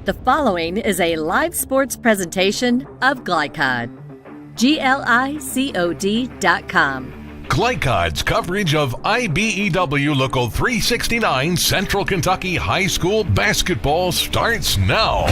The following is a live sports presentation of Glycod. GLICOD.com. Glycod's coverage of IBEW Local 369 Central Kentucky High School basketball starts now.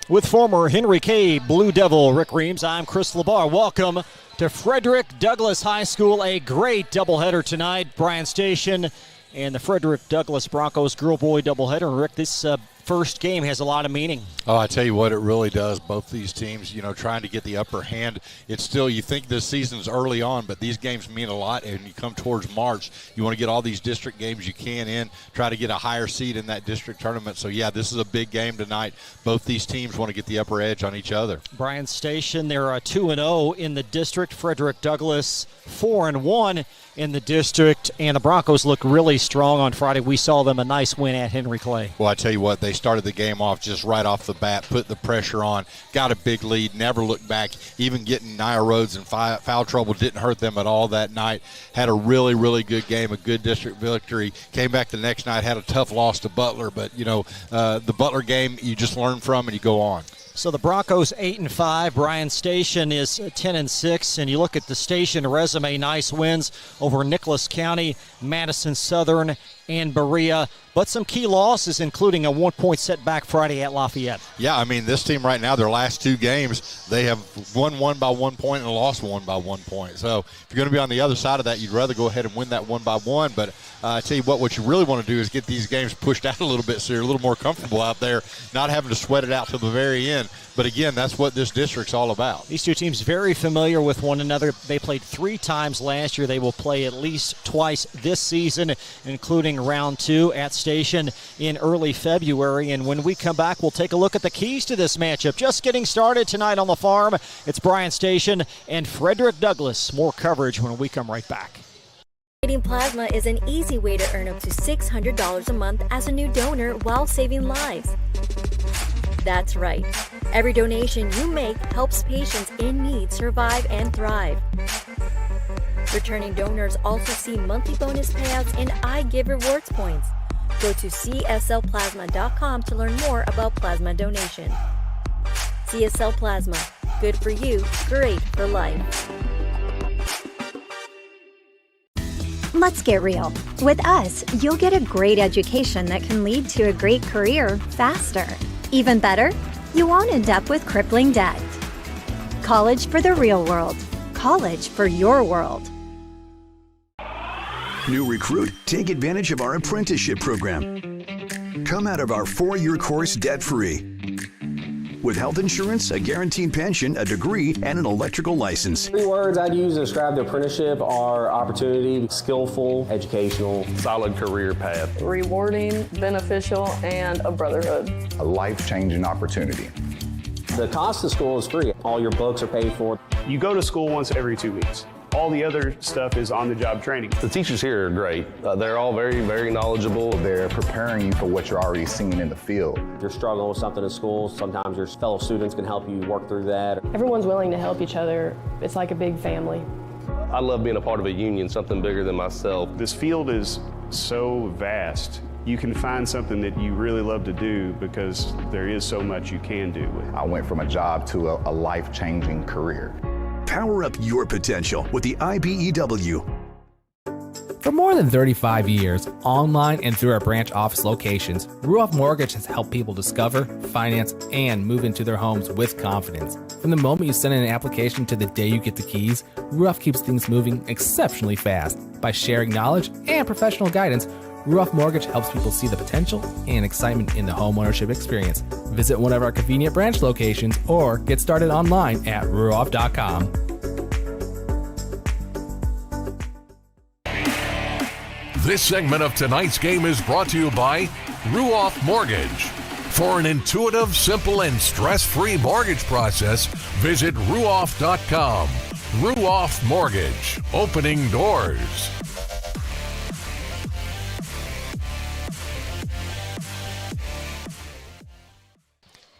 With former Henry K. Blue Devil Rick Reams, I'm Chris LeBar. Welcome to Frederick Douglass High School. A great doubleheader tonight. Bryan Station and the Frederick Douglass Broncos girl-boy doubleheader. Rick, this first game has a lot of meaning. Oh, I tell you what, it really does. Both these teams, trying to get the upper hand. It's still, you think this season's early on, but these games mean a lot. And you come towards March, you want to get all these district games you can in, try to get a higher seed in that district tournament. So, yeah, this is a big game tonight. Both these teams want to get the upper edge on each other. Bryan Station, they're 2-0 in the district. Frederick Douglass 4-1 in the district. And the Broncos look really strong on Friday. We saw them a nice win at Henry Clay. Well, I tell you what, they started the game off just right off the bat, put the pressure on, got a big lead, never looked back. Even getting Nia Rhodes in foul trouble didn't hurt them at all that night. Had a really, really good game, a good district victory. Came back the next night, had a tough loss to Butler, but, the Butler game you just learn from and you go on. So the Broncos 8-5, Bryan Station is 10-6, and you look at the Station resume, nice wins over Nicholas County, Madison Southern, and Berea, but some key losses, including a 1-point setback Friday at Lafayette. Yeah, this team right now, their last two games, they have won one by 1 point and lost one by 1 point. So if you're going to be on the other side of that, you'd rather go ahead and win that 1 by 1. But I tell you what you really want to do is get these games pushed out a little bit so you're a little more comfortable out there, not having to sweat it out to the very end. But again, that's what this district's all about. These two teams very familiar with one another. They played 3 times last year. They will play at least twice this season, including round 2 at Station in early February. And when we come back, we'll take a look at the keys to this matchup. Just getting started tonight on the farm. It's Bryan Station and Frederick Douglass. More coverage when we come right back. Donating plasma is an easy way to earn up to $600 a month as a new donor while saving lives. That's right. Every donation you make helps patients in need survive and thrive. Returning donors also see monthly bonus payouts and I Give Rewards points. Go to cslplasma.com to learn more about plasma donation. CSL Plasma. Good for you, great for life. Let's get real. With us, you'll get a great education that can lead to a great career faster. Even better, you won't end up with crippling debt. College for the real world. College for your world. New recruit, take advantage of our apprenticeship program. Come out of our 4-year course debt-free. With health insurance, a guaranteed pension, a degree, and an electrical license. 3 words I'd use to describe the apprenticeship are opportunity, skillful, educational, solid career path, rewarding, beneficial, and a brotherhood. A life-changing opportunity. The cost of school is free. All your books are paid for. You go to school once every 2 weeks. All the other stuff is on-the-job training. The teachers here are great. They're all very, very knowledgeable. They're preparing you for what you're already seeing in the field. If you're struggling with something in school, sometimes your fellow students can help you work through that. Everyone's willing to help each other. It's like a big family. I love being a part of a union, something bigger than myself. This field is so vast. You can find something that you really love to do because there is so much you can do with it. I went from a job to a life-changing career. Power up your potential with the IBEW. For more than 35 years, online and through our branch office locations, Ruoff Mortgage has helped people discover, finance, and move into their homes with confidence. From the moment you send in an application to the day you get the keys, Ruoff keeps things moving exceptionally fast. By sharing knowledge and professional guidance, Ruoff Mortgage helps people see the potential and excitement in the homeownership experience. Visit one of our convenient branch locations or get started online at ruoff.com. This segment of tonight's game is brought to you by Ruoff Mortgage. For an intuitive, simple, and stress-free mortgage process, visit ruoff.com. Ruoff Mortgage, opening doors.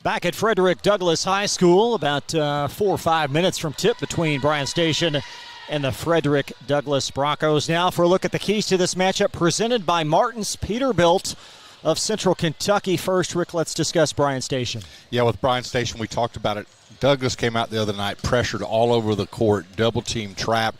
Back at Frederick Douglass High School, about 4 or 5 minutes from tip between Bryan Station and the Frederick Douglass Broncos. Now for a look at the keys to this matchup presented by Martin's Peterbilt of Central Kentucky. First, Rick, let's discuss Bryan Station. Yeah, with Bryan Station, we talked about it. Douglass came out the other night, pressured all over the court, double team trap.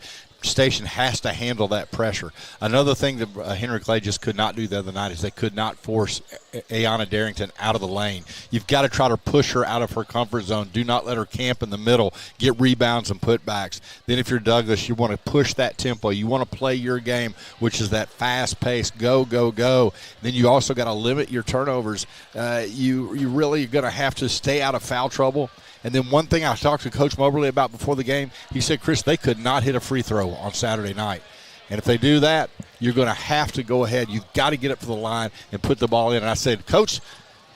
Station has to handle that pressure. Another thing that Henry Clay just could not do the other night is they could not force Ayanna Darrington out of the lane. You've got to try to push her out of her comfort zone. Do not let her camp in the middle, get rebounds and putbacks. Then if you're Douglass, you want to push that tempo. You want to play your game, which is that fast pace, go, go, go. Then you also got to limit your turnovers. You really are going to have to stay out of foul trouble. And then one thing I talked to Coach Moberly about before the game, he said, Chris, they could not hit a free throw on Saturday night. And if they do that, you're going to have to go ahead. You've got to get up to the line and put the ball in. And I said, Coach,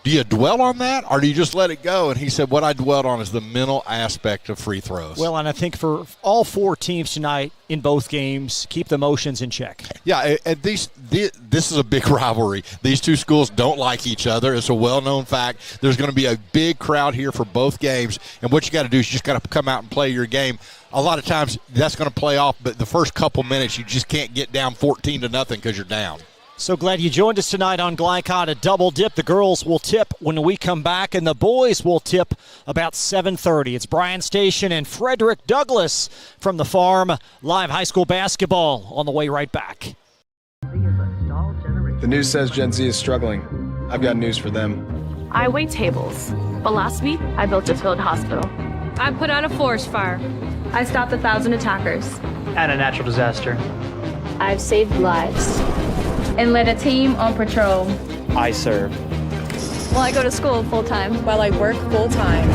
do you dwell on that or do you just let it go? And he said, what I dwelled on is the mental aspect of free throws. Well, and I think for all 4 teams tonight in both games, keep the emotions in check. Yeah, and this is a big rivalry. These two schools don't like each other. It's a well-known fact. There's going to be a big crowd here for both games, and what you got to do is you just got to come out and play your game. A lot of times that's going to play off, but the first couple minutes you just can't get down 14-0 because you're down. So glad you joined us tonight on Glycod, a double dip. The girls will tip when we come back, and the boys will tip about 7:30. It's Bryan Station and Frederick Douglass from the farm. Live high school basketball on the way right back. The news says Gen Z is struggling. I've got news for them. I wait tables, but last week I built a field hospital. I put out a forest fire. I stopped 1,000 attackers. And a natural disaster. I've saved lives. And led a team on patrol. I serve. Well, I go to school full-time. While I work full-time.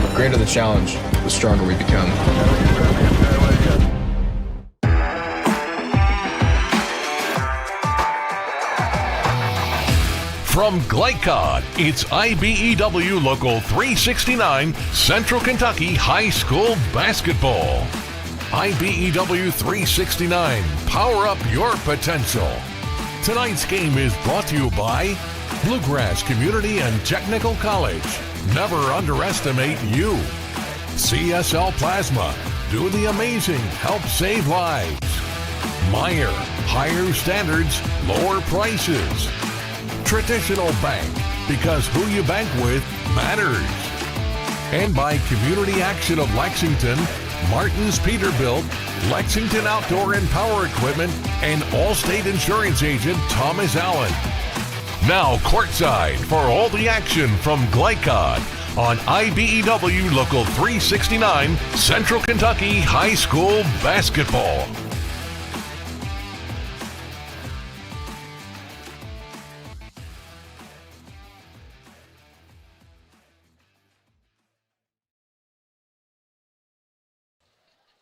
The greater the challenge, the stronger we become. From Glycod, it's IBEW Local 369 Central Kentucky High School Basketball. IBEW 369, power up your potential. Tonight's game is brought to you by Bluegrass Community and Technical College. Never underestimate you. CSL Plasma, do the amazing, help save lives. Meyer, higher standards, lower prices. Traditional Bank, because who you bank with matters. And by Community Action of Lexington, Martin's Peterbilt, Lexington Outdoor and Power Equipment, and Allstate Insurance Agent Thomas Allen. Now courtside for all the action from Glycod on IBEW Local 369 Central Kentucky High School Basketball.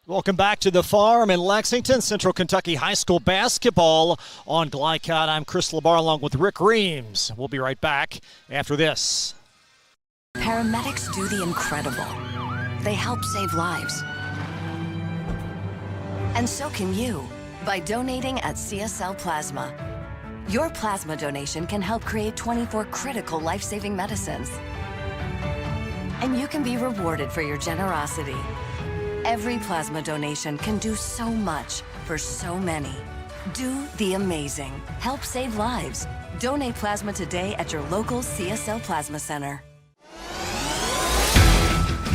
Welcome back to the farm in Lexington, Central Kentucky High School basketball on Glycod. I'm Chris LaBar along with Rick Reams. We'll be right back after this. Paramedics do the incredible. They help save lives. And so can you by donating at CSL Plasma. Your plasma donation can help create 24 critical life-saving medicines. And you can be rewarded for your generosity. Every plasma donation can do so much for so many. Do the amazing. Help save lives. Donate plasma today at your local CSL Plasma Center.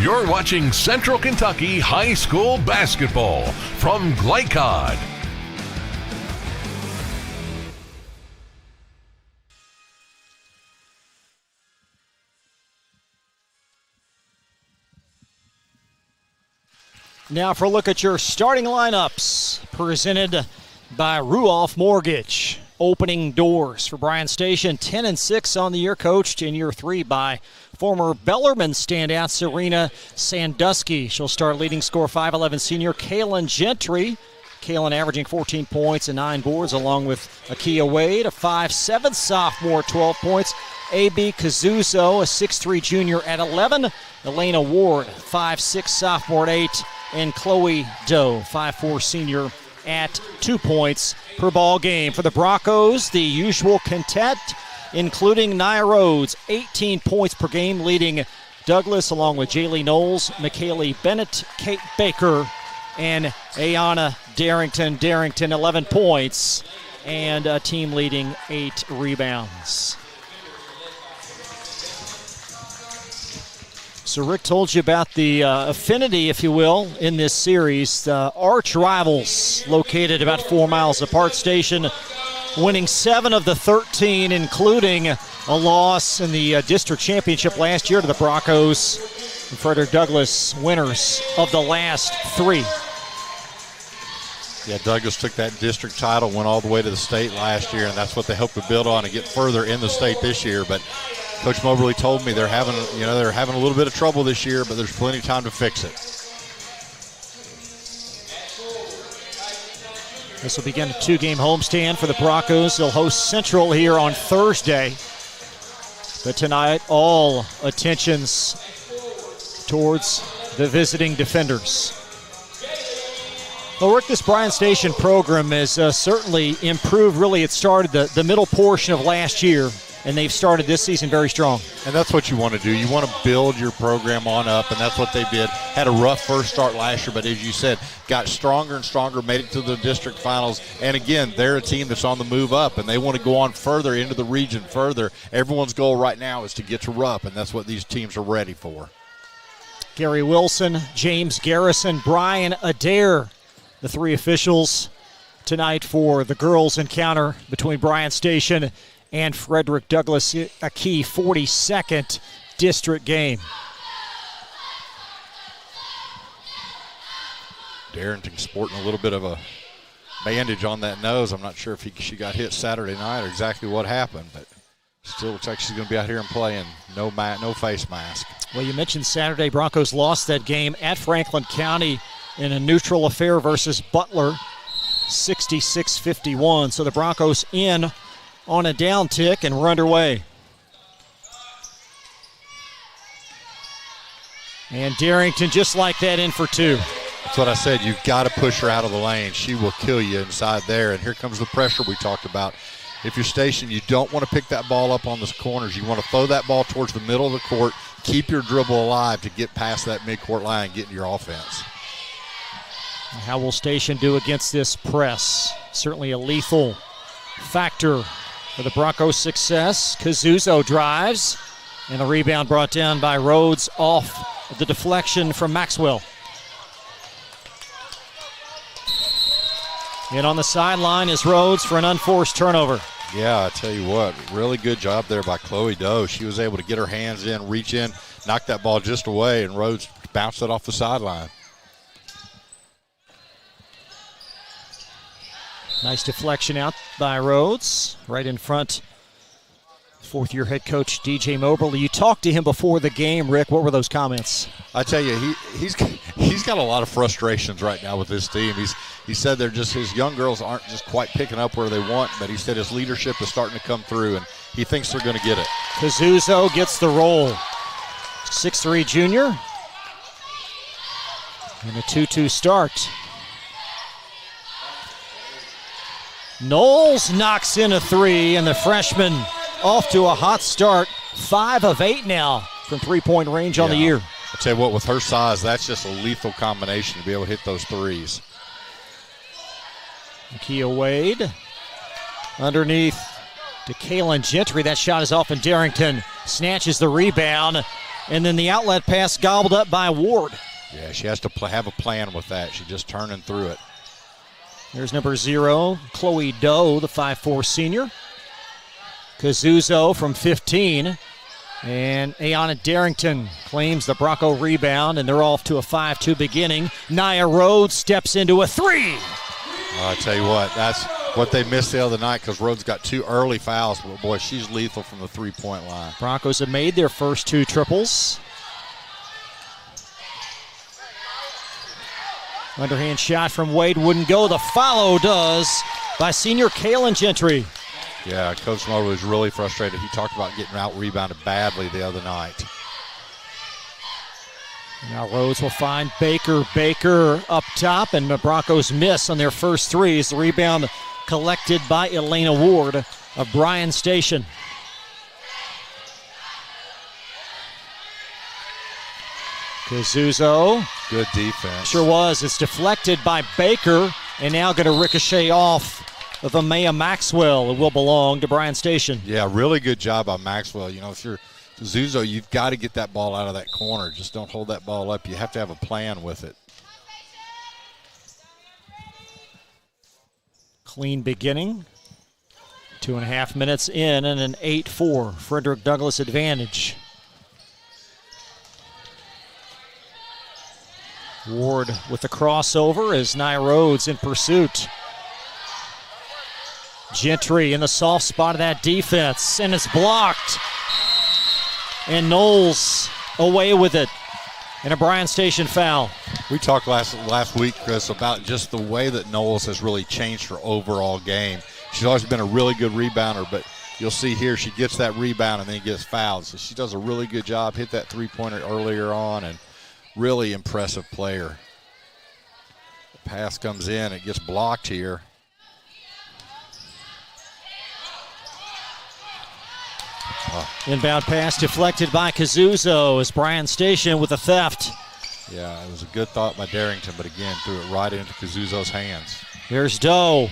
You're watching Central Kentucky High School Basketball from Glycod. Now for a look at your starting lineups, presented by Ruoff Mortgage. Opening doors for Bryan Station, 10-6 on the year, coached in year 3 by former Bellarmine standout Serena Sandusky. She'll start leading scorer 5'11 senior Kaylin Gentry. Kaylin averaging 14 points and 9 boards, along with Akia Wade, a 5'7 sophomore, 12 points. A.B. Kazuzo, a 6'3 junior at 11. Elena Ward, 5'6 sophomore at 8. And Chloe Doe, 5'4 senior at 2 points per ball game. For the Broncos, the usual quintet including Nia Rhodes, 18 points per game, leading Douglas along with Jaylee Knowles, McKaylee Bennett, Kate Baker, and Ayana Darrington. Darrington, 11 points, and a team leading 8 rebounds. So Rick told you about the affinity, if you will, in this series. The arch rivals located about 4 miles apart. Station winning 7 of the 13, including a loss in the district championship last year to the Broncos. And Frederick Douglass winners of the last 3. Yeah, Douglas took that district title, went all the way to the state last year, and that's what they hope to build on and get further in the state this year. But Coach Moberly told me they're having a little bit of trouble this year, but there's plenty of time to fix it. This will begin a 2-game homestand for the Broncos. They'll host Central here on Thursday. But tonight, all attentions towards the visiting defenders. Well, Rick, this Bryan Station program has certainly improved. Really, it started the middle portion of last year, and they've started this season very strong. And that's what you want to do. You want to build your program on up, and that's what they did. Had a rough first start last year, but as you said, got stronger and stronger, made it to the district finals. And again, they're a team that's on the move up, and they want to go on further into the region further. Everyone's goal right now is to get to Rupp, and that's what these teams are ready for. Gary Wilson, James Garrison, Bryan Adair, the 3 officials tonight for the girls' encounter between Bryan Station and Frederick Douglass, a key 42nd district game. Darrington sporting a little bit of a bandage on that nose. I'm not sure if she got hit Saturday night or exactly what happened, but still looks like she's going to be out here and playing. No face mask. Well, you mentioned Saturday. Broncos lost that game at Franklin County in a neutral affair versus Butler, 66-51. So the Broncos in on a down tick, and we're underway. And Darrington, just like that, in for 2. That's what I said. You've got to push her out of the lane. She will kill you inside there. And here comes the pressure we talked about. If you're stationed, you don't want to pick that ball up on the corners. You want to throw that ball towards the middle of the court, keep your dribble alive to get past that midcourt line and get into your offense. How will Station do against this press? Certainly a lethal factor for the Broncos' success. Kazuzo drives, and the rebound brought down by Rhodes off the deflection from Maxwell. And on the sideline is Rhodes for an unforced turnover. Yeah, I tell you what, really good job there by Chloe Doe. She was able to get her hands in, reach in, knock that ball just away, and Rhodes bounced it off the sideline. Nice deflection out by Rhodes, right in front. 4th-year head coach DJ Moberly. You talked to him before the game, Rick. What were those comments? I tell you, he's got a lot of frustrations right now with this team. He said they're just, his young girls aren't just quite picking up where they want, but he said his leadership is starting to come through, and he thinks they're going to get it. Kazuzo gets the roll. 6'3" junior. And a 2-2 start. Knowles knocks in a 3, and the freshman off to a hot start. 5 of 8 now from three-point range on the year. I'll tell you what, with her size, that's just a lethal combination to be able to hit those threes. Nakia Wade underneath to Kaylin Gentry. That shot is off, and Darrington snatches the rebound, and then the outlet pass gobbled up by Ward. Yeah, she has to have a plan with that. She's just turning through it. There's number 0, Chloe Doe, the 5'4" senior. Kazuzo from 15. And Ayana Darrington claims the Bronco rebound, and they're off to a 5-2 beginning. Nia Rhodes steps into a 3. I tell you what, that's what they missed the other night because Rhodes got 2 early fouls. But boy, she's lethal from the 3-point line. Broncos have made their first 2 triples. Underhand shot from Wade wouldn't go. The follow does by senior Kaylin Gentry. Yeah, Coach Moore was really frustrated. He talked about getting out-rebounded badly the other night. Now Rhodes will find Baker. Baker up top, and the Broncos miss on their first 3s. The rebound collected by Elena Ward of Bryan Station. Kazuzo. Good defense. Sure was. It's deflected by Baker and now going to ricochet off of Amaya Maxwell. It will belong to Bryan Station. Yeah, really good job by Maxwell. You know, if you're Kazuzo, you've got to get that ball out of that corner. Just don't hold that ball up. You have to have a plan with it. Clean beginning. 2.5 minutes in and an 8-4 Frederick Douglass advantage. Ward with the crossover as Nia Rhodes in pursuit. Gentry in the soft spot of that defense, and it's blocked. And Knowles away with it. And a Bryan Station foul. We talked last week, Chris, about just the way that Knowles has really changed her overall game. She's always been a really good rebounder, but you'll see here she gets that rebound and then gets fouled. So she does a really good job, hit that three-pointer earlier on, and really impressive player. The pass comes in, it gets blocked here. Inbound pass deflected by Kazuzo as Bryan Station with a theft. Yeah, it was a good thought by Darrington, but again, threw it right into Kazuzo's hands. Here's Doe.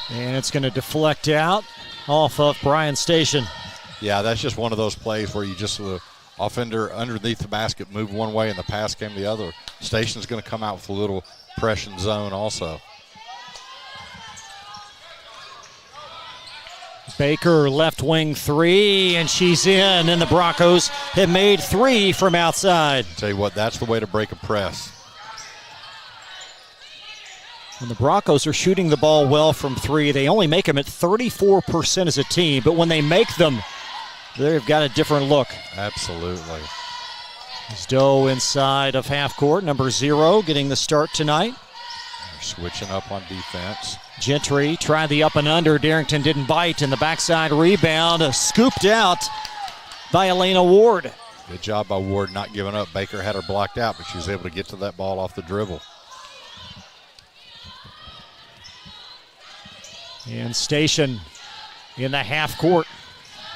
And it's going to deflect out off of Bryan Station. Yeah, that's just one of those plays where you just offender underneath the basket moved one way and the pass came the other. Station's going to come out with a little pressure zone also. Baker left wing three, and she's in, and the Broncos have made three from outside. Tell you what, that's the way to break a press. When the Broncos are shooting the ball well from three, they only make them at 34% as a team, but when they make them, they've got a different look. Absolutely. Doe inside of half court, number 0, getting the start tonight. They're switching up on defense. Gentry tried the up and under. Darrington didn't bite, and the backside rebound scooped out by Elena Ward. Good job by Ward not giving up. Baker had her blocked out, but she was able to get to that ball off the dribble. And Station in the half court,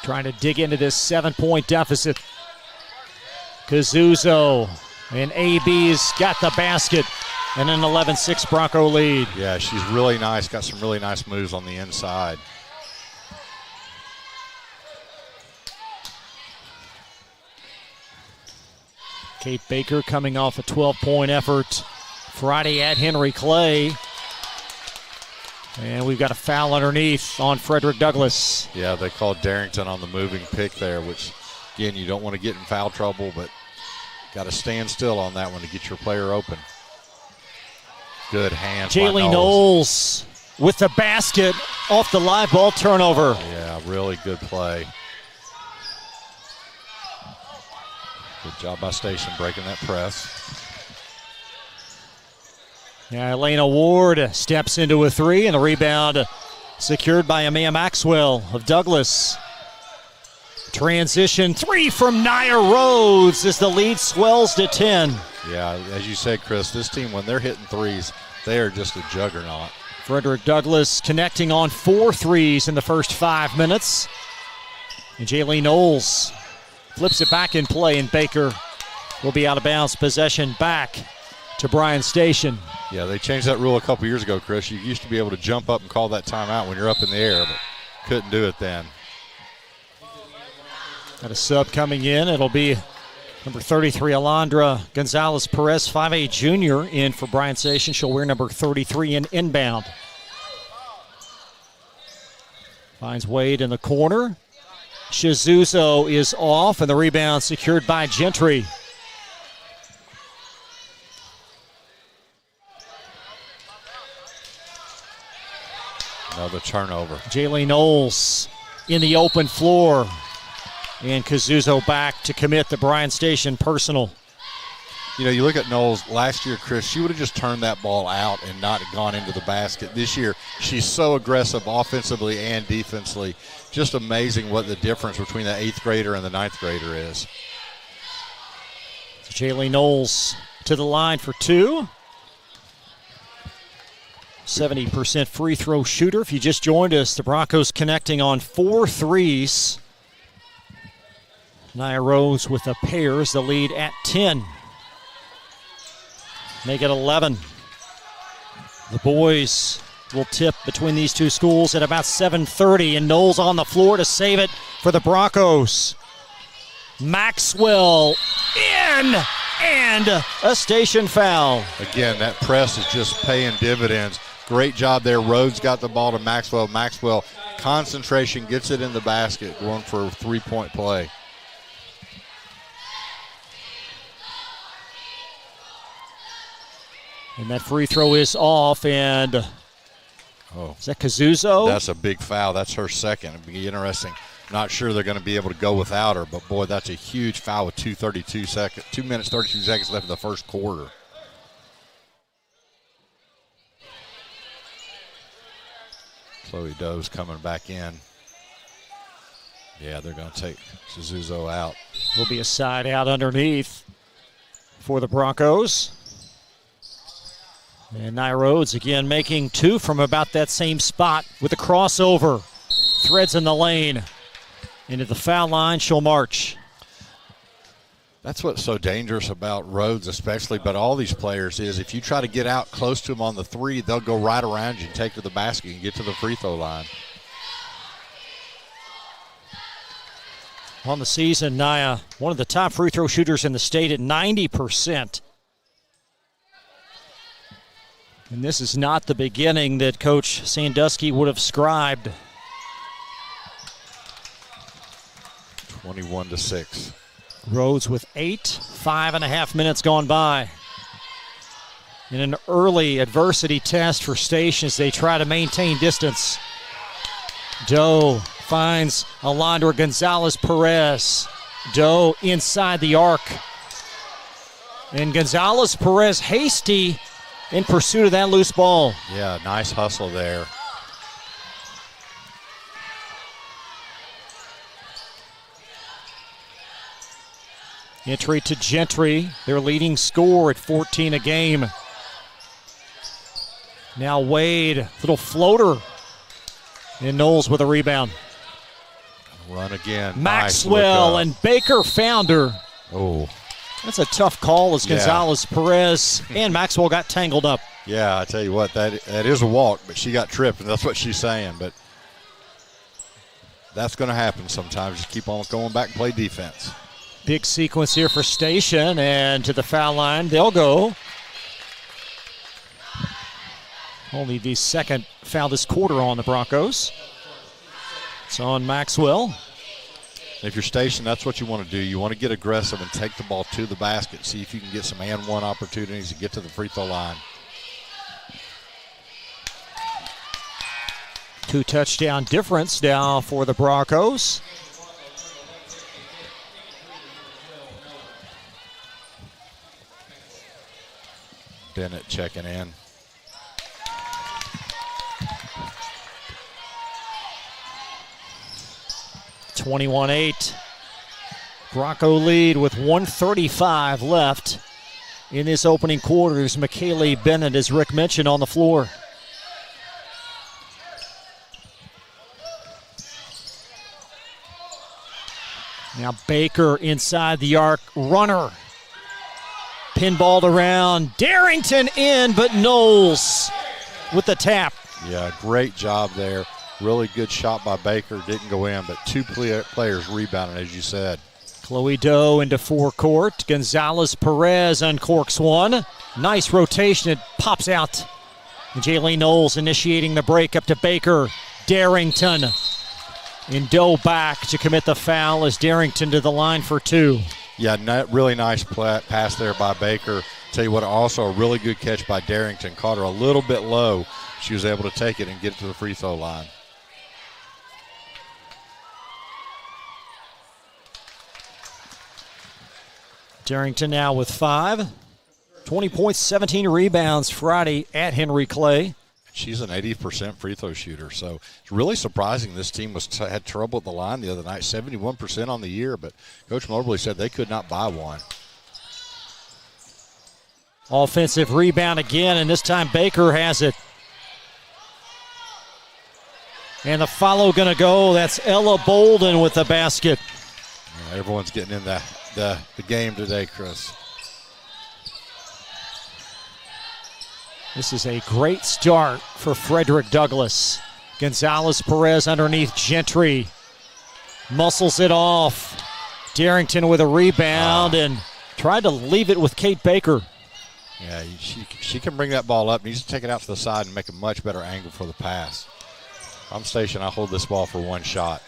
trying to dig into this 7-point deficit. Kazuzo and AB's got the basket. And an 11-6 Bronco lead. Yeah, she's really nice. Got some really nice moves on the inside. Kate Baker coming off a 12-point effort Friday at Henry Clay. And we've got a foul underneath on Frederick Douglass. Yeah, they called Darrington on the moving pick there, which, again, you don't want to get in foul trouble, but got to stand still on that one to get your player open. Good hands. Jaylee Knowles with the basket off the live ball turnover. Yeah, really good play. Good job by Station breaking that press. Yeah, Elena Ward steps into a three, and the rebound secured by Amaya Maxwell of Douglass. Transition three from Nia Rhodes as the lead swells to 10. Yeah, as you said, Chris, this team, when they're hitting threes, they are just a juggernaut. Frederick Douglass connecting on 4 threes in the first 5 minutes. And Jaylee Knowles flips it back in play, and Baker will be out of bounds. Possession back to Bryan Station. Yeah, they changed that rule a couple years ago, Chris. You used to be able to jump up and call that timeout when you're up in the air, but couldn't do it then. Got a sub coming in. It'll be number 33, Alondra Gonzalez-Perez, 5'8" junior, in for Bryan Station. She'll wear number 33 in inbound. Finds Wade in the corner. Shizuzo is off, and the rebound secured by Gentry. Another turnover. Jaylee Knowles in the open floor. And Kazuzo back to commit the Bryan Station personal. You know, you look at Knowles last year, Chris, she would have just turned that ball out and not gone into the basket. This year, she's so aggressive offensively and defensively. Just amazing what the difference between the 8th grader and the 9th grader is. Jaylee Knowles to the line for 2. 70% free throw shooter. If you just joined us, the Broncos connecting on 4 threes. Nia Rose with the pairs, the lead at 10. Make it 11. The boys will tip between these two schools at about 7:30, and Knowles on the floor to save it for the Broncos. Maxwell in, and a station foul. Again, that press is just paying dividends. Great job there. Rhodes got the ball to Maxwell. Maxwell, concentration, gets it in the basket, going for a three-point play. And that free throw is off, and is that Kazuzo? That's a big foul. That's her second. It'll be interesting. Not sure they're going to be able to go without her, but boy, that's a huge foul with 2 minutes, 32 seconds left in the first quarter. Chloe Doe's coming back in. Yeah, they're going to take Suzuzo out. Will be a side out underneath for the Broncos. And Nia Rhodes again making two from about that same spot with a crossover. Threads in the lane. Into the foul line, she'll march. That's what's so dangerous about Rhodes especially, but all these players is if you try to get out close to them on the three, they'll go right around you and take to the basket and get to the free throw line. On the season, Nia, one of the top free throw shooters in the state at 90%. And this is not the beginning that Coach Sandusky would have scribed. 21-6. Rhodes with 8, 5.5 minutes gone by. In an early adversity test for Station as they try to maintain distance. Doe finds Alondra Gonzalez-Perez. Doe inside the arc. And Gonzalez-Perez hasty in pursuit of that loose ball. Yeah, nice hustle there. Entry to Gentry, their leading scorer at 14 a game. Now Wade, little floater. And Knowles with a rebound. Run again. Maxwell nice. and Baker found her. Oh. That's a tough call as Gonzalez-Perez and Maxwell got tangled up. Yeah, I tell you what, that is a walk, but she got tripped, and that's what she's saying. But that's going to happen sometimes. Just keep on going back and play defense. Big sequence here for Station, and to the foul line they'll go. Only the second foul this quarter on the Broncos. It's on Maxwell. If you're Station, that's what you want to do. You want to get aggressive and take the ball to the basket, see if you can get some and-one opportunities to get to the free throw line. 2 touchdown difference now for the Broncos. Bennett checking in. $21-8. Bronco lead with 1:35 left in this opening quarter. There's McKaylee Bennett, as Rick mentioned, on the floor. Now Baker inside the arc, runner. Pinballed around, Darrington in, but Knowles with the tap. Yeah, great job there. Really good shot by Baker. Didn't go in, but 2 players rebounded, as you said. Chloe Doe into forecourt. Gonzalez-Perez uncorks one. Nice rotation. It pops out. And Jaylene Knowles initiating the break up to Baker. Darrington. And Doe back to commit the foul as Darrington to the line for 2. Yeah, really nice pass there by Baker. Tell you what, also a really good catch by Darrington. Caught her a little bit low. She was able to take it and get it to the free throw line. Darrington now with 5. 20 points, 17 rebounds Friday at Henry Clay. She's an 80% free throw shooter, so it's really surprising this team had trouble at the line the other night, 71% on the year, but Coach Mobley said they could not buy one. Offensive rebound again, and this time Baker has it. And the follow going to go. That's Ella Bolden with the basket. Yeah, everyone's getting in the game today, Chris. This is a great start for Frederick Douglass. Gonzalez Perez underneath Gentry. Muscles it off. Darrington with a rebound and tried to leave it with Kate Baker. Yeah, she can bring that ball up. Needs to take it out to the side and make a much better angle for the pass. I'm stationed. I hold this ball for one shot.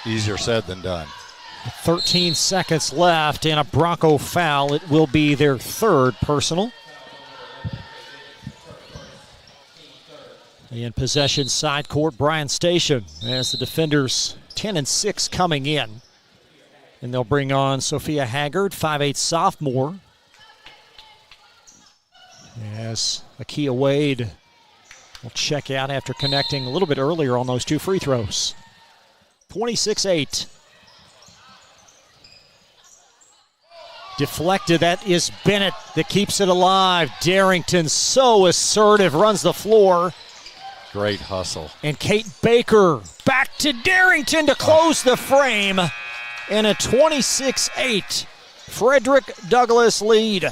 Easier said than done. 13 seconds left and a Bronco foul. It will be their third personal. In possession, side court, Bryan Station, as the defenders 10-6 coming in. And they'll bring on Sophia Haggard, 5'8" sophomore. As Akia Wade will check out after connecting a little bit earlier on those two free throws. 26-8. Deflected, that is Bennett that keeps it alive. Darrington so assertive, runs the floor. Great hustle. And Kate Baker back to Darrington to close the frame. And a 26-8 Frederick Douglass lead.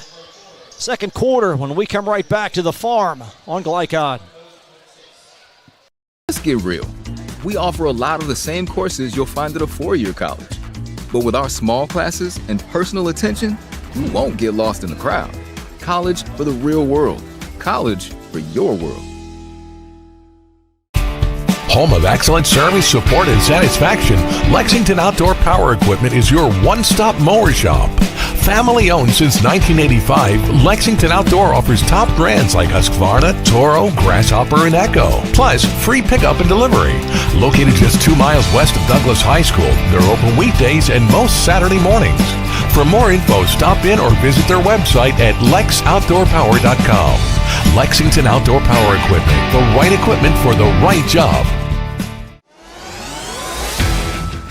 Second quarter when we come right back to the farm on Glycod. Let's get real. We offer a lot of the same courses you'll find at a four-year college. But with our small classes and personal attention, you won't get lost in the crowd. College for the real world. College for your world. Home of excellent service, support, and satisfaction, Lexington Outdoor Power Equipment is your one-stop mower shop. Family owned since 1985, Lexington Outdoor offers top brands like Husqvarna, Toro, Grasshopper, and Echo. Plus, free pickup and delivery. Located just 2 miles west of Douglas High School, they're open weekdays and most Saturday mornings. For more info, stop in or visit their website at lexoutdoorpower.com. Lexington Outdoor Power Equipment, the right equipment for the right job.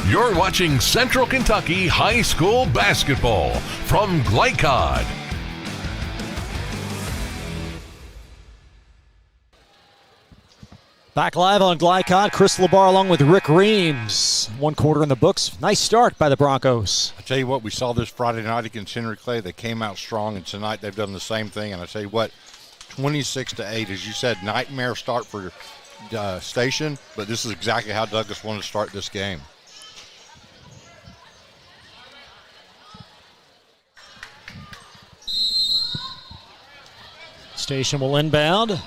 You're watching Central Kentucky High School Basketball from Glycod. Back live on Glycod, Chris LeBar along with Rick Reams. 1 quarter in the books. Nice start by the Broncos. I tell you what, we saw this Friday night against Henry Clay. They came out strong, and tonight they've done the same thing. And I tell you what, 26-8, as you said, nightmare start for Station, but this is exactly how Douglas wanted to start this game. Station will inbound. And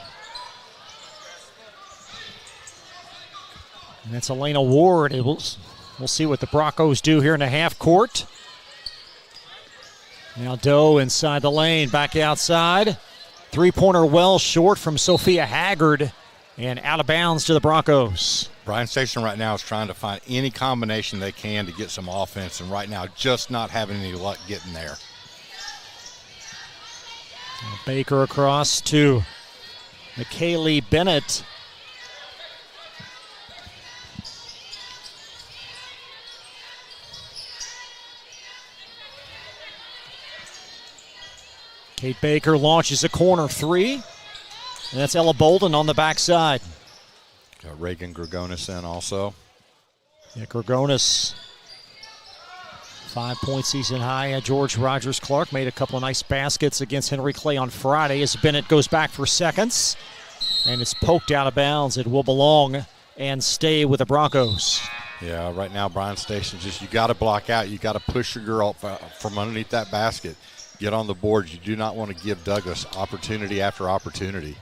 that's Elena Ward. We'll see what the Broncos do here in the half court. Now Doe inside the lane, back outside. Three-pointer well short from Sophia Haggard. And out of bounds to the Broncos. Bryan Station right now is trying to find any combination they can to get some offense, and right now just not having any luck getting there. Baker across to McKaylee Bennett. Kate Baker launches a corner three. And that's Ella Bolden on the backside. Got Reagan Gregonis in also. Yeah, Gregonis, 5-point season high at George Rogers Clark. Made a couple of nice baskets against Henry Clay on Friday as Bennett goes back for seconds. And it's poked out of bounds. It will belong and stay with the Broncos. Yeah, right now Bryan Station just, you got to block out. You got to push your girl from underneath that basket. Get on the boards. You do not want to give Douglas opportunity after opportunity.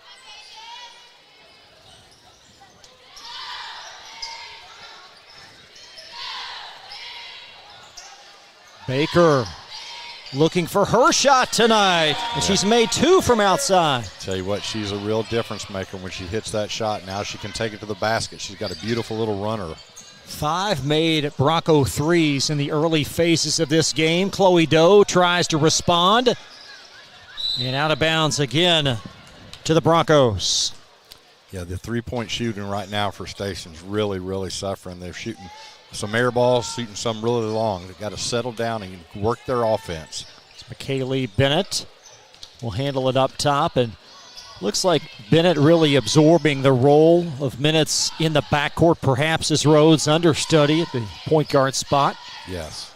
Baker looking for her shot tonight, and she's made 2 from outside. Tell you what, she's a real difference maker when she hits that shot. Now she can take it to the basket. She's got a beautiful little runner. 5 made Bronco threes in the early phases of this game. Chloe Doe tries to respond, and out of bounds again to the Broncos. Yeah, the three-point shooting right now for Station's really, really suffering. They're shooting some air balls, shooting some really long. They've got to settle down and work their offense. It's McKaylee Bennett will handle it up top, and Looks like Bennett really absorbing the role of minutes in the backcourt, perhaps as Rhodes' understudy at the point guard spot. Yes.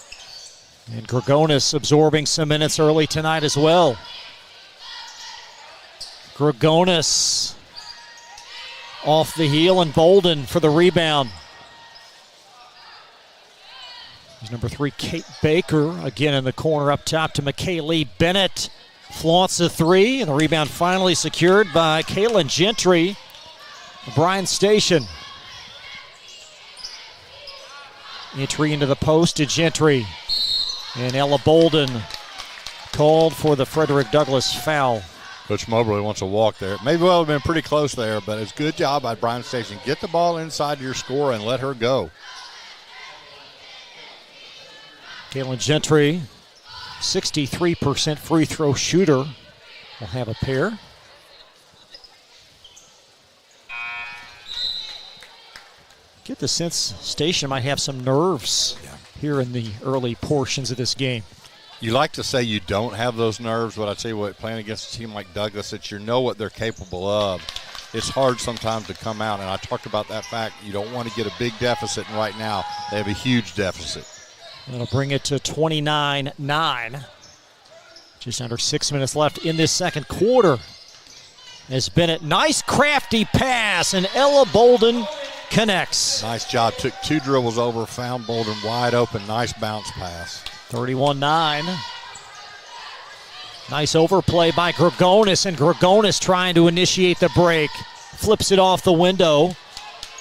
And Grigonis absorbing some minutes early tonight as well. Grigonis off the heel, and Bolden for the rebound. There's number 3, Kate Baker, again in the corner up top to McKaylee Bennett. Flaunts a 3, and the rebound finally secured by Kaylin Gentry. Bryan Station. Entry into the post to Gentry. And Ella Bolden called for the Frederick Douglass foul. Coach Mobley wants a walk there. Maybe well have been pretty close there, but it's a good job by Bryan Station. Get the ball inside your score and let her go. Kaylin Gentry, 63% free throw shooter, will have a pair. Get the sense Station might have some nerves here in the early portions of this game. You like to say you don't have those nerves, but I tell you what, playing against a team like Douglas, that you know what they're capable of, it's hard sometimes to come out. And I talked about that fact. You don't want to get a big deficit, and right now they have a huge deficit. That'll bring it to 29-9. Just under 6 minutes left in this second quarter. As Bennett, nice crafty pass, and Ella Bolden connects. Nice job. Took 2 dribbles over, found Bolden wide open. Nice bounce pass. 31-9. Nice overplay by Grigonis, and Grigonis trying to initiate the break. Flips it off the window.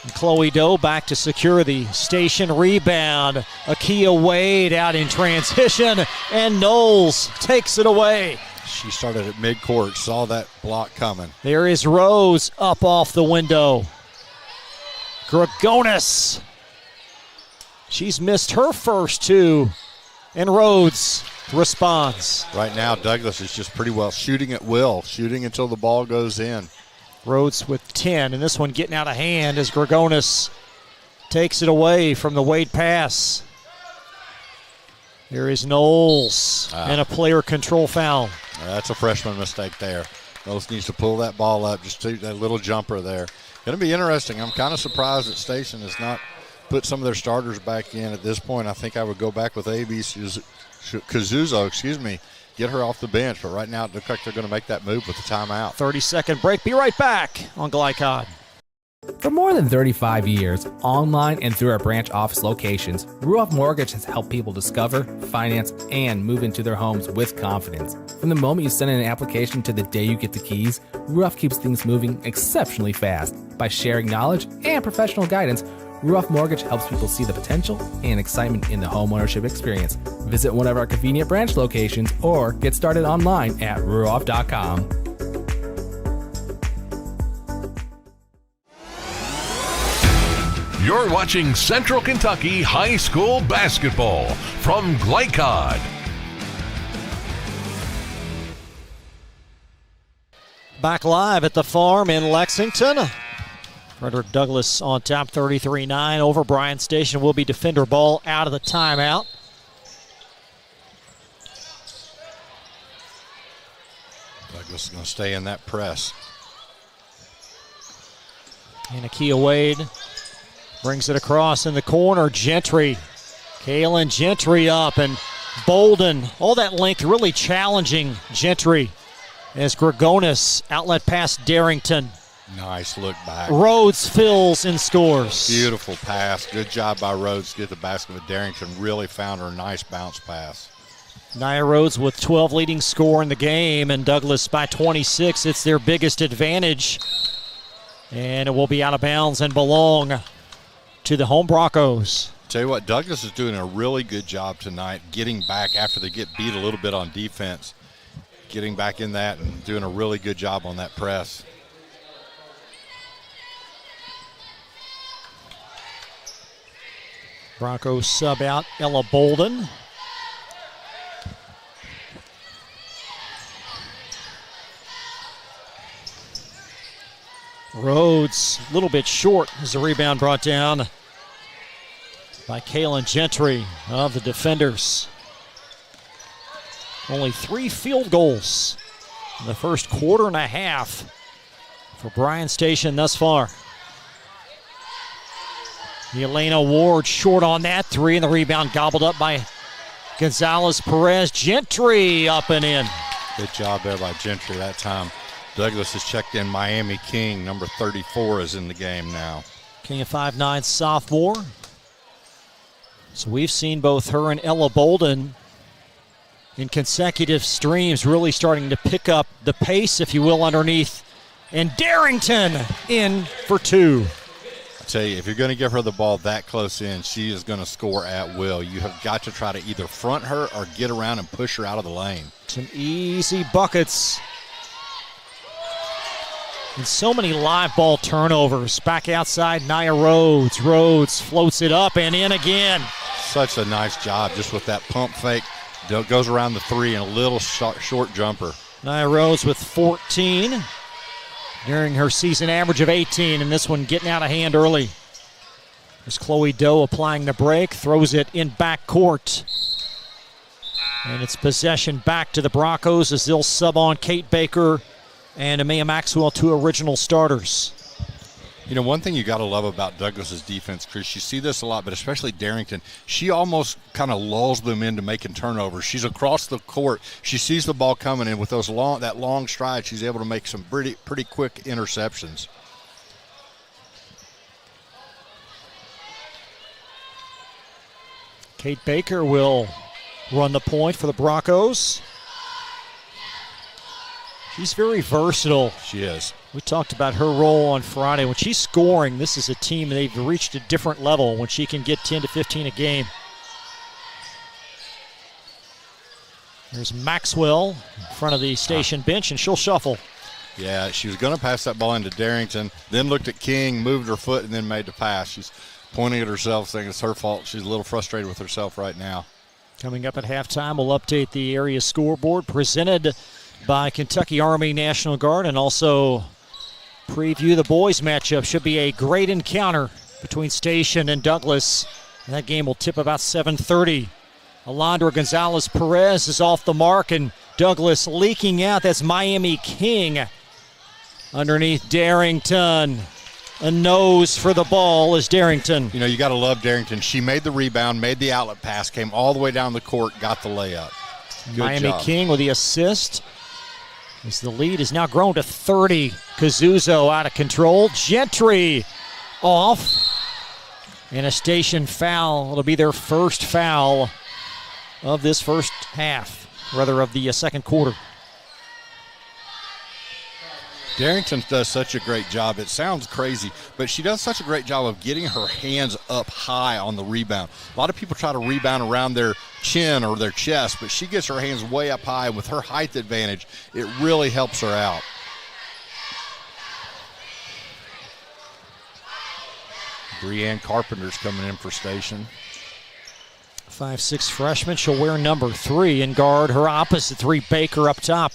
And Chloe Doe back to secure the Station rebound. Akia Wade out in transition, and Knowles takes it away. She started at midcourt, saw that block coming. There is Rose up off the window. Grigonis. She's missed her first 2, and Rhodes responds. Right now, Douglas is just pretty well shooting at will, shooting until the ball goes in. Rhodes with 10, and this one getting out of hand as Grigonis takes it away from the Wade pass. There is Knowles, and a player control foul. That's a freshman mistake there. Knowles needs to pull that ball up, just do that little jumper there. Going to be interesting. I'm kind of surprised that Station has not put some of their starters back in at this point. I think I would go back with A.B. Kazuzo, get her off the bench. But right now it looks like they're going to make that move with the timeout. 30-second break. Be right back on Glycod. For more than 35 years, online and through our branch office locations, Ruoff Mortgage has helped people discover, finance, and move into their homes with confidence. From the moment you send in an application to the day you get the keys, Ruoff keeps things moving exceptionally fast. By sharing knowledge and professional guidance, Ruoff Mortgage helps people see the potential and excitement in the homeownership experience. Visit one of our convenient branch locations or get started online at ruoff.com. You're watching Central Kentucky High School basketball from Glycod. Back live at the farm in Lexington. Frederick Douglass on top, 33-9 over Bryan Station. Will be defender ball out of the timeout. Douglass is going to stay in that press. And Akia Wade brings it across in the corner. Gentry. Kaylin Gentry up, and Bolden. All that length really challenging Gentry. As Grigonis, outlet pass Darrington. Nice look back. Rhodes fills and scores. Beautiful pass. Good job by Rhodes to get the basket, but Darrington really found her nice bounce pass. Nia Rhodes with 12 leading score in the game, and Douglass by 26. It's their biggest advantage. And it will be out of bounds and belong to the home Broncos. Tell you what, Douglass is doing a really good job tonight getting back after they get beat a little bit on defense. Getting back in that and doing a really good job on that press. Broncos sub out Ella Bolden. Rhodes a little bit short as the rebound brought down by Kaylin Gentry of the defenders. Only 3 field goals in the first quarter and a half for Bryan Station thus far. Elena Ward short on that three, and the rebound gobbled up by Gonzalez-Perez. Gentry up and in. Good job there by Gentry that time. Douglas has checked in. Miami King, number 34, is in the game now. King, a 5'9" sophomore. So we've seen both her and Ella Bolden in consecutive streams really starting to pick up the pace, if you will, underneath. And Darrington in for two. I tell you, if you're going to give her the ball that close in, she is going to score at will. You have got to try to either front her or get around and push her out of the lane. Some easy buckets. And so many live ball turnovers. Back outside, Nia Rhodes. Rhodes floats it up and in again. Such a nice job just with that pump fake. Goes around the three and a little short jumper. Nia Rhodes with 14 during her season average of 18, and this one getting out of hand early. As Chloe Doe applying the break, throws it in backcourt. And it's possession back to the Broncos as they'll sub on Kate Baker and Amaya Maxwell, two original starters. You know, one thing you got to love about Douglas's defense, Chris, you see this a lot, but especially Darrington, she almost kind of lulls them into making turnovers. She's across the court. She sees the ball coming in with that long stride. She's able to make some pretty quick interceptions. Kate Baker will run the point for the Broncos. She's very versatile. She is. We talked about her role on Friday. When she's scoring, this is a team, they've reached a different level when she can get 10 to 15 a game. There's Maxwell in front of the station bench, and she'll shuffle. Yeah, she was going to pass that ball into Darrington, then looked at King, moved her foot, and then made the pass. She's pointing at herself, saying it's her fault. She's a little frustrated with herself right now. Coming up at halftime, we'll update the area scoreboard presented by Kentucky Army National Guard, and also preview the boys matchup. Should be a great encounter between Station and Douglas. And that game will tip about 7:30. Alondra Gonzalez-Perez is off the mark, and Douglas leaking out. That's Miami King underneath Darrington. A nose for the ball is Darrington. You know, you got to love Darrington. She made the rebound, made the outlet pass, came all the way down the court, got the layup. Good Miami job. King with the assist. As the lead has now grown to 30. Kazuzo out of control. Gentry off. And a Station foul. It'll be their first foul of this first half, rather of the second quarter. Darrington does such a great job. It sounds crazy, but she does such a great job of getting her hands up high on the rebound. A lot of people try to rebound around their chin or their chest, but she gets her hands way up high. With her height advantage, it really helps her out. Brianne Carpenter's coming in for Station. 5'6" freshman. She'll wear number 3 and guard her opposite 3, Baker, up top.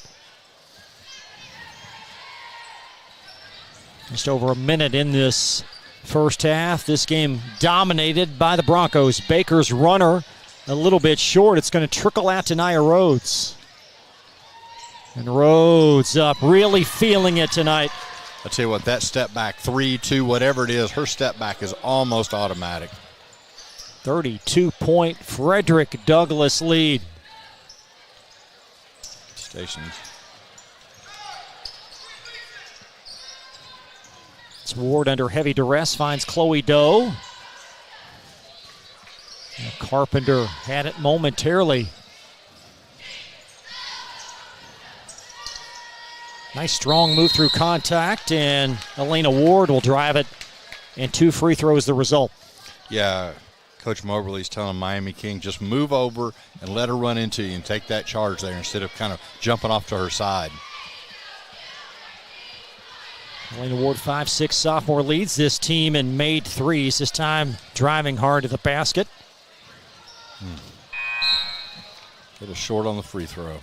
Just over a minute in this first half. This game dominated by the Broncos. Baker's runner a little bit short. It's going to trickle out to Nia Rhodes. And Rhodes up, really feeling it tonight. I tell you what, that step back, 3, 2, whatever it is, her step back is almost automatic. 32-point Frederick Douglass lead. Stations. It's Ward under heavy duress, finds Chloe Doe. And Carpenter had it momentarily. Nice strong move through contact, and Elena Ward will drive it, and 2 free throws the result. Yeah, Coach Moberly's telling Miami King, just move over and let her run into you and take that charge there instead of kind of jumping off to her side. Elena Ward, 5'6", sophomore, leads this team and made threes, this time driving hard to the basket. Get a short on the free throw.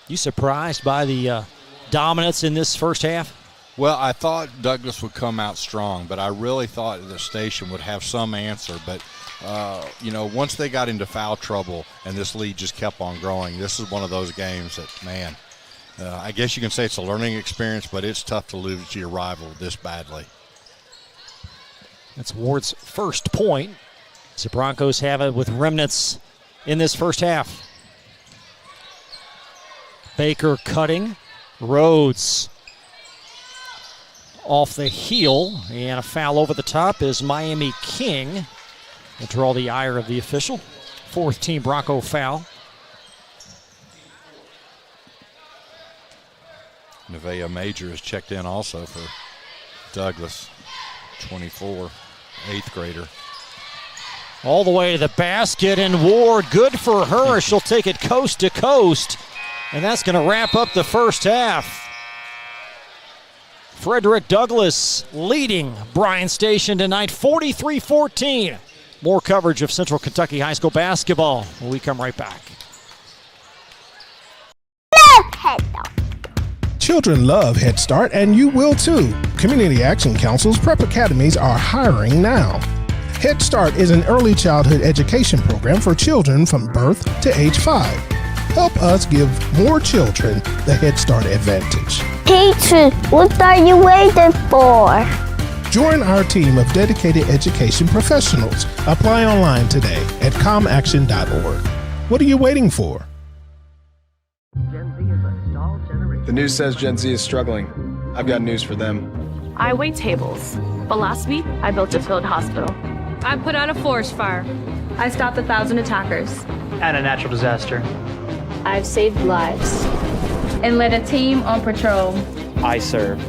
You surprised by the dominance in this first half? Well, I thought Douglas would come out strong, but I really thought the Station would have some answer. But, you know, once they got into foul trouble and this lead just kept on growing, this is one of those games that, man, I guess you can say it's a learning experience, but it's tough to lose to your rival this badly. That's Ward's first point. The Broncos have it with remnants in this first half. Baker cutting. Rhodes off the heel, and a foul over the top is Miami King. Will draw the ire of the official. Fourth team Bronco foul. Nevaeh Major is checked in also for Douglas, 24, 8th grader. All the way to the basket, and Ward, good for her. She'll take it coast to coast, and that's going to wrap up the first half. Frederick Douglass leading Bryan Station tonight, 43-14. More coverage of Central Kentucky High School basketball when we come right back. Children love Head Start, and you will too. Community Action Council's prep academies are hiring now. Head Start is an early childhood education program for children from birth to age 5. Help us give more children the Head Start advantage. Teacher, what are you waiting for? Join our team of dedicated education professionals. Apply online today at comaction.org. What are you waiting for? The news says Gen Z is struggling. I've got news for them. I wait tables, but last week I built a field hospital. I put out a forest fire. I stopped 1,000 attackers. And a natural disaster. I've saved lives and led a team on patrol. I serve.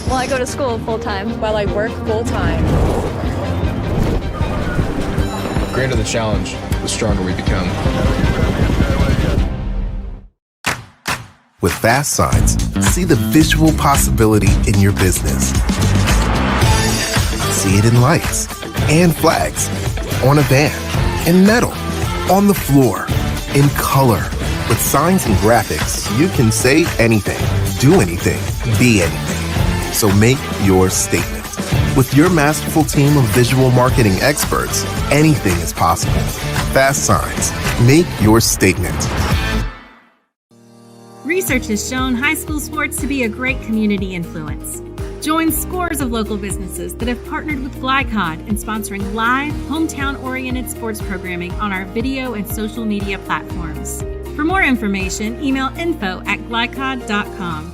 Well, I go to school full-time. While I work full-time. The greater the challenge, the stronger we become. With Fast Signs, see the visual possibility in your business. See it in lights and flags, on a van, in metal, on the floor, in color. With signs and graphics, you can say anything, do anything, be anything. So make your statement. With your masterful team of visual marketing experts, anything is possible. Fast Signs, make your statement. Research has shown high school sports to be a great community influence. Join scores of local businesses that have partnered with Glycod in sponsoring live, hometown-oriented sports programming on our video and social media platforms. For more information, email info@glycod.com.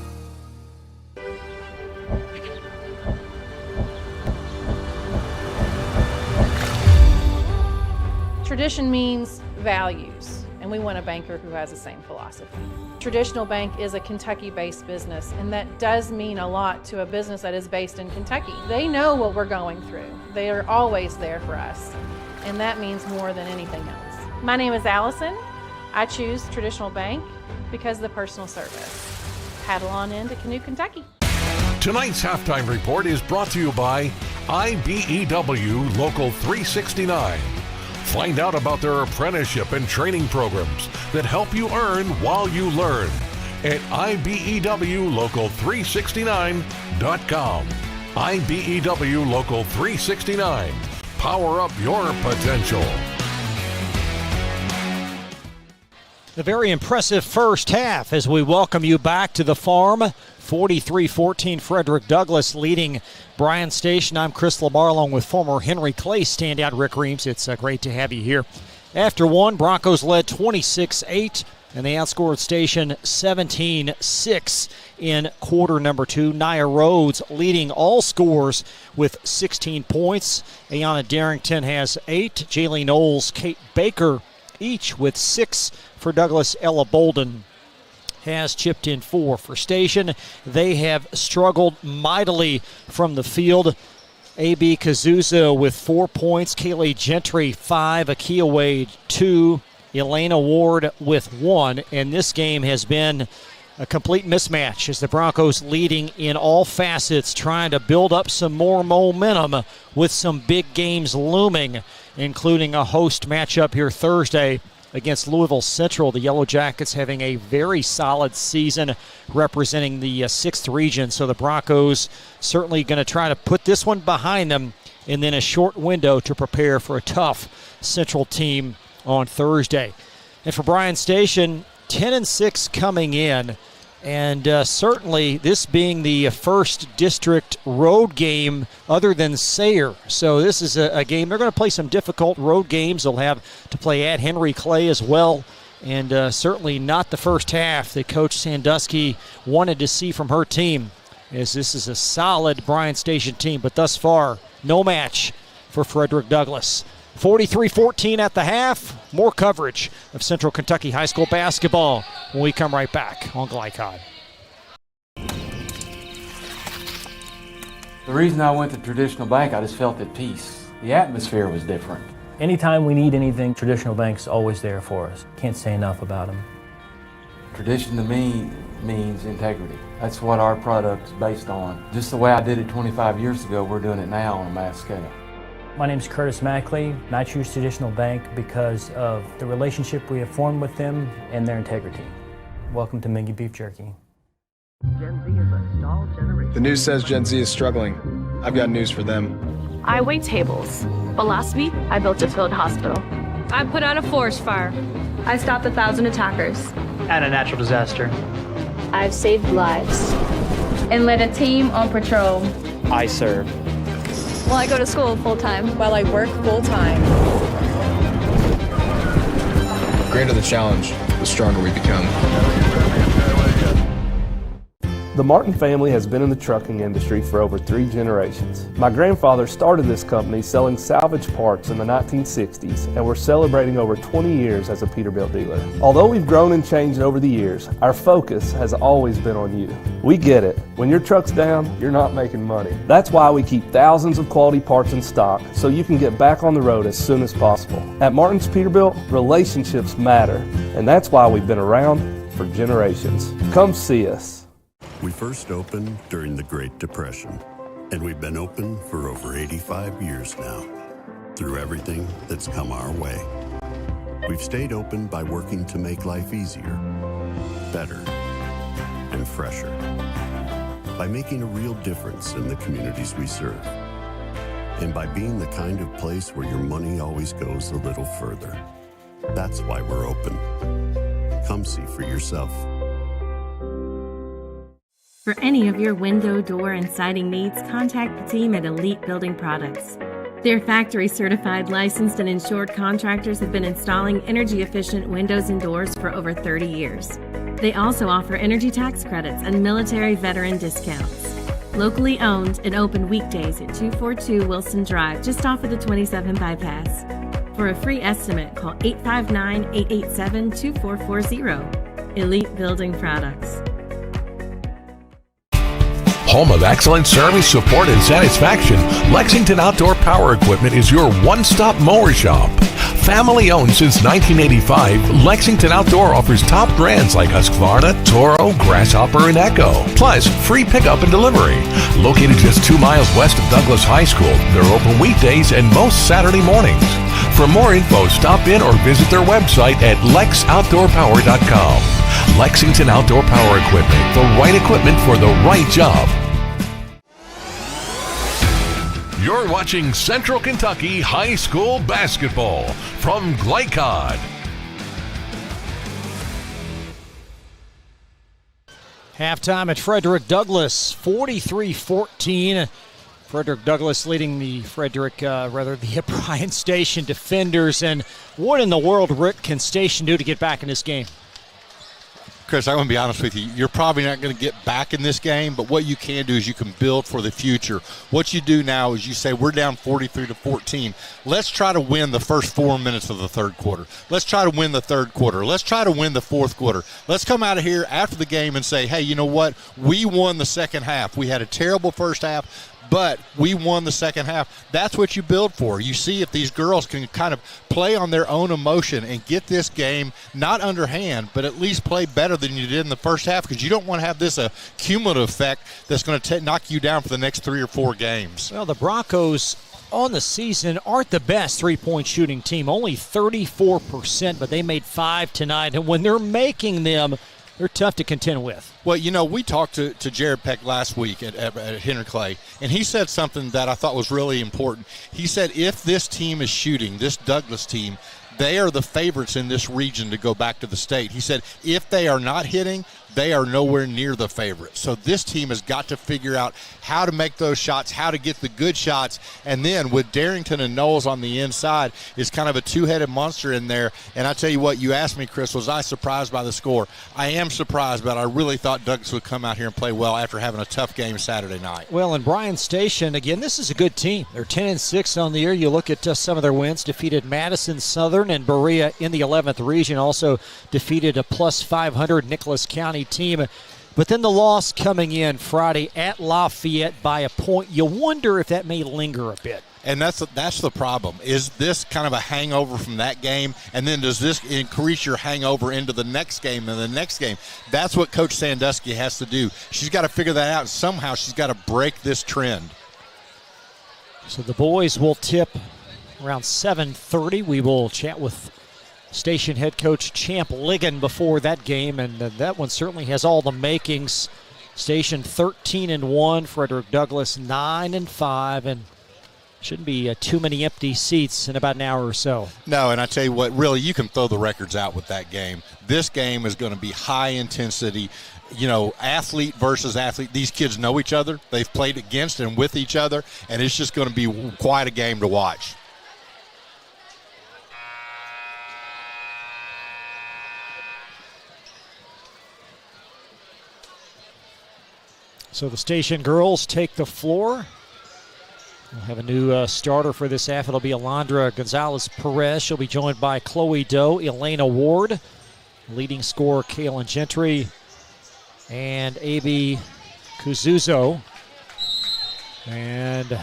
Tradition means values, and we want a banker who has the same philosophy. Traditional Bank is a Kentucky-based business, and that does mean a lot to a business that is based in Kentucky. They know what we're going through. They are always there for us, and that means more than anything else. My name is Allison. I choose Traditional Bank because of the personal service. Paddle on into Canoe, Kentucky. Tonight's halftime report is brought to you by IBEW Local 369. Find out about their apprenticeship and training programs that help you earn while you learn at IBEWLocal369.com. IBEW Local 369. Power up your potential. A very impressive first half as we welcome you back to the farm. 43-14 Frederick Douglass leading Bryan Station. I'm Chris Lamar along with former Henry Clay standout Rick Reams. It's great to have you here. After one, Broncos led 26-8 and they outscored Station 17-6 in quarter number 2. Nia Rhodes leading all scores with 16 points. Ayanna Darrington has 8. Jaylee Knowles, Kate Baker each with 6 for Douglass. Ella Bolden has chipped in 4 for Station. They have struggled mightily from the field. A.B. Kazuza with 4 points. Kaylee Gentry 5. Akia Wade 2. Elena Ward with 1. And this game has been a complete mismatch as the Broncos leading in all facets, trying to build up some more momentum with some big games looming, including a host matchup here Thursday against Louisville Central. The Yellow Jackets having a very solid season representing the 6th region. So the Broncos certainly going to try to put this one behind them and then a short window to prepare for a tough Central team on Thursday. And for Bryan Station, 10-6 coming in. And certainly this being the first district road game other than Sayre. So this is a game. They're going to play some difficult road games. They'll have to play at Henry Clay as well. And certainly not the first half that Coach Sandusky wanted to see from her team, as this is a solid Bryan Station team. But thus far, no match for Frederick Douglass. 43-14 at the half. More coverage of Central Kentucky High School basketball when we come right back on Glycod. The reason I went to Traditional Bank, I just felt at peace. The atmosphere was different. Anytime we need anything, Traditional Bank's always there for us. Can't say enough about them. Tradition to me means integrity. That's what our product is based on. Just the way I did it 25 years ago, we're doing it now on a mass scale. My name is Curtis Mackley, and I choose Traditional Bank because of the relationship we have formed with them and their integrity. Welcome to Mingy Beef Jerky. Gen Z is a stall generation. The news says Gen Z is struggling. I've got news for them. I wait tables, but last week I built a field hospital. I put out a forest fire. I stopped 1,000 attackers. And a natural disaster. I've saved lives and led a team on patrol. I serve. Well, I go to school full-time. While I work full-time. The greater the challenge, the stronger we become. The Martin family has been in the trucking industry for over 3 generations. My grandfather started this company selling salvage parts in the 1960s, and we're celebrating over 20 years as a Peterbilt dealer. Although we've grown and changed over the years, our focus has always been on you. We get it. When your truck's down, you're not making money. That's why we keep thousands of quality parts in stock so you can get back on the road as soon as possible. At Martin's Peterbilt, relationships matter, and that's why we've been around for generations. Come see us. We first opened during the Great Depression, and we've been open for over 85 years now, through everything that's come our way. We've stayed open by working to make life easier, better, and fresher, by making a real difference in the communities we serve, and by being the kind of place where your money always goes a little further. That's why we're open. Come see for yourself. For any of your window, door, and siding needs, contact the team at Elite Building Products. Their factory-certified, licensed, and insured contractors have been installing energy-efficient windows and doors for over 30 years. They also offer energy tax credits and military veteran discounts. Locally owned and open weekdays at 242 Wilson Drive, just off of the 27 bypass. For a free estimate, call 859-887-2440. Elite Building Products. Home of excellent service, support, and satisfaction, Lexington Outdoor Power Equipment is your one-stop mower shop. Family owned since 1985, Lexington Outdoor offers top brands like Husqvarna, Toro, Grasshopper, and Echo. Plus, free pickup and delivery. Located just 2 miles west of Douglas High School, they're open weekdays and most Saturday mornings. For more info, stop in or visit their website at lexoutdoorpower.com. Lexington Outdoor Power Equipment, the right equipment for the right job. You're watching Central Kentucky High School basketball from Glycod. Halftime at Frederick Douglass, 43-14. Frederick Douglass leading the Bryan Station defenders. And what in the world, Rick, can Station do to get back in this game? Chris, I'm going to be honest with you. You're probably not going to get back in this game, but what you can do is you can build for the future. What you do now is you say, we're down 43-14. Let's try to win the first 4 minutes of the third quarter. Let's try to win the third quarter. Let's try to win the fourth quarter. Let's come out of here after the game and say, hey, you know what? We won the second half. We had a terrible first half, but we won the second half. That's what you build for. You see if these girls can kind of play on their own emotion and get this game not underhand, but at least play better than you did in the first half, because you don't want to have this cumulative effect that's going to knock you down for the next 3 or 4 games. Well, the Broncos on the season aren't the best three-point shooting team, only 34%, but they made 5 tonight. And when they're making them, they're tough to contend with. Well, you know, we talked to Jared Peck last week at Henry Clay, and he said something that I thought was really important. He said if this team is shooting, this Douglas team, they are the favorites in this region to go back to the state. He said if they are not hitting, they are nowhere near the favorite. So this team has got to figure out how to make those shots, how to get the good shots, and then with Darrington and Knowles on the inside, it's kind of a two-headed monster in there. And I tell you what, you asked me, Chris, was I surprised by the score? I am surprised, but I really thought Douglas would come out here and play well after having a tough game Saturday night. Well, in Bryan Station, again, this is a good team. They're 10-6 on the year. You look at some of their wins, defeated Madison Southern and Berea in the 11th region, also defeated a plus 500 Nicholas County team. But then the loss coming in Friday at Lafayette by a point. You wonder if that may linger a bit. And that's the problem. Is this kind of a hangover from that game? And then does this increase your hangover into the next game and the next game? That's what Coach Sandusky has to do. She's got to figure that out. And somehow she's got to break this trend. So the boys will tip around 7:30. We will chat with station head coach Champ Ligon before that game, and that one certainly has all the makings. Station 13-1, Frederick Douglass 9-5, and shouldn't be too many empty seats in about an hour or so. No, and I tell you what, really, you can throw the records out with that game. This game is going to be high intensity. You know, athlete versus athlete. These kids know each other. They've played against and with each other, and it's just going to be quite a game to watch. So the station girls take the floor. We'll have a new starter for this half. It'll be Alondra Gonzalez-Perez. She'll be joined by Chloe Doe, Elena Ward, leading scorer Kaylin Gentry, and A.B. Kuzuzo. And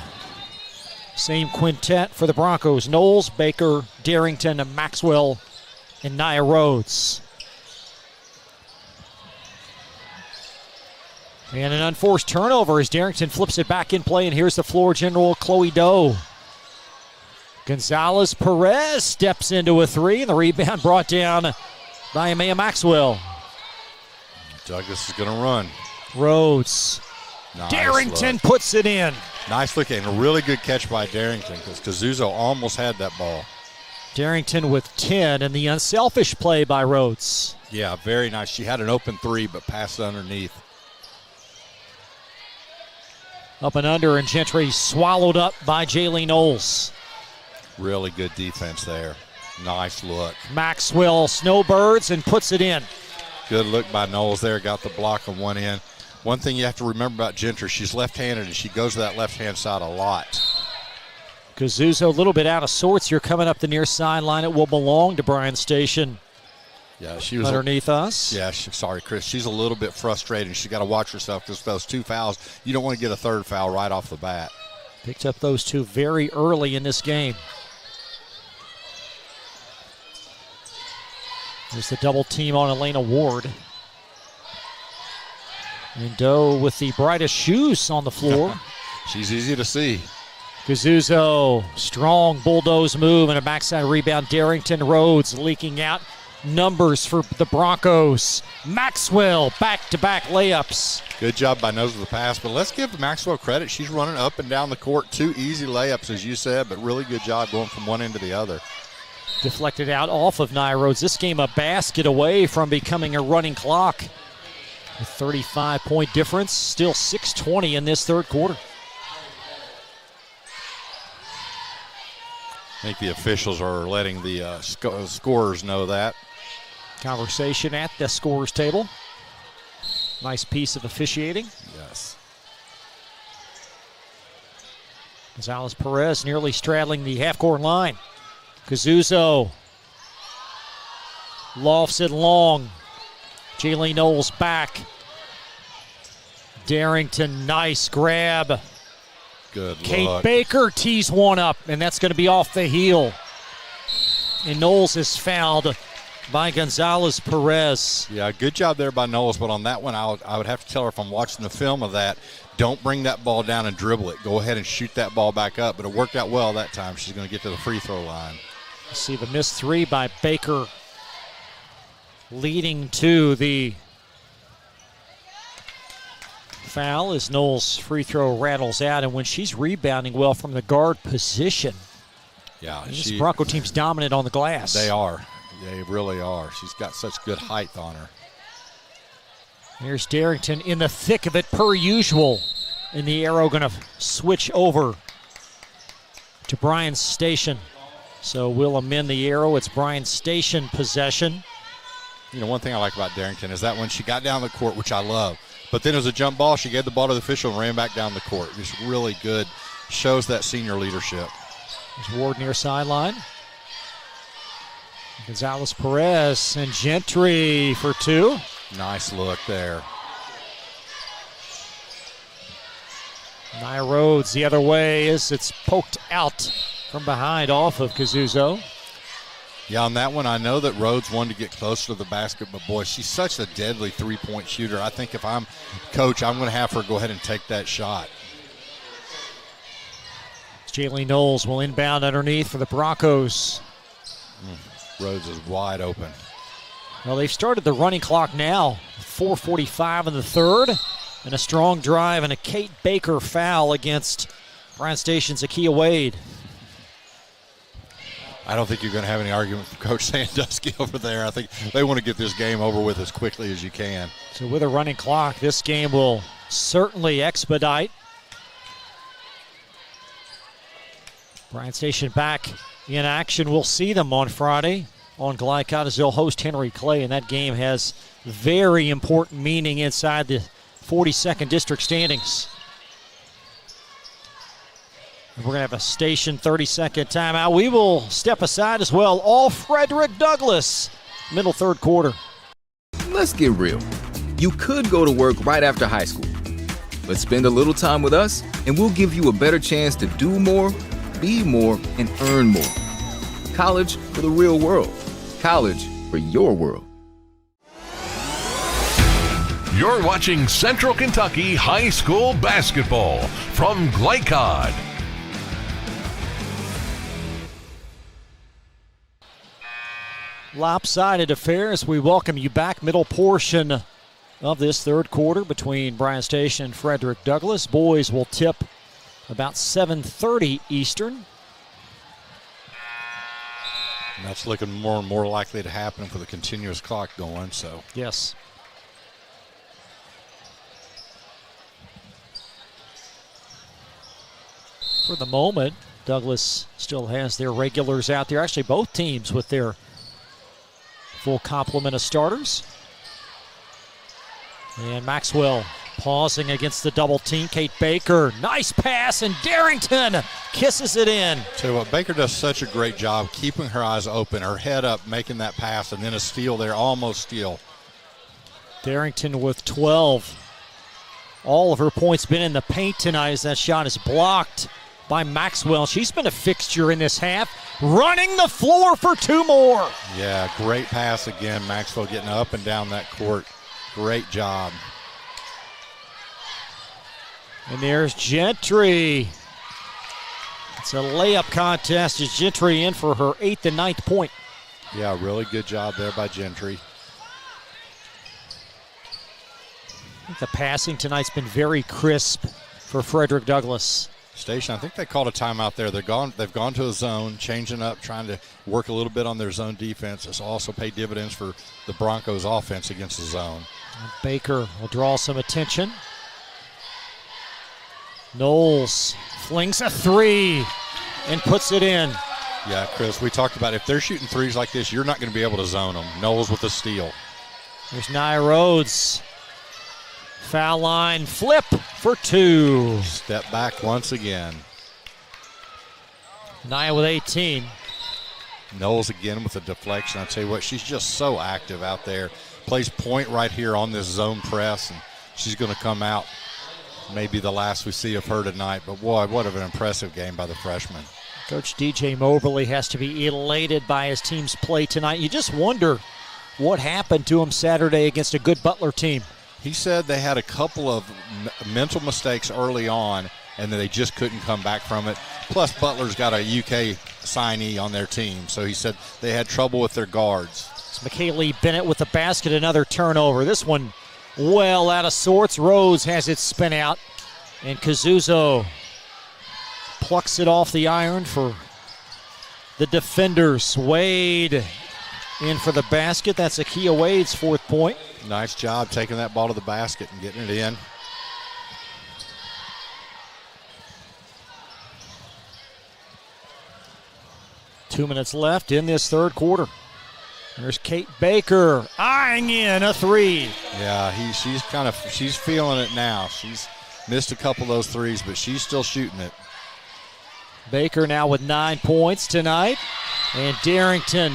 same quintet for the Broncos: Knowles, Baker, Darrington, Maxwell, and Nia Rhodes. And an unforced turnover as Darrington flips it back in play, and here's the floor general, Chloe Doe. Gonzalez-Perez steps into a three, and the rebound brought down by Amaya Maxwell. Douglas is going to run. Rhodes. Nice Darrington look. puts it in. Nice look, and a really good catch by Darrington because Kazuzo almost had that ball. Darrington with 10, and the unselfish play by Rhodes. Yeah, very nice. She had an open three, but passed underneath. Up and under, and Gentry swallowed up by Jaylee Knowles. Really good defense there. Nice look. Maxwell snowbirds and puts it in. Good look by Knowles there. Got the block on one end. One thing you have to remember about Gentry, she's left-handed, and she goes to that left-hand side a lot. Kazuzo a little bit out of sorts here coming up the near sideline. It will belong to Bryan Station. Yeah, she was underneath us. Yeah, sorry, Chris. She's a little bit frustrated. She's got to watch herself because those two fouls, you don't want to get a third foul right off the bat. Picked up those two very early in this game. There's the double team on Elena Ward. And Doe with the brightest shoes on the floor. She's easy to see. Kazuzo, strong bulldoze move and a backside rebound. Darrington, Rhodes leaking out. Numbers for the Broncos. Maxwell, back-to-back layups. Good job by nose of the pass, but let's give Maxwell credit. She's running up and down the court. Two easy layups, as you said, but really good job going from one end to the other. Deflected out off of Nia Rhodes. This game a basket away from becoming a running clock. A 35-point difference. Still 6:20 in this third quarter. I think the officials are letting the scorers know that. Conversation at the scorers table. Nice piece of officiating. Yes. Gonzalez-Perez nearly straddling the half-court line. Kazuzo lofts it long. Jaylee Knowles back. Darrington, nice grab. Good Kate look. Baker tees one up, and that's going to be off the heel. And Knowles is fouled by Gonzalez-Perez. Yeah, good job there by Knowles, but on that one, I would have to tell her if I'm watching the film of that, don't bring that ball down and dribble it. Go ahead and shoot that ball back up, but it worked out well that time. She's going to get to the free throw line. See the missed three by Baker leading to the foul as Knowles' free throw rattles out, and when she's rebounding well from the guard position, yeah, this Bronco team's dominant on the glass. They are. They really are. She's got such good height on her. Here's Darrington in the thick of it per usual. And the arrow going to switch over to Bryan Station. So we'll amend the arrow. It's Bryan Station possession. You know, one thing I like about Darrington is that when she got down the court, which I love, but then it was a jump ball, she gave the ball to the official and ran back down the court. Just really good. Shows that senior leadership. There's Ward near sideline. Gonzalez-Perez and Gentry for two. Nice look there. Nia Rhodes the other way as it's poked out from behind off of Kazuzo. Yeah, on that one, I know that Rhodes wanted to get closer to the basket, but boy, she's such a deadly three-point shooter. I think if I'm coach, I'm going to have her go ahead and take that shot. Jaylee Knowles will inbound underneath for the Broncos. Rhodes is wide open. Well, they've started the running clock now. 4:45 in the third. And a strong drive and a Kate Baker foul against Bryan Station's Akia Wade. I don't think you're going to have any argument with Coach Sandusky over there. I think they want to get this game over with as quickly as you can. So with a running clock, this game will certainly expedite. Bryan Station back in action. We'll see them on Friday on Glycott as they'll host Henry Clay, and that game has very important meaning inside the 42nd district standings. And we're going to have a Station 30-second timeout. We will step aside as well. All Frederick Douglass, middle third quarter. Let's get real. You could go to work right after high school, but spend a little time with us and we'll give you a better chance to do more, be more, and earn more. College for the real world. College for your world. You're watching Central Kentucky High School basketball from Glycod. Lopsided affair as we welcome you back. Middle portion of this third quarter between Bryan Station and Frederick Douglass. Boys will tip about 7:30 Eastern. And that's looking more and more likely to happen for the continuous clock going. So yes. For the moment, Douglass still has their regulars out there. Actually, both teams with their full complement of starters. And Maxwell pausing against the double team. Kate Baker, nice pass, and Darrington kisses it in. Tell you what, Baker does such a great job keeping her eyes open, her head up, making that pass, and then a steal there, almost steal. Darrington with 12. All of her points been in the paint tonight as that shot is blocked by Maxwell. She's been a fixture in this half, running the floor for two more. Yeah, great pass again. Maxwell getting up and down that court. Great job. And there's Gentry. It's a layup contest as Gentry in for her 8th and 9th point. Yeah, really good job there by Gentry. I think the passing tonight's been very crisp for Frederick Douglass. Station, I think they called a timeout there. They've gone to a zone, changing up, trying to work a little bit on their zone defense. It's also paid dividends for the Broncos offense against the zone. And Baker will draw some attention. Knowles flings a three and puts it in. Yeah, Chris, we talked about if they're shooting threes like this, you're not going to be able to zone them. Knowles with a steal. There's Nia Rhodes. Foul line flip for two. Step back once again. Nia with 18. Knowles again with a deflection. I tell you what, she's just so active out there. Plays point right here on this zone press, and she's going to come out. Maybe the last we see of her tonight, but boy, what an impressive game by the freshman. Coach DJ Moberly has to be elated by his team's play tonight. You just wonder what happened to him Saturday against a good Butler team. He said they had a couple of mental mistakes early on, and they just couldn't come back from it. Plus, Butler's got a UK signee on their team, so he said they had trouble with their guards. It's McKaylee Bennett with the basket, another turnover. This one well out of sorts. Rose has it spin out, and Kazuzo plucks it off the iron for the defenders. Wade in for the basket. That's Akia Wade's 4th point. Nice job taking that ball to the basket and getting it in. Two minutes left in this third quarter. There's Kate Baker eyeing in a 3. Yeah, she's feeling it now. She's missed a couple of those threes, but she's still shooting it. Baker now with 9 points tonight. And Darrington,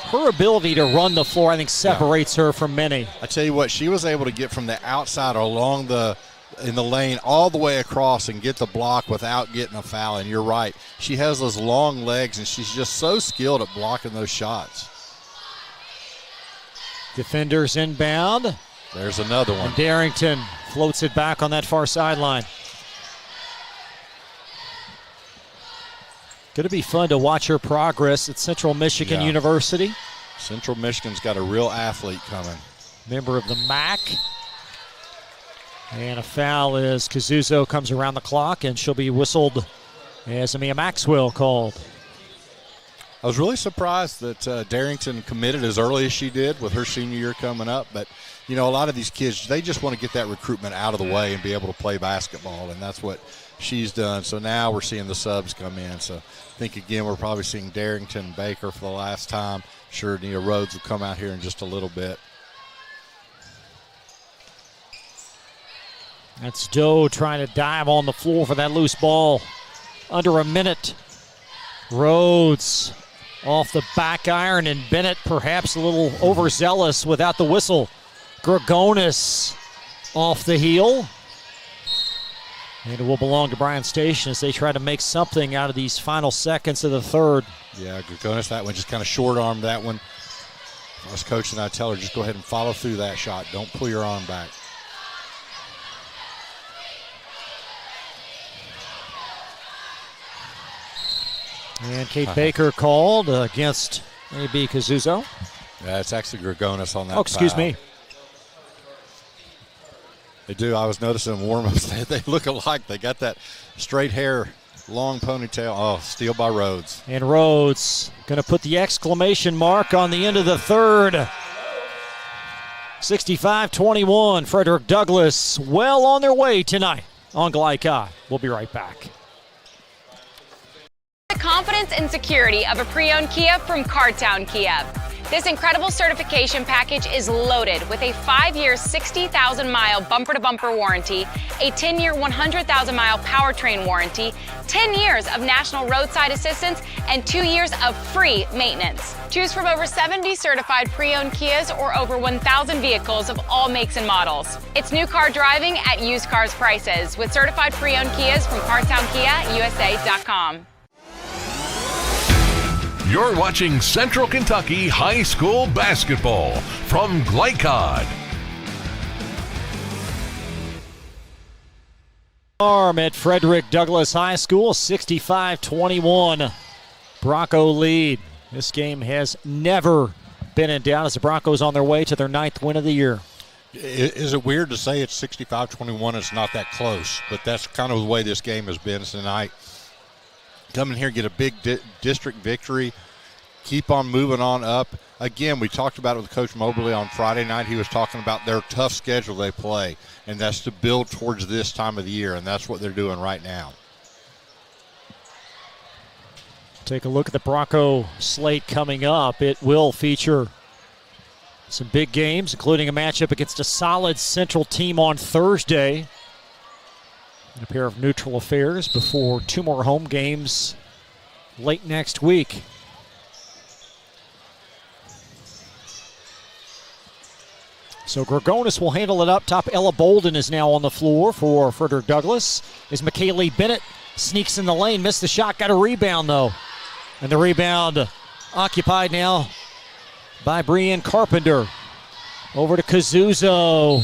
her ability to run the floor, I think, separates her from many. I tell you what, she was able to get from the outside or in the lane all the way across and get the block without getting a foul. And you're right, she has those long legs, and she's just so skilled at blocking those shots. Defenders inbound. There's another one. And Darrington floats it back on that far sideline. Going to be fun to watch her progress at Central Michigan University. Central Michigan's got a real athlete coming. Member of the MAC. And a foul as Kazuzo comes around the clock, and she'll be whistled as Amia Maxwell called. I was really surprised that Darrington committed as early as she did with her senior year coming up. But, you know, a lot of these kids, they just want to get that recruitment out of the way and be able to play basketball, and that's what she's done. So now we're seeing the subs come in. So I think, again, we're probably seeing Darrington and Baker for the last time. Sure, Nia Rhodes will come out here in just a little bit. That's Doe trying to dive on the floor for that loose ball. Under a minute. Rhodes off the back iron, and Bennett perhaps a little overzealous without the whistle. Gregonis off the heel. And it will belong to Bryan Station as they try to make something out of these final seconds of the third. Yeah, Gregonis, that one just kind of short-armed that one. If I was coaching, I'd tell her just go ahead and follow through that shot. Don't pull your arm back. And Kate Baker called against A.B. Kazuzo. Yeah, it's actually Gregonis on that. Oh, excuse foul. me. They do. I was noticing warm-ups. They look alike. They got that straight hair, long ponytail. Oh, steal by Rhodes. And Rhodes going to put the exclamation mark on the end of the third. 65-21. Frederick Douglass well on their way tonight on Glycod. We'll be right back. The confidence and security of a pre-owned Kia from Cardtown Kia. This incredible certification package is loaded with a 5-year, 60,000-mile bumper-to-bumper warranty, a 10-year, 100,000-mile powertrain warranty, 10 years of national roadside assistance, and 2 years of free maintenance. Choose from over 70 certified pre-owned Kias or over 1,000 vehicles of all makes and models. It's new car driving at used cars prices with certified pre-owned Kias from CartownKiaUSA.com. You're watching Central Kentucky High School basketball from Glycod. Arm at Frederick Douglass High School, 65-21. Bronco lead. This game has never been in doubt as the Broncos on their way to their 9th win of the year. Is it weird to say it's 65-21? It's not that close, but that's kind of the way this game has been tonight. Come in here, get a big district victory, keep on moving on up. Again, we talked about it with Coach Mobley on Friday night. He was talking about their tough schedule they play, and that's to build towards this time of the year, and that's what they're doing right now. Take a look at the Bronco slate coming up. It will feature some big games, including a matchup against a solid Central team on Thursday. And a pair of neutral affairs before 2 more home games late next week. So Gregonis will handle it up top. Ella Bolden is now on the floor for Frederick Douglass. As McKaylee Bennett sneaks in the lane, missed the shot, got a rebound though. And the rebound occupied now by Bryan Carpenter. Over to Kazuzo.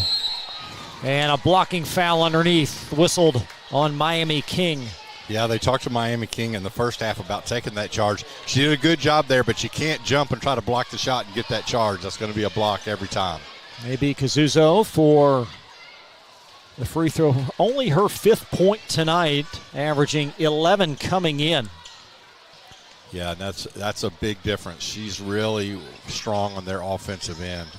And a blocking foul underneath, whistled on Miami King. Yeah, they talked to Miami King in the first half about taking that charge. She did a good job there, but you can't jump and try to block the shot and get that charge. That's going to be a block every time. Maybe Kazuzo for the free throw. Only her 5th point tonight, averaging 11 coming in. Yeah, and that's a big difference. She's really strong on their offensive end.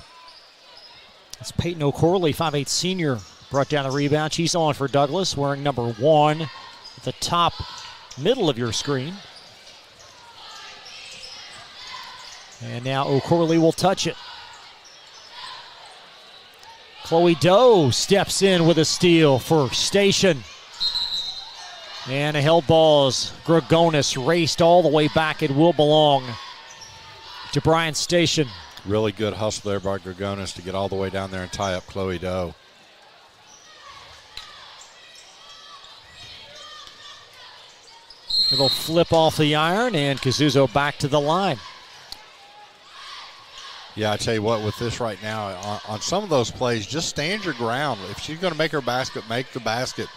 It's Peyton O'Corley, 5'8 senior, brought down the rebound. She's on for Douglas, wearing number 1 at the top middle of your screen. And now O'Corley will touch it. Chloe Doe steps in with a steal for Station. And a held ball as Gregonis raced all the way back. It will belong to Bryan Station. Really good hustle there by Gregonis to get all the way down there and tie up Chloe Doe. It'll flip off the iron, and Kazuzo back to the line. Yeah, I tell you what, with this right now, on some of those plays, just stand your ground. If she's going to make her basket, make the basket.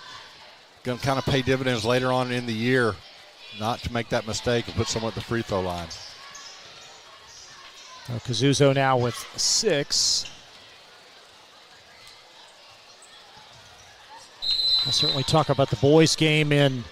Going to kind of pay dividends later on in the year, not to make that mistake and put someone at the free throw line. Kazuzo now with 6. I'll certainly talk about the boys' game in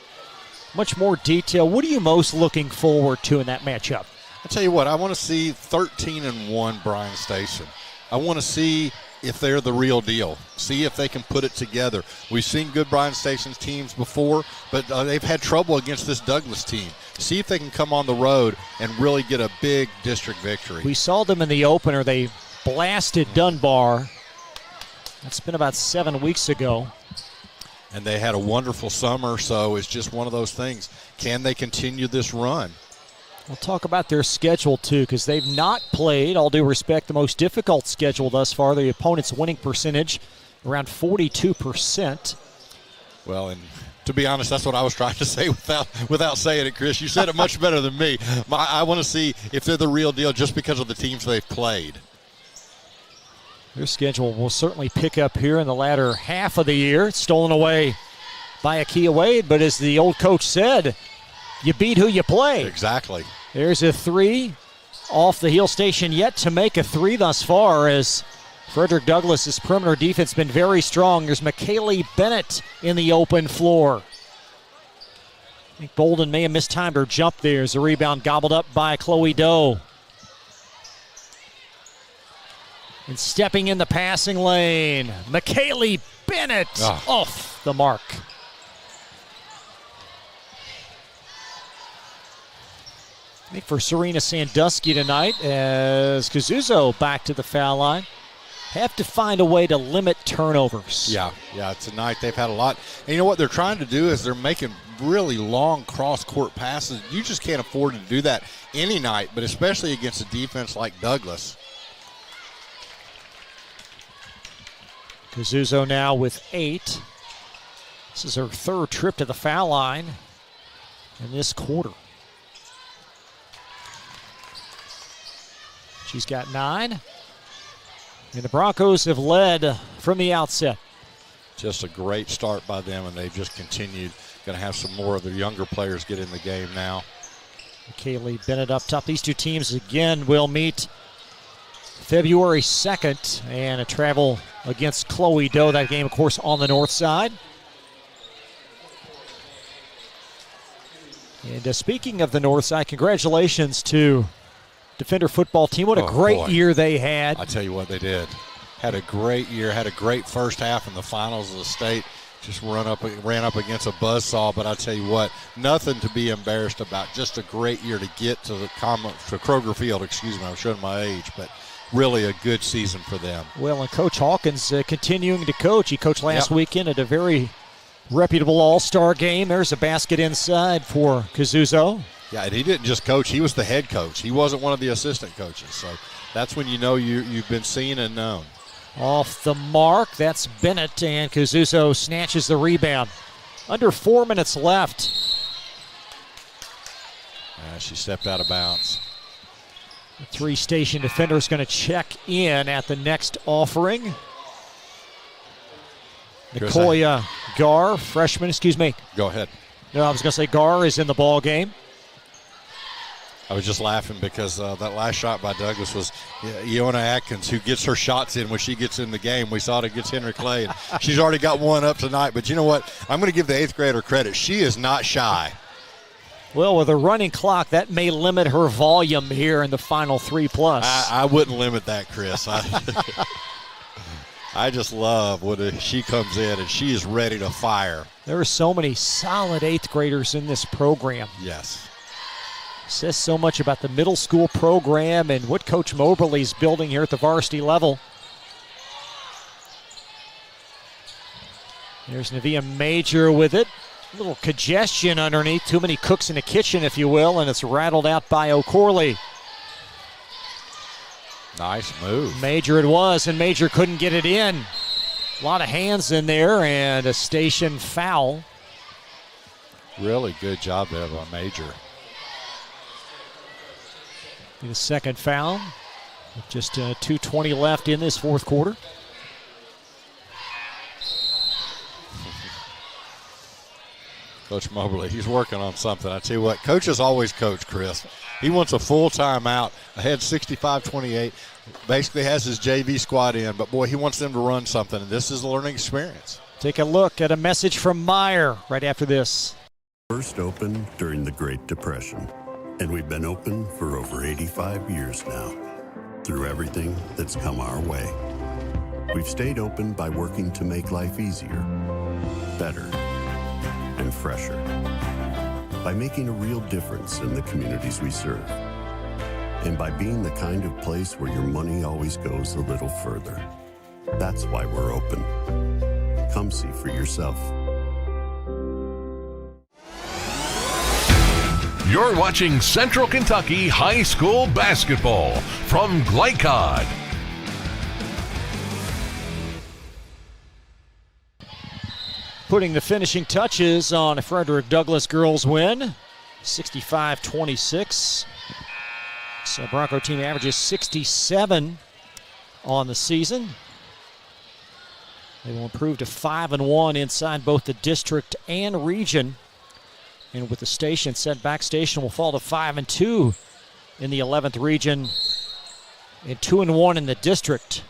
much more detail. What are you most looking forward to in that matchup? I'll tell you what, I want to see 13-1 Bryan Station. I want to see if they're the real deal. See if they can put it together. We've seen good Bryan Station teams before, but they've had trouble against this Douglas team. See if they can come on the road and really get a big district victory. We saw them in the opener. They blasted Dunbar. That's been about 7 weeks ago. And they had a wonderful summer, so it's just one of those things. Can they continue this run? We'll talk about their schedule, too, because they've not played, all due respect, the most difficult schedule thus far. The opponent's winning percentage around 42%. Well, and to be honest, that's what I was trying to say without saying it, Chris. You said it much better than me. I want to see if they're the real deal just because of the teams they've played. Their schedule will certainly pick up here in the latter half of the year. It's stolen away by Akia Wade, but as the old coach said, you beat who you play. Exactly. There's a 3 off the heel Station, yet to make a 3 thus far, as Frederick Douglas's perimeter defense has been very strong. There's McKaylee Bennett in the open floor. I think Bolden may have mistimed her jump there as the rebound gobbled up by Chloe Doe. And stepping in the passing lane, McKaylee Bennett off the mark. I think for Serena Sandusky tonight, as Kazuzo back to the foul line, have to find a way to limit turnovers. Yeah, tonight they've had a lot. And you know what they're trying to do is they're making really long cross-court passes. You just can't afford to do that any night, but especially against a defense like Douglas. Kazuzo now with 8. This is her 3rd trip to the foul line in this quarter. She's got 9. And the Broncos have led from the outset. Just a great start by them, and they've just continued. Going to have some more of their younger players get in the game now. Kaylee Bennett up top. These two teams again will meet February 2nd, and a travel against Chloe Doe. That game, of course, on the north side. And speaking of the north side, congratulations to Defender football team. What a great year they had. I tell you what, they did. Had a great year, had a great first half in the finals of the state. Just ran up against a buzzsaw, but I tell you what, nothing to be embarrassed about. Just a great year to get to Kroger Field. Excuse me, I'm showing my age, but really a good season for them. Well, and Coach Hawkins continuing to coach. He coached last weekend at a very reputable all-star game. There's a basket inside for Kazuzo. Yeah, and he didn't just coach. He was the head coach. He wasn't one of the assistant coaches. So that's when you know you've been seen and known. Off the mark, that's Bennett, and Kazuzo snatches the rebound. Under 4 minutes left. She stepped out of bounds. The 3-station defender is going to check in at the next offering. Nicoya Gar, freshman, excuse me. Go ahead. No, I was going to say Gar is in the ball game. I was just laughing because that last shot by Douglas was Iona Atkins, who gets her shots in when she gets in the game. We saw it against Henry Clay. And she's already got one up tonight. But you know what? I'm going to give the 8th grader credit. She is not shy. Well, with a running clock, that may limit her volume here in the final 3+. I wouldn't limit that, Chris. I just love when she comes in and she is ready to fire. There are so many solid 8th graders in this program. Yes. Says so much about the middle school program and what Coach Moberly's building here at the varsity level. There's Navia Major with it. A little congestion underneath. Too many cooks in the kitchen, if you will, and it's rattled out by O'Corley. Nice move. Major it was, and Major couldn't get it in. A lot of hands in there, and a station foul. Really good job there by Major. The second foul. Just 2:20 left in this fourth quarter. Coach Moberly, he's working on something. I tell you what, coaches always coach, Chris. He wants a full timeout, ahead 65-28. Basically has his JV squad in, but boy, he wants them to run something, and this is a learning experience. Take a look at a message from Meyer right after this. First opened during the Great Depression, and we've been open for over 85 years now. Through everything that's come our way, we've stayed open by working to make life easier, better, and fresher, by making a real difference in the communities we serve, and by being the kind of place where your money always goes a little further. That's why we're open. Come see for yourself. You're watching Central Kentucky High School Basketball from Glycod. Putting the finishing touches on a Frederick Douglass girls win, 65-26. So Bronco team averages 67 on the season. They will improve to 5-1 inside both the district and region. And with the station set back, station will fall to 5-2 in the 11th region and 2-1 in the district.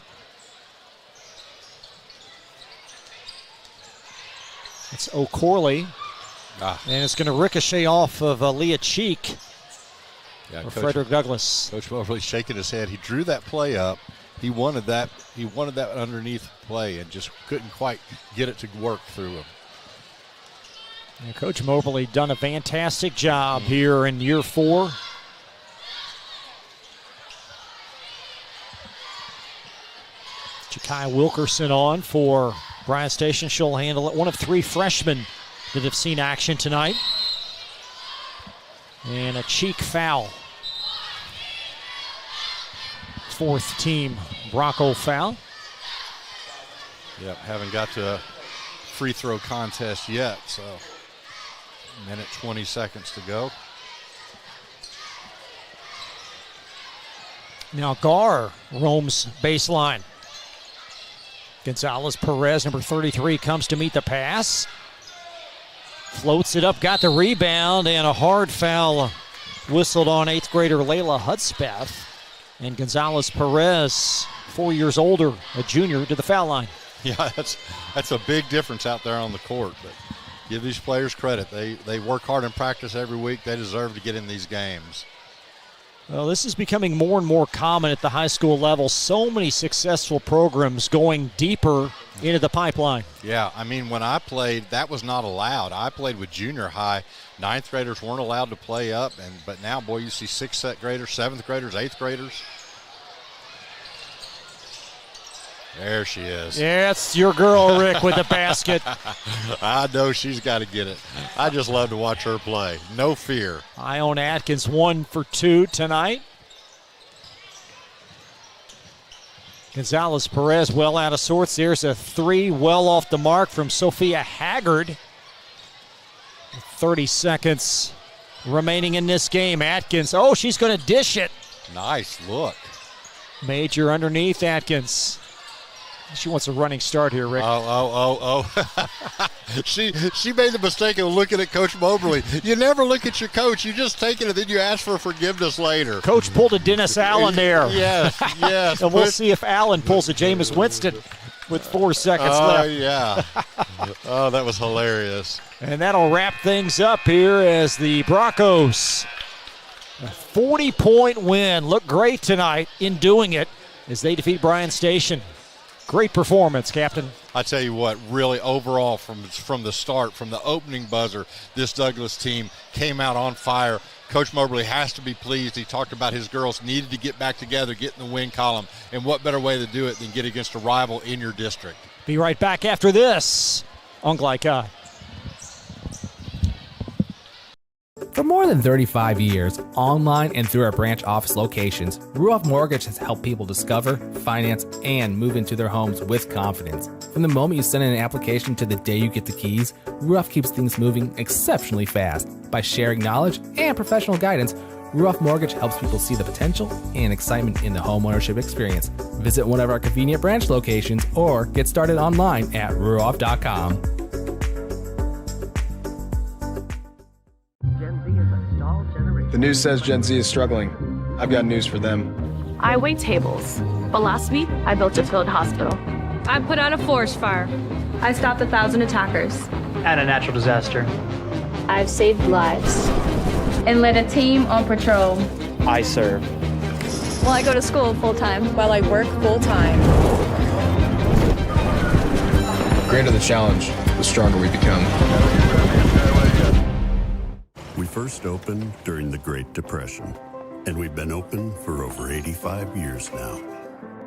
It's O'Corley, and it's going to ricochet off of Leah Cheek for Frederick Douglass. Coach Moberly shaking his head. He drew that play up. He wanted that. He wanted that underneath play and just couldn't quite get it to work through him. And Coach Moberly done a fantastic job here in year 4. Jakai Wilkerson on for Bryan Station. She'll handle it. One of 3 freshmen that have seen action tonight. And a cheek foul. 4th team Bronco foul. Yep, haven't got to a free throw contest yet, so minute 20 seconds to go. Now Gar roams baseline. Gonzalez Perez, number 33, comes to meet the pass. Floats it up, got the rebound, and a hard foul whistled on 8th grader Layla Hudspeth. And Gonzalez Perez, 4 years older, a junior, to the foul line. Yeah, that's a big difference out there on the court. But give these players credit. They work hard in practice every week. They deserve to get in these games. Well, this is becoming more and more common at the high school level. So many successful programs going deeper into the pipeline. Yeah, I mean, when I played, that was not allowed. I played with junior high. 9th graders weren't allowed to play up, but now, boy, you see 6th graders, 7th graders, 8th graders. There she is. Yeah, it's your girl, Rick, with the basket. I know she's got to get it. I just love to watch her play. No fear. Ione Atkins 1 for 2 tonight. Gonzalez Perez well out of sorts. There's a 3 well off the mark from Sophia Haggard. 30 seconds remaining in this game. Atkins, oh, she's going to dish it. Nice look. Major underneath Atkins. She wants a running start here, Rick. She made the mistake of looking at Coach Moberly. You never look at your coach. You just take it and then you ask for forgiveness later. Coach pulled a Dennis Allen there. Yes. And we'll see if Allen pulls a Jameis Winston. with 4 seconds left. Yeah. Oh, that was hilarious. And that'll wrap things up here as the Broncos, a 40-point win. Look great tonight in doing it as they defeat Bryan Station. Great performance, Captain. I tell you what, really overall from the start, from the opening buzzer, this Douglas team came out on fire. Coach Moberly has to be pleased. He talked about his girls needed to get back together, get in the win column, and what better way to do it than get against a rival in your district. Be right back after this on Glycod. For more than 35 years, online and through our branch office locations, Ruoff Mortgage has helped people discover, finance, and move into their homes with confidence. From the moment you send in an application to the day you get the keys, Ruoff keeps things moving exceptionally fast. By sharing knowledge and professional guidance, Ruoff Mortgage helps people see the potential and excitement in the homeownership experience. Visit one of our convenient branch locations or get started online at ruoff.com. The news says Gen Z is struggling. I've got news for them. I wait tables, but last week I built a field hospital. I put out a forest fire. I stopped 1,000 attackers. And a natural disaster. I've saved lives And led a team on patrol. I serve. Well, I go to school full time. While I work full time. The greater the challenge, the stronger we become. We first opened during the Great Depression, and we've been open for over 85 years now.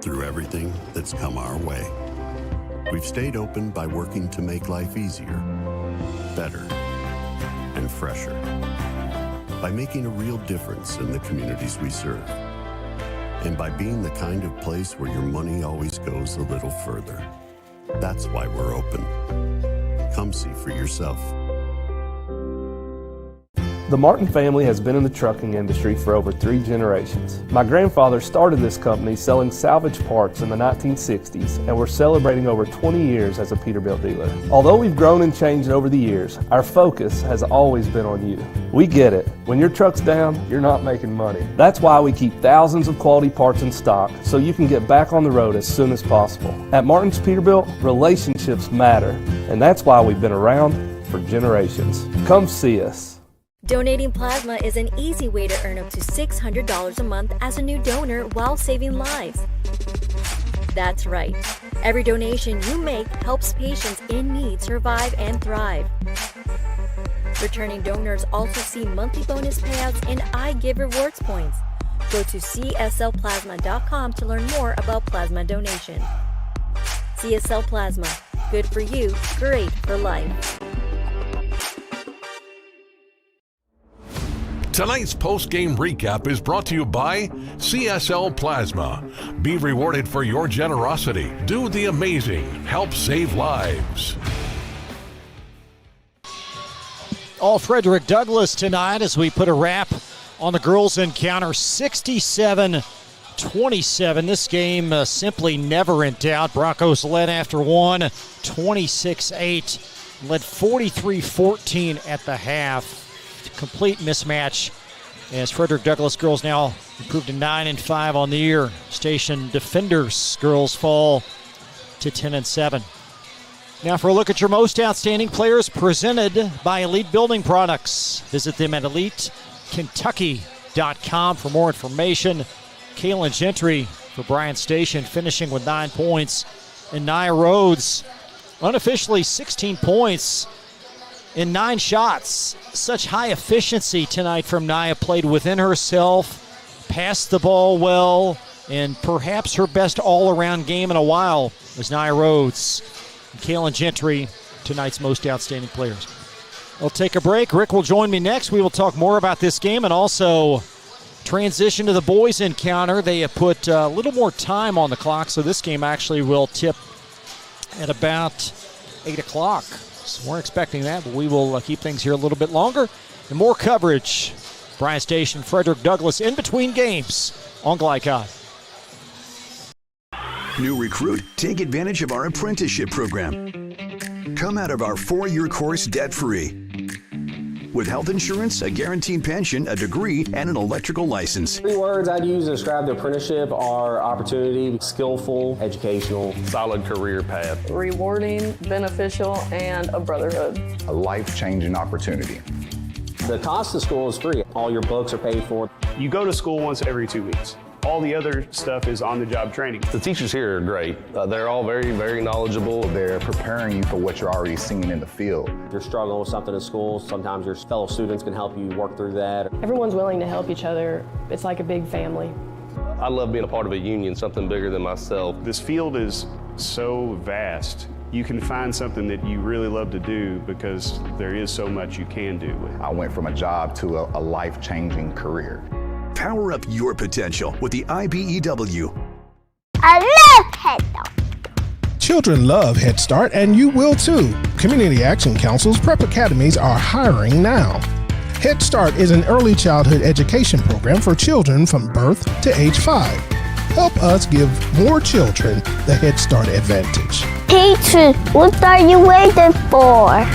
Through everything that's come our way, we've stayed open by working to make life easier, better, and fresher. By making a real difference in the communities we serve. And by being the kind of place where your money always goes a little further. That's why we're open. Come see for yourself. The Martin family has been in the trucking industry for over 3 generations. My grandfather started this company selling salvage parts in the 1960s, and we're celebrating over 20 years as a Peterbilt dealer. Although we've grown and changed over the years, our focus has always been on you. We get it. When your truck's down, you're not making money. That's why we keep thousands of quality parts in stock so you can get back on the road as soon as possible. At Martin's Peterbilt, relationships matter, and that's why we've been around for generations. Come see us. Donating plasma is an easy way to earn up to $600 a month as a new donor while saving lives. That's right. Every donation you make helps patients in need survive and thrive. Returning donors also see monthly bonus payouts and I Give rewards points. Go to cslplasma.com to learn more about plasma donation. CSL Plasma. Good for you, great for life. Tonight's post-game recap is brought to you by CSL Plasma. Be rewarded for your generosity. Do the amazing. Help save lives. All Frederick Douglass tonight as we put a wrap on the girls' encounter. 67-27. This game simply never in doubt. Broncos led after one, 26-8. Led 43-14 at the half. Complete mismatch as Frederick Douglass girls now improved to 9-5 on the year. Station Defenders girls fall to 10-7. Now for a look at your most outstanding players presented by Elite Building Products. Visit them at EliteKentucky.com for more information. Kaylin Gentry for Bryan Station finishing with 9 points. And Nia Rhodes unofficially 16 points in 9 shots. Such high efficiency tonight from Nia. Played within herself, passed the ball well, and perhaps her best all-around game in a while was Nia Rhodes. And Kaylin Gentry, tonight's most outstanding players. We'll take a break. Rick will join me next. We will talk more about this game and also transition to the boys' encounter. They have put a little more time on the clock, so this game actually will tip at about 8 o'clock. So we're expecting that, but we will keep things here a little bit longer. And more coverage. Bryan Station, Frederick Douglass in between games on Glycod. New recruit, take advantage of our apprenticeship program. Come out of our 4-year course debt-free. with health insurance, a guaranteed pension, a degree, and an electrical license. 3 words I'd use to describe the apprenticeship are opportunity, skillful, educational, solid career path, rewarding, beneficial, and a brotherhood. A life-changing opportunity. The cost of school is free. All your books are paid for. You go to school once every 2 weeks. All the other stuff is on-the-job training. The teachers here are great. They're all very, very knowledgeable. They're preparing you for what you're already seeing in the field. If you're struggling with something in school, sometimes your fellow students can help you work through that. Everyone's willing to help each other. It's like a big family. I love being a part of a union, something bigger than myself. This field is so vast. You can find something that you really love to do because there is so much you can do with it. I went from a job to a life-changing career. Power up your potential with the IBEW. I love Head Start. Children love Head Start, and you will too. Community Action Council's prep academies are hiring now. Head Start is an early childhood education program for children from birth to age 5. Help us give more children the Head Start advantage. Teacher, what are you waiting for?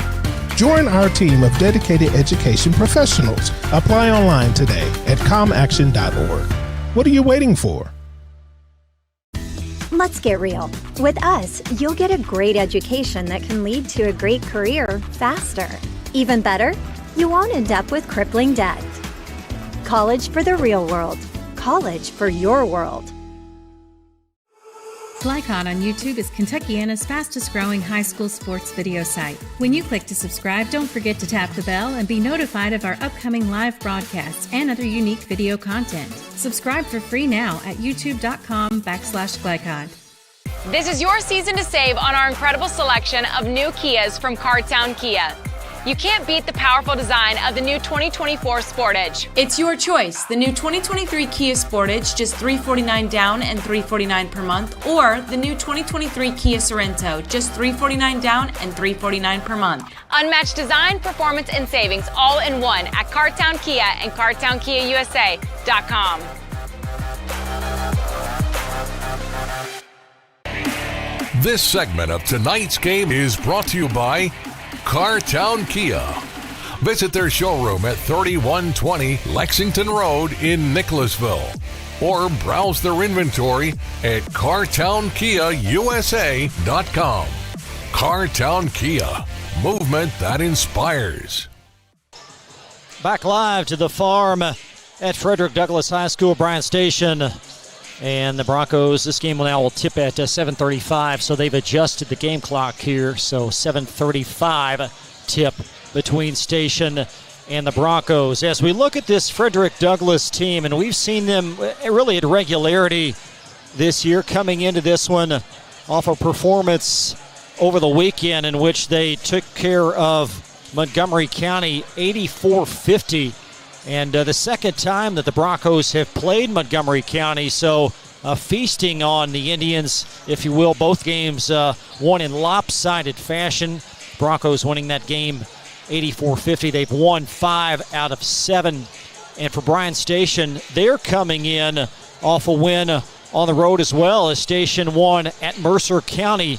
Join our team of dedicated education professionals. Apply online today at comaction.org. What are you waiting for? Let's get real. With us, you'll get a great education that can lead to a great career faster. Even better, you won't end up with crippling debt. College for the real world. College for your world. Glycod on YouTube is Kentuckiana's fastest growing high school sports video site. When you click to subscribe, don't forget to tap the bell and be notified of our upcoming live broadcasts and other unique video content. Subscribe for free now at youtube.com/Glycod. This is your season to save on our incredible selection of new Kias from Cardtown Kia. You can't beat the powerful design of the new 2024 Sportage. It's your choice. The new 2023 Kia Sportage, just $349 down and $349 per month, or the new 2023 Kia Sorento, just $349 down and $349 per month. Unmatched design, performance, and savings all in one at Cardtown Kia and CardtownKiaUSA.com. This segment of tonight's game is brought to you by Cardtown Kia. Visit their showroom at 3120 Lexington Road in Nicholasville, or browse their inventory at CardtownKiaUSA.com. Cardtown Kia, movement that inspires. Back live to the farm at Frederick Douglass High School, Bryan Station. And the Broncos, this game will tip at 7:35, so they've adjusted the game clock here. So 7:35 tip between Station and the Broncos. As we look at this Frederick Douglass team, and we've seen them really at regularity this year, coming into this one off a performance over the weekend in which they took care of Montgomery County 84-50. And the second time that the Broncos have played Montgomery County, so feasting on the Indians, if you will. Both games won in lopsided fashion. Broncos winning that game 84-50. They've won 5 out of 7. And for Bryan Station, they're coming in off a win on the road as well, as Station won at Mercer County.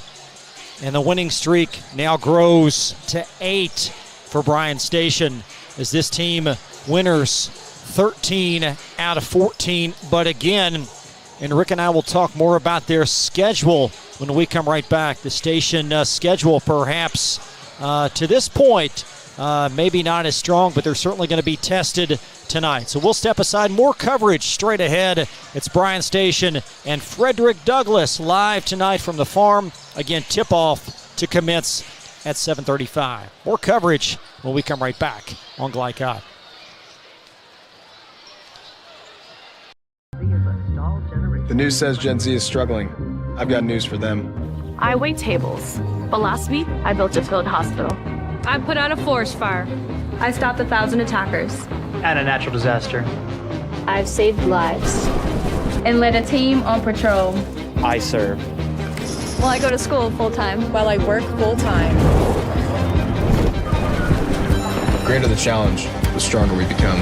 And the winning streak now grows to 8 for Bryan Station, as this team winners 13 out of 14. But again, and Rick and I will talk more about their schedule when we come right back. The Station schedule perhaps to this point maybe not as strong, but they're certainly going to be tested tonight. So we'll step aside. More coverage straight ahead. It's Bryan Station and Frederick Douglass live tonight from the farm. Again, tip-off to commence at 7:35. More coverage when we come right back on Glycod. The news says Gen Z is struggling. I've got news for them. I wait tables, but last week I built a field hospital. I put out a forest fire. I stopped 1,000 attackers. And a natural disaster. I've saved lives. And led a team on patrol. I serve. Well, I go to school full-time. While I work full-time. The greater the challenge, the stronger we become.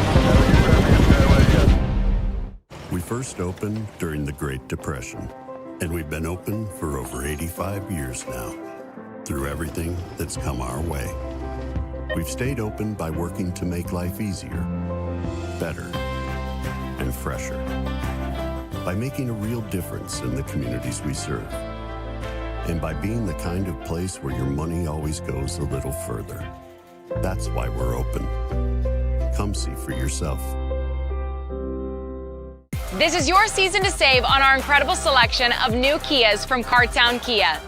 We first opened during the Great Depression, and we've been open for over 85 years now, through everything that's come our way. We've stayed open by working to make life easier, better, and fresher. By making a real difference in the communities we serve. And by being the kind of place where your money always goes a little further. That's why we're open. Come see for yourself. This is your season to save on our incredible selection of new Kias from Cartown Kia.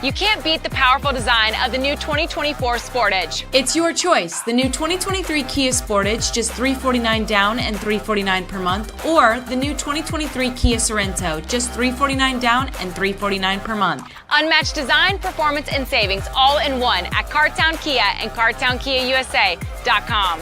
You can't beat the powerful design of the new 2024 Sportage. It's your choice. The new 2023 Kia Sportage, just $349 down and $349 per month, or the new 2023 Kia Sorento, just $349 down and $349 per month. Unmatched design, performance, and savings all in one at Cartown Kia and CartownKiaUSA.com.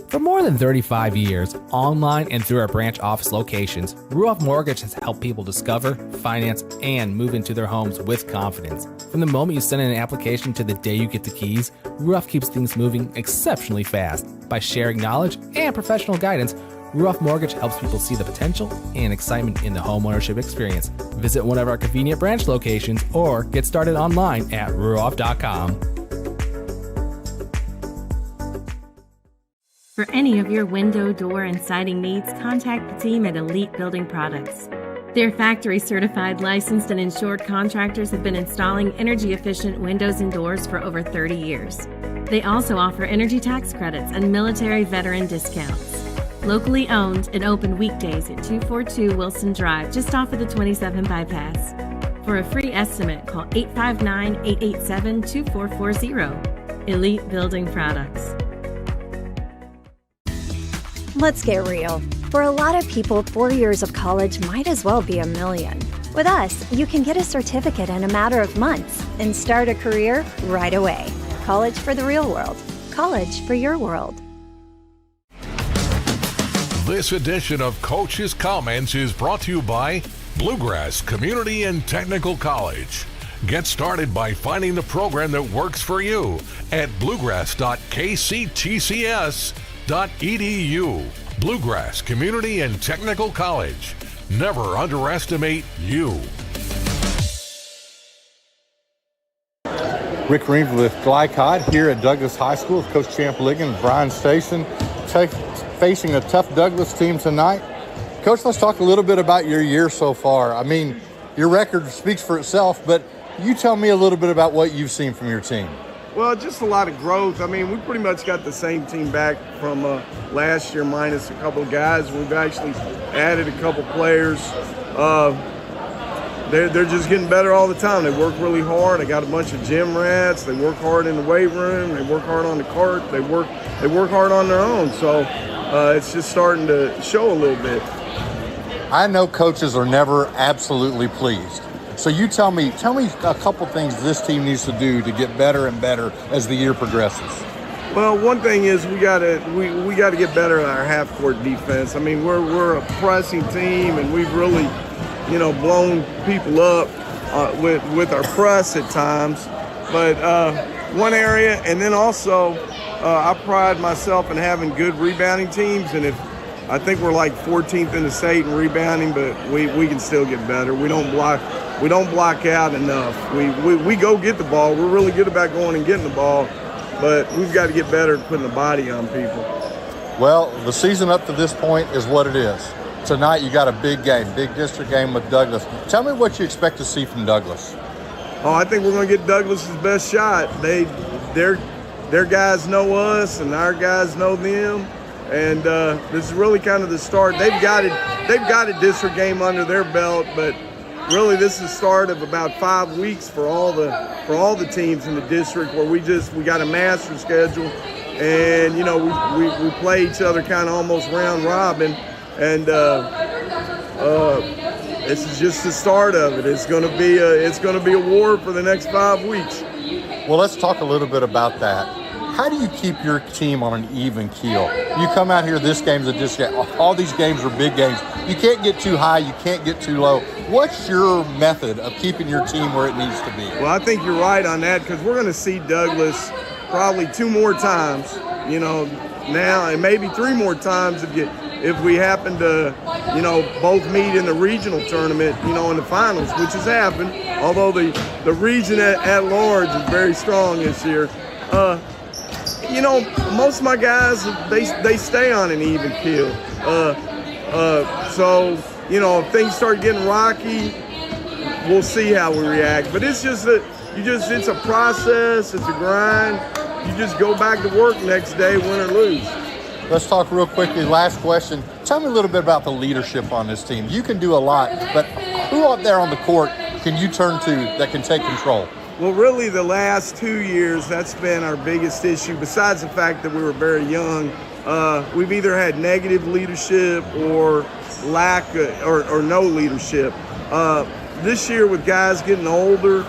For more than 35 years, online and through our branch office locations, Ruoff Mortgage has helped people discover, finance, and move into their homes with confidence. From the moment you send in an application to the day you get the keys, Ruoff keeps things moving exceptionally fast. By sharing knowledge and professional guidance, Ruoff Mortgage helps people see the potential and excitement in the homeownership experience. Visit one of our convenient branch locations or get started online at ruoff.com. For any of your window, door, and siding needs, contact the team at Elite Building Products. Their factory-certified, licensed, and insured contractors have been installing energy-efficient windows and doors for over 30 years. They also offer energy tax credits and military veteran discounts. Locally owned and open weekdays at 242 Wilson Drive, just off of the 27 bypass. For a free estimate, call 859-887-2440. Elite Building Products. Let's get real. For a lot of people, 4 years of college might as well be a million. With us, you can get a certificate in a matter of months and start a career right away. College for the real world. College for your world. This edition of Coach's Comments is brought to you by Bluegrass Community and Technical College. Get started by finding the program that works for you at bluegrass.kctcs.edu. Bluegrass Community and Technical College. Never underestimate you. Rick Reeves with Glycod here at Douglas High School with Coach Champ Ligon and Bryan Station, facing a tough Douglas team tonight. Coach, let's talk a little bit about your year so far. I mean, your record speaks for itself, but you tell me a little bit about what you've seen from your team. Well, just a lot of growth. I mean, we pretty much got the same team back from last year minus a couple of guys. We've actually added a couple players. They're just getting better all the time. They work really hard. They got a bunch of gym rats. They work hard in the weight room. They work hard on the cart. They work hard on their own. So it's just starting to show a little bit. I know coaches are never absolutely pleased. So you tell me a couple things this team needs to do to get better and better as the year progresses. Well, one thing is we gotta get better at our half court defense. I mean, we're a pressing team, and we've really, blown people up with our press at times. But one area, and then also I pride myself in having good rebounding teams, and I think we're like 14th in the state in rebounding, but we can still get better. We don't block out enough. We go get the ball. We're really good about going and getting the ball, but we've got to get better at putting the body on people. Well, the season up to this point is what it is. Tonight you got a big game, big district game with Douglas. Tell me what you expect to see from Douglas. Oh, I think we're going to get Douglas's best shot. Their guys know us, and our guys know them. And this is really kind of the start. They've got a district game under their belt, but really this is the start of about 5 weeks for all the teams in the district, where we got a master schedule, and we play each other kind of almost round robin, and this is just the start of it. It's going to be a war for the next 5 weeks. Well, let's talk a little bit about that. How do you keep your team on an even keel? You come out here, this game's a district. All these games are big games. You can't get too high, you can't get too low. What's your method of keeping your team where it needs to be? Well, I think you're right on that, because we're going to see Douglas probably 2 more times, now, and maybe 3 more times if if we happen to, both meet in the regional tournament, in the finals, which has happened, although the region at large is very strong this year. Most of my guys, they stay on an even keel. So, if things start getting rocky, we'll see how we react. But it's just it's a process, it's a grind. You just go back to work next day, win or lose. Let's talk real quickly. Last question. Tell me a little bit about the leadership on this team. You can do a lot, but who up there on the court can you turn to that can take control? Well, really, the last 2 years, that's been our biggest issue. Besides the fact that we were very young, we've either had negative leadership or lack or no leadership. This year, with guys getting older,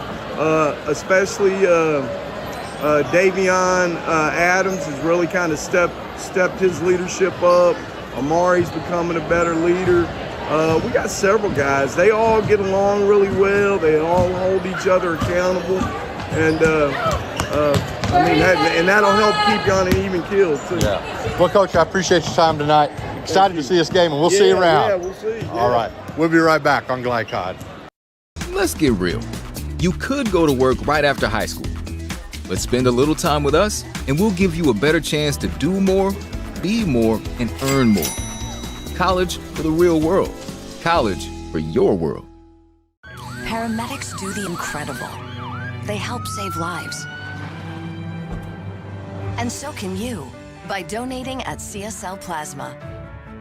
especially Davion Adams has really kind of stepped his leadership up. Amari's becoming a better leader. We got several guys. They all get along really well. They all hold each other accountable, and and that'll help keep you on an even keel too. Yeah. Well, Coach, I appreciate your time tonight. Excited to see this game, and we'll see you around. Yeah, we'll see. Yeah. All right, we'll be right back on Glycod. Let's get real. You could go to work right after high school, but spend a little time with us, and we'll give you a better chance to do more, be more, and earn more. College for the real world. College for your world. Paramedics do the incredible. They help save lives. And so can you by donating at CSL Plasma.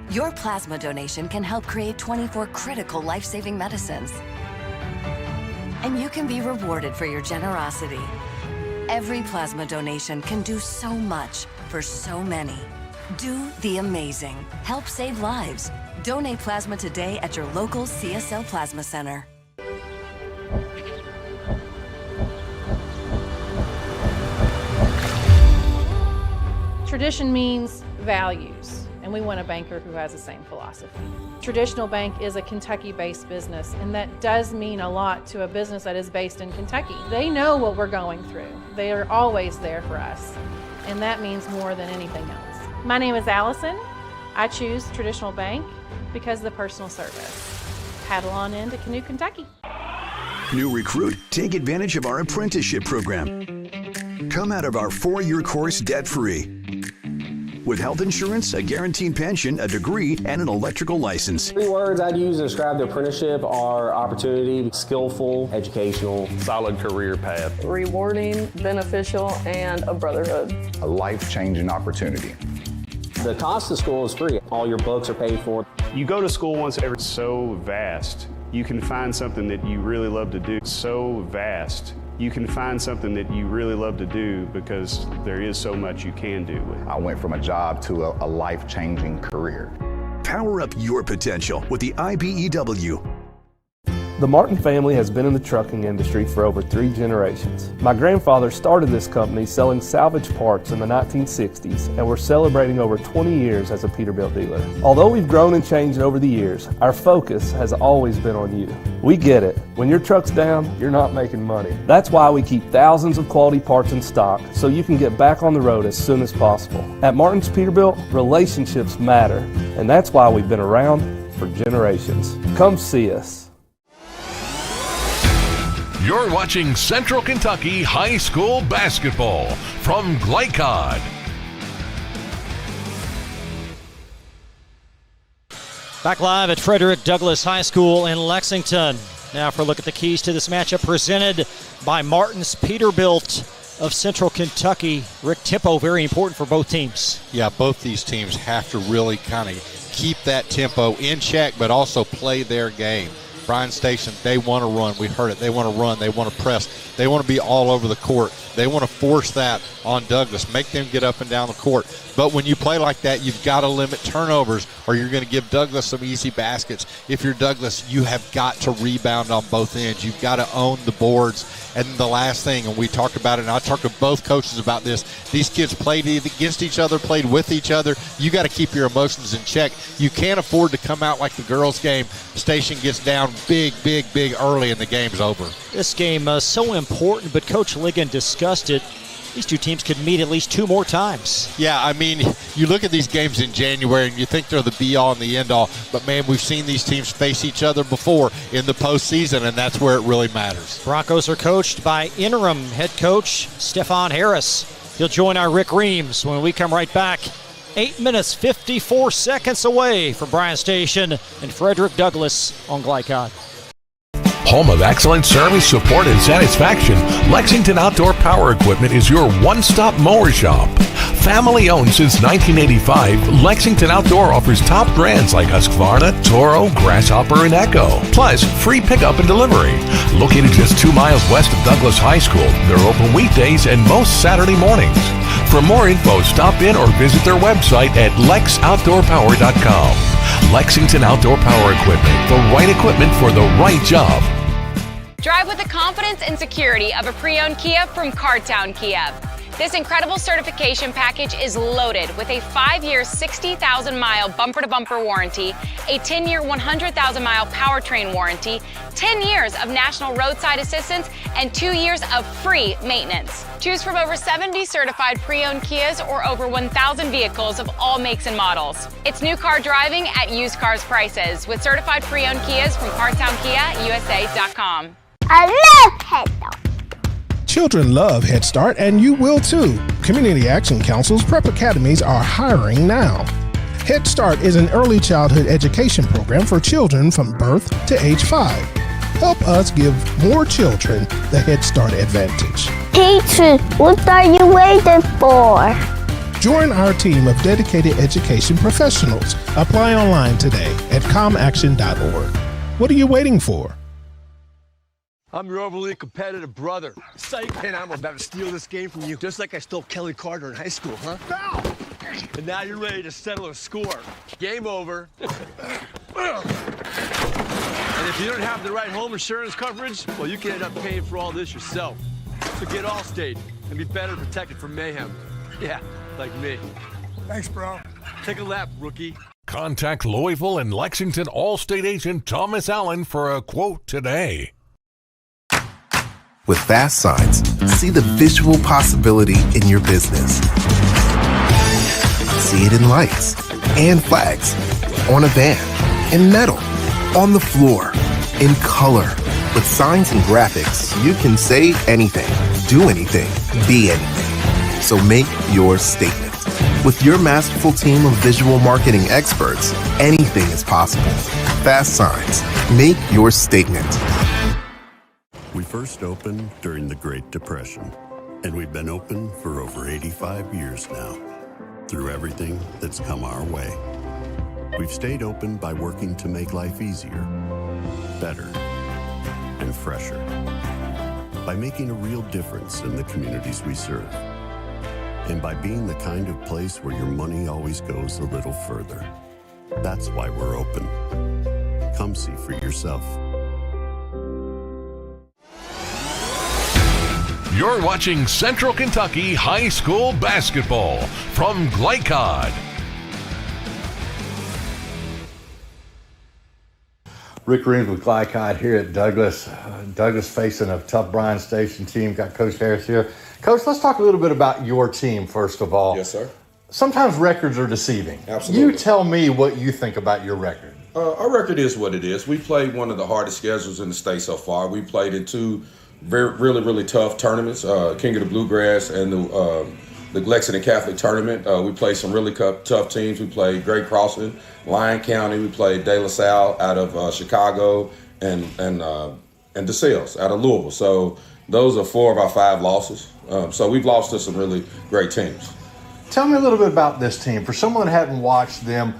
Your plasma donation can help create 24 critical life-saving medicines. And you can be rewarded for your generosity. Every plasma donation can do so much for so many. Do the amazing. Help save lives. Donate plasma today at your local CSL Plasma Center. Tradition means values, and we want a banker who has the same philosophy. Traditional Bank is a Kentucky-based business, and that does mean a lot to a business that is based in Kentucky. They know what we're going through. They are always there for us, and that means more than anything else. My name is Allison. I choose Traditional Bank because of the personal service. Paddle on into Canoe, Kentucky. New recruit, take advantage of our apprenticeship program. Come out of our 4-year course debt-free. With health insurance, a guaranteed pension, a degree, and an electrical license. 3 words I'd use to describe the apprenticeship are opportunity, skillful, educational, solid career path, rewarding, beneficial, and a brotherhood. A life-changing opportunity. The cost of school is free. All your books are paid for. You go to school once every, so vast. You can find something that you really love to do. So vast. You can find something that you really love to do because there is so much you can do with it. I went from a job to a life-changing career. Power up your potential with the IBEW. The Martin family has been in the trucking industry for over 3 generations. My grandfather started this company selling salvage parts in the 1960s, and we're celebrating over 20 years as a Peterbilt dealer. Although we've grown and changed over the years, our focus has always been on you. We get it. When your truck's down, you're not making money. That's why we keep thousands of quality parts in stock so you can get back on the road as soon as possible. At Martin's Peterbilt, relationships matter, and that's why we've been around for generations. Come see us. You're watching Central Kentucky High School Basketball from Glycod. Back live at Frederick Douglass High School in Lexington. Now for a look at the keys to this matchup presented by Martin's Peterbilt of Central Kentucky. Rick, tempo very important for both teams. Yeah, both these teams have to really kind of keep that tempo in check, but also play their game. Bryan Station, they want to run. We heard it. They want to run. They want to press. They want to be all over the court. They want to force that on Douglass, make them get up and down the court. But when you play like that, you've got to limit turnovers or you're going to give Douglass some easy baskets. If you're Douglass, you have got to rebound on both ends. You've got to own the boards. And the last thing, and we talked about it, and I talked to both coaches about this, these kids played against each other, played with each other. You got to keep your emotions in check. You can't afford to come out like the girls' game. Station gets down big early, and the game's over. This game so important, but Coach Ligon discussed it. these two teams could meet at least 2 more times. Yeah, I mean, you look at these games in January and you think they're the be-all and the end-all, but man, we've seen these teams face each other before in the postseason, and that's where it really matters. Broncos are coached by interim head coach Stephon Harris. He'll join our Rick Reams when we come right back. 8 minutes, 54 seconds away from Bryan Station and Frederick Douglass on Glycod. Home of excellent service, support, and satisfaction, Lexington Outdoor Power Equipment is your one-stop mower shop. Family owned since 1985, Lexington Outdoor offers top brands like Husqvarna, Toro, Grasshopper, and Echo. Plus, free pickup and delivery. Located just 2 miles west of Douglas High School, they're open weekdays and most Saturday mornings. For more info, stop in or visit their website at lexoutdoorpower.com. Lexington Outdoor Power Equipment, the right equipment for the right job. Drive with the confidence and security of a pre-owned Kia from Cartown Kia. This incredible certification package is loaded with a 5-year, 60,000-mile bumper-to-bumper warranty, a 10-year, 100,000-mile powertrain warranty, 10 years of national roadside assistance, and 2 years of free maintenance. Choose from over 70 certified pre-owned Kias or over 1,000 vehicles of all makes and models. It's new car driving at used cars prices with certified pre-owned Kias from CartownKiaUSA.com. I love Head Start. Children love Head Start, and you will too. Community Action Council's prep academies are hiring now. Head Start is an early childhood education program for children from birth to age 5. Help us give more children the Head Start advantage. Teacher, what are you waiting for? Join our team of dedicated education professionals. Apply online today at comaction.org. What are you waiting for? I'm your overly competitive brother. Psych, and I'm about to steal this game from you, just like I stole Kelly Carter in high school, huh? No! And now you're ready to settle a score. Game over. And if you don't have the right home insurance coverage, well, you can end up paying for all this yourself. So get Allstate and be better protected from mayhem. Yeah, like me. Thanks, bro. Take a lap, rookie. Contact Louisville and Lexington Allstate agent Thomas Allen for a quote today. With Fast Signs, see the visual possibility in your business. See it in lights and flags, on a van, in metal, on the floor, in color. With signs and graphics, you can say anything, do anything, be anything. So make your statement. With your masterful team of visual marketing experts, anything is possible. Fast Signs, make your statement. We first opened during the Great Depression, and we've been open for over 85 years now. Through everything that's come our way, we've stayed open by working to make life easier, better, and fresher. By making a real difference in the communities we serve. And by being the kind of place where your money always goes a little further. That's why we're open. Come see for yourself. You're watching Central Kentucky High School Basketball from Glycod. Rick Reams with Glycod here at Douglas. Douglas facing a tough Bryan Station team. Got Coach Harris here. Coach, let's talk a little bit about your team, first of all. Yes, sir. Sometimes records are deceiving. Absolutely. You tell me what you think about your record. Our record is what it is. We played one of the hardest schedules in the state so far. We played in two really tough tournaments, King of the Bluegrass and the Lexington Catholic Tournament. We played some really tough teams. We played Great Crossing, Lyon County. We played De La Salle out of Chicago and DeSales out of Louisville. So those are 4 of our 5 losses. So we've lost to some really great teams. Tell me a little bit about this team. For someone that hadn't watched them,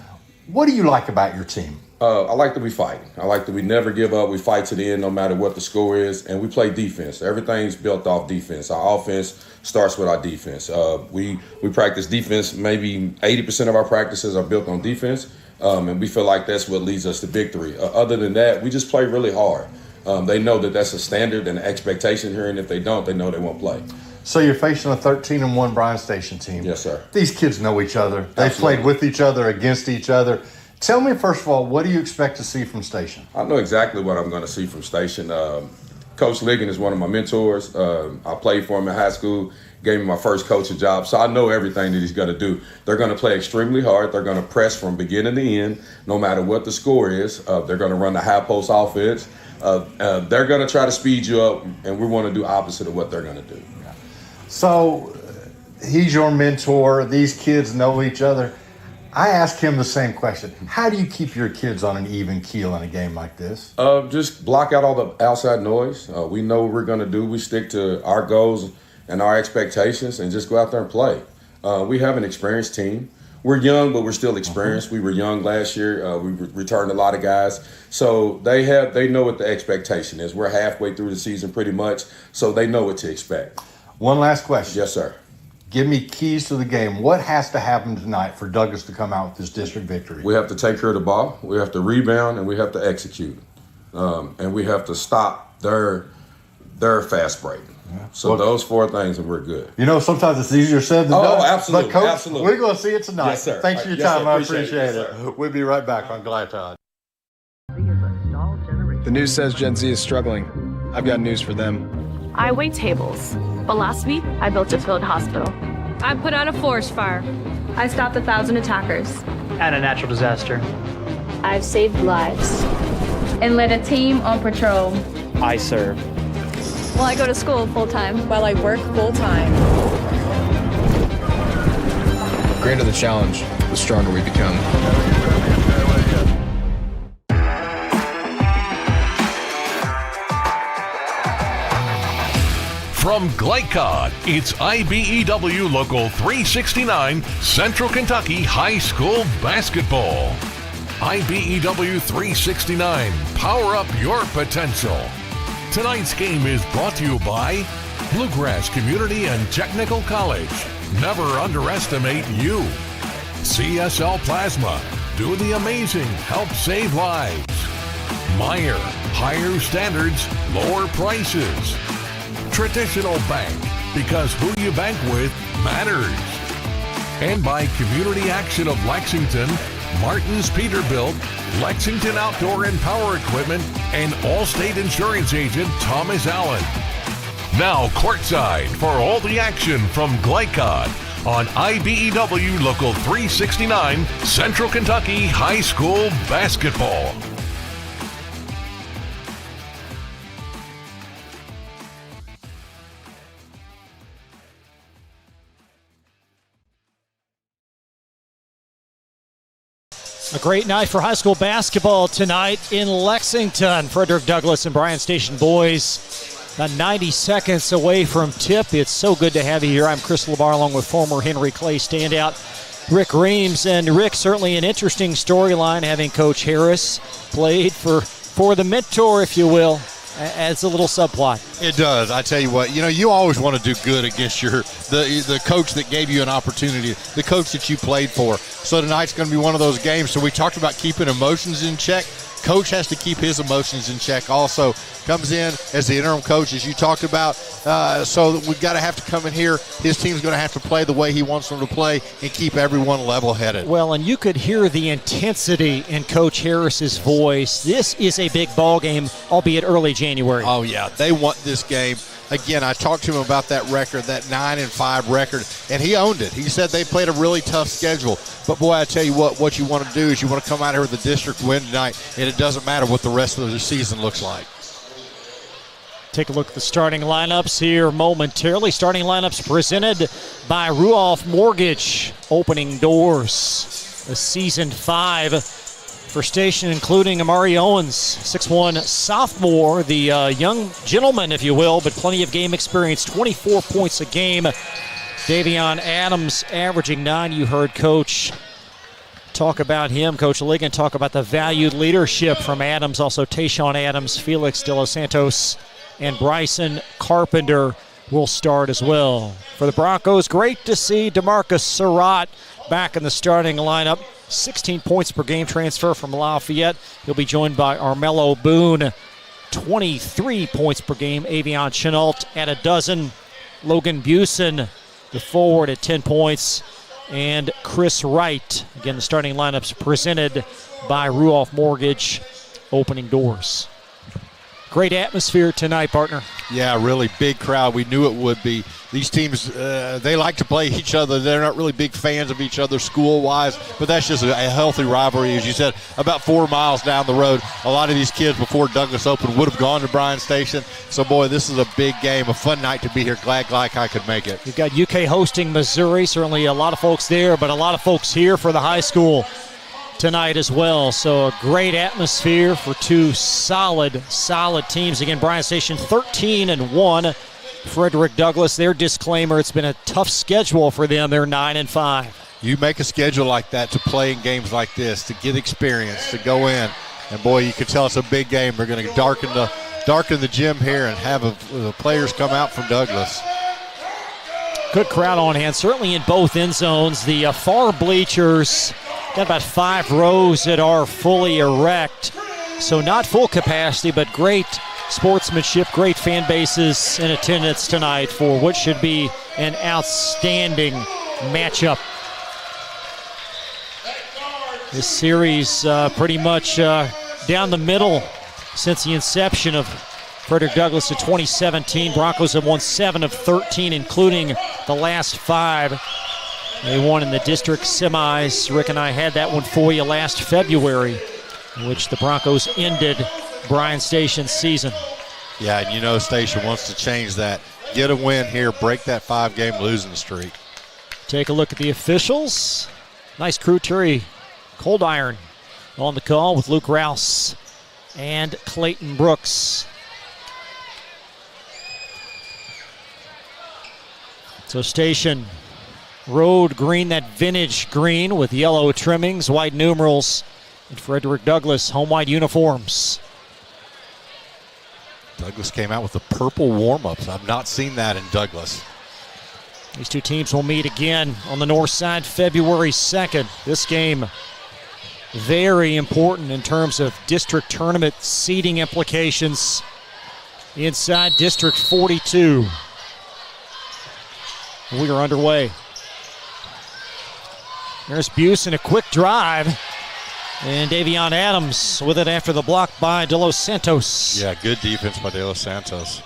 what do you like about your team? I like that we fight. I like that we never give up. We fight to the end no matter what the score is, and we play defense. Everything's built off defense. Our offense starts with our defense. We practice defense. Maybe 80% of our practices are built on defense, and we feel like that's what leads us to victory. Other than that, we just play really hard. They know that that's a standard and an expectation here, and if they don't, they know they won't play. So you're facing a 13-1 Bryan Station team. Yes, sir. These kids know each other. They've played with each other, against each other. Tell me, first of all, what do you expect to see from Station? I know exactly what I'm going to see from Station. Coach Ligon is one of my mentors. I played for him in high school, gave me my first coaching job, so I know everything that he's going to do. They're going to play extremely hard. They're going to press from beginning to end, no matter what the score is. They're going to run the high post offense. They're going to try to speed you up, and we want to do opposite of what they're going to do. So he's your mentor. These kids know each other. I asked him the same question. How do you keep your kids on an even keel in a game like this? Just block out all the outside noise. We know what we're going to do. We stick to our goals and our expectations and just go out there and play. We have an experienced team. We're young, but we're still experienced. We were young last year. We returned a lot of guys. So they know what the expectation is. We're halfway through the season pretty much, so they know what to expect. One last question. Yes, sir. Give me keys to the game. What has to happen tonight for Douglas to come out with this district victory? We have to take care of the ball. We have to rebound, and we have to execute. And we have to stop their fast break. Yeah. So those 4 things, and we're good. You know, sometimes it's easier said than done. Oh, absolutely. But Coach, absolutely. We're going to see it tonight. Yes, sir. Thanks for your time. I appreciate it. We'll be right back on Glide Time. The news says Gen Z is struggling. I've got news for them. I wait tables, but last week I built a field hospital. I put out a forest fire. I stopped 1,000 attackers. And a natural disaster. I've saved lives. And led a team on patrol. I serve. While I go to school full-time. While I work full-time. The greater the challenge, the stronger we become. From Glycod, it's IBEW Local 369 Central Kentucky High School Basketball. IBEW 369, power up your potential. Tonight's game is brought to you by Bluegrass Community and Technical College. Never underestimate you. CSL Plasma, do the amazing, help save lives. Meyer, higher standards, lower prices. Traditional Bank, because who you bank with matters. And by Community Action of Lexington, Martin's Peterbilt, Lexington Outdoor and Power Equipment, and Allstate Insurance Agent Thomas Allen. Now courtside for all the action from Glycod on IBEW Local 369 Central Kentucky High School Basketball. A great night for high school basketball tonight in Lexington. Frederick Douglass and Bryan Station boys about 90 seconds away from tip. It's so good to have you here. I'm Chris LaBar along with former Henry Clay standout Rick Reams. And Rick, certainly an interesting storyline having Coach Harris played for the mentor, if you will. Adds a little subplot. It does. I tell you what, you always want to do good against the coach that gave you an opportunity, the coach that you played for. So tonight's going to be one of those games. So we talked about keeping emotions in check. Coach has to keep his emotions in check also. Comes in as the interim coach, as you talked about. So we've got to have to come in here. His team's going to have to play the way he wants them to play and keep everyone level-headed. Well, and you could hear the intensity in Coach Harris's voice. This is a big ball game, albeit early January. Oh, yeah. They want this game. Again, I talked to him about that record, that 9-5 record, and he owned it. He said they played a really tough schedule. But, boy, I tell you what you want to do is you want to come out here with a district win tonight, and it doesn't matter what the rest of the season looks like. Take a look at the starting lineups here momentarily. Starting lineups presented by Ruoff Mortgage, opening doors. The season 5 for Station, including Amari Owens, 6'1 sophomore, the young gentleman, if you will, but plenty of game experience, 24 points a game. Davion Adams averaging 9. You heard Coach talk about him. Coach Ligon talk about the valued leadership from Adams. Also Tayshawn Adams, Felix De Los Santos, and Bryson Carpenter will start as well. For the Broncos, great to see DeMarcus Surratt back in the starting lineup. 16 points per game transfer from Lafayette. He'll be joined by Armello Boone. 23 points per game. Avion Chenault at a dozen. Logan Busen, the forward, at 10 points. And Chris Wright. Again, the starting lineups presented by Ruoff Mortgage, opening doors. Great atmosphere tonight, partner. Yeah, really big crowd. We knew it would be. These teams, they like to play each other. They're not really big fans of each other school-wise, but that's just a healthy rivalry. As you said, about 4 miles down the road, a lot of these kids before Douglas opened would have gone to Bryan Station. So, boy, this is a big game, a fun night to be here. Glad I could make it. You've got UK hosting Missouri. Certainly a lot of folks there, but a lot of folks here for the high school tonight as well. So a great atmosphere for two solid teams. Again, Bryan Station 13-1. Frederick Douglass, their disclaimer, it's been a tough schedule for them. They're 9-5. You make a schedule like that to play in games like this, to get experience, to go in. And, boy, you can tell it's a big game. They're going to darken the gym here and have the players come out from Douglass. Good crowd on hand, certainly in both end zones. The far bleachers got about 5 rows that are fully erect. So not full capacity, but great sportsmanship, great fan bases in attendance tonight for what should be an outstanding matchup. This series pretty much down the middle since the inception of Frederick Douglass in 2017. Broncos have won 7 of 13, including the last 5. They won in the district semis. Rick and I had that one for you last February, in which the Broncos ended Bryan Station's season. Yeah, and you know Station wants to change that. Get a win here, break that 5-game losing streak. Take a look at the officials. Nice crew. Terry Cold Iron on the call with Luke Rouse and Clayton Brooks. So Station road green, that vintage green with yellow trimmings, white numerals, and Frederick Douglass home white uniforms. Douglass came out with the purple warm-ups. I've not seen that in Douglass. These two teams will meet again on the north side February 2nd. This game very important in terms of district tournament seeding implications inside District 42. We are underway. There's Buse in a quick drive. And Davion Adams with it after the block by De Los Santos. Yeah, good defense by De Los Santos.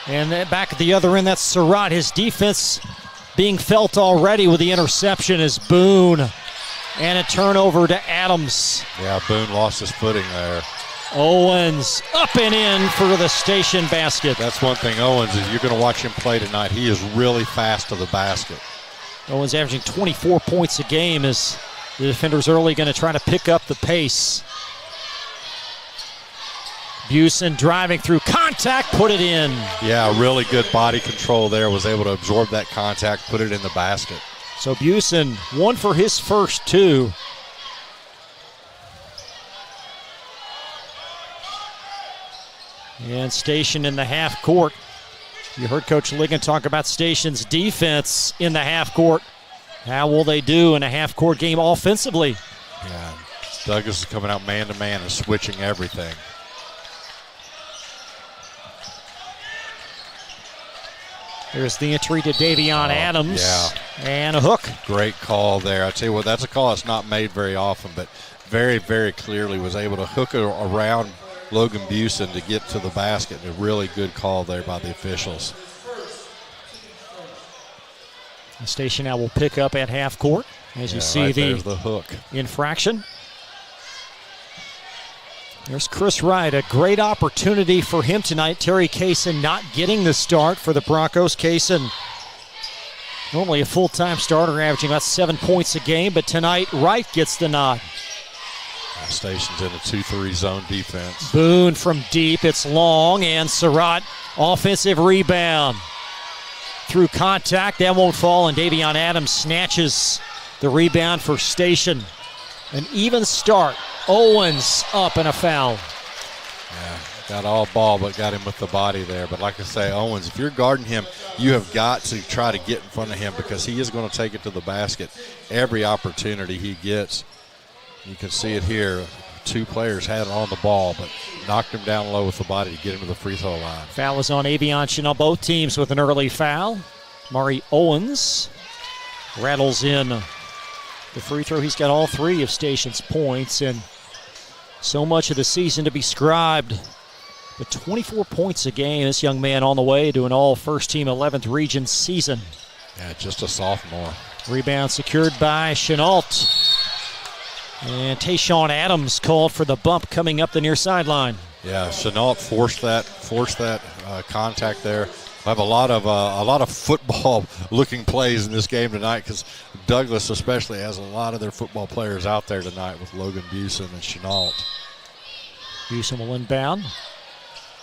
And then back at the other end, that's Surratt. His defense being felt already with the interception is Boone. And a turnover to Adams. Yeah, Boone lost his footing there. Owens up and in for the Station basket. That's one thing, Owens, is you're going to watch him play tonight. He is really fast to the basket. Owens averaging 24 points a game as the defender's early going to try to pick up the pace. Busen driving through contact, put it in. Yeah, really good body control there. Was able to absorb that contact, put it in the basket. So Busen, 1 for his first 2. And Station in the half court. You heard Coach Ligon talk about Station's defense in the half court. How will they do in a half court game offensively? Yeah, Douglas is coming out man-to-man and switching everything. There's the entry to Davion Adams. Yeah. And a hook. Great call there. I tell you what, that's a call that's not made very often, but very, very clearly was able to hook it around Logan Busen to get to the basket. A really good call there by the officials. The Station now will pick up at half court as you see the hook infraction. There's Chris Wright, a great opportunity for him tonight. Terry Kaysen not getting the start for the Broncos. Kaysen, normally a full-time starter, averaging about 7 points a game, but tonight Wright gets the nod. Station's in a 2-3 zone defense. Boone from deep, it's long, and Surratt, offensive rebound. Through contact, that won't fall, and Davion Adams snatches the rebound for Station. An even start. Owens up and a foul. Yeah, got all ball, but got him with the body there. But like I say, Owens, if you're guarding him, you have got to try to get in front of him because he is going to take it to the basket every opportunity he gets. You can see it here. 2 players had it on the ball, but knocked him down low with the body to get him to the free throw line. Foul is on Avion Chanel, both teams with an early foul. Mari Owens rattles in the free throw. He's got all 3 of Station's points, and so much of the season to be scribed But 24 points a game, this young man on the way to an all first-team 11th region season. Yeah, just a sophomore. Rebound secured by Chenault. And Tayshawn Adams called for the bump coming up the near sideline. Yeah, Chenault forced that contact there. We'll have a lot of football-looking plays in this game tonight because Douglas especially has a lot of their football players out there tonight with Logan Busen and Chenault. Busen will inbound.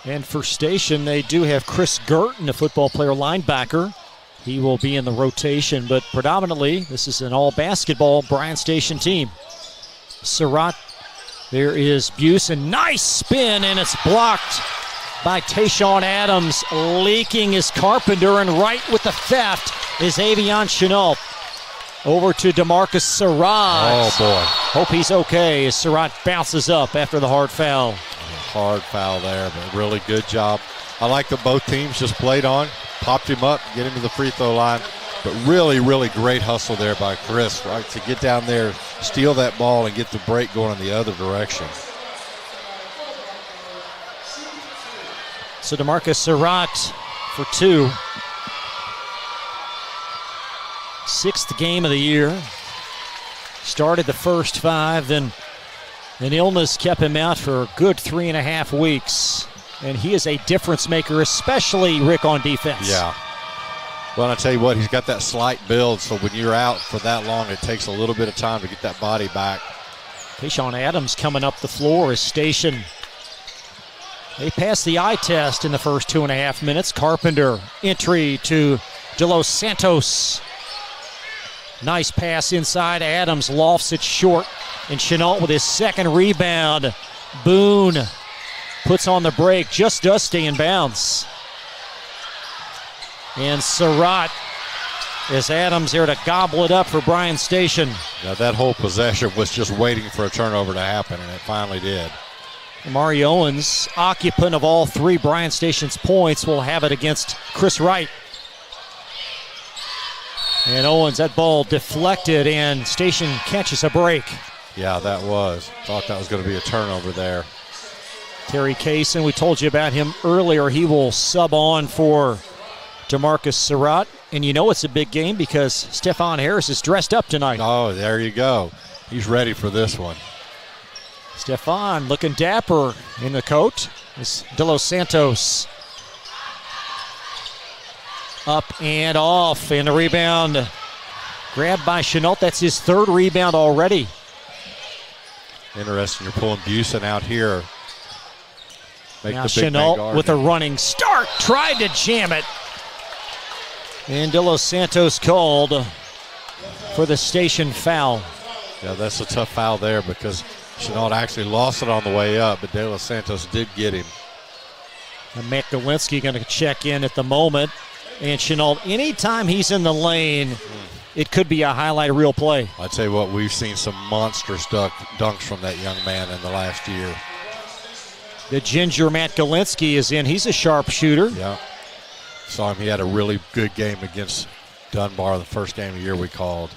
And for Station, they do have Chris Gurton, a football player linebacker. He will be in the rotation, but predominantly this is an all-basketball Bryan Station team. Surratt, there is Busen. Nice spin, and it's blocked by Tayshawn Adams. Leaking is Carpenter, and right with the theft is Avion Chenault. Over to DeMarcus Surratt. Oh, boy. Hope he's okay as Surratt bounces up after the hard foul. Hard foul there, but really good job. I like that both teams just played on, popped him up, get him to the free throw line. But really, really great hustle there by Chris, right, to get down there, steal that ball, and get the break going in the other direction. So DeMarcus Surratt for 2. 6th game of the year. Started the first 5, then an illness kept him out for a good 3.5 weeks. And he is a difference maker, especially, Rick, on defense. Yeah. Well, I tell you what, he's got that slight build, so when you're out for that long, it takes a little bit of time to get that body back. Tayshawn Adams coming up the floor is Station. They passed the eye test in the first 2.5 minutes. Carpenter, entry to De Los Santos. Nice pass inside. Adams lofts it short. And Chenault with his second rebound. Boone puts on the break, just does stay in bounds. And Surratt, as Adams there to gobble it up for Bryan Station. Now that whole possession was just waiting for a turnover to happen, and it finally did. Amari Owens, occupant of all 3 Bryan Station's points, will have it against Chris Wright. And Owens, that ball deflected, and Station catches a break. Yeah, that was. Thought that was going to be a turnover there. Terry Kaysen, we told you about him earlier. He will sub on for DeMarcus Surratt. And you know it's a big game because Stephon Harris is dressed up tonight. Oh, there you go. He's ready for this one. Stephon looking dapper in the coat. It's De Los Santos. Up and off, and the rebound grabbed by Chenault. That's his 3rd rebound already. Interesting, you're pulling Busen out here. Now Chenault with a running start, tried to jam it. And De Los Santos called for the Station foul. Yeah, that's a tough foul there because Chenault actually lost it on the way up, but De Los Santos did get him. And Matt Galinsky going to check in at the moment. And Chenault, anytime he's in the lane, it could be a highlight reel play. I tell you what, we've seen some monstrous dunks from that young man in the last year. The ginger Matt Galinsky is in. He's a sharp shooter. Yeah. Saw him. He had a really good game against Dunbar, the first game of the year we called.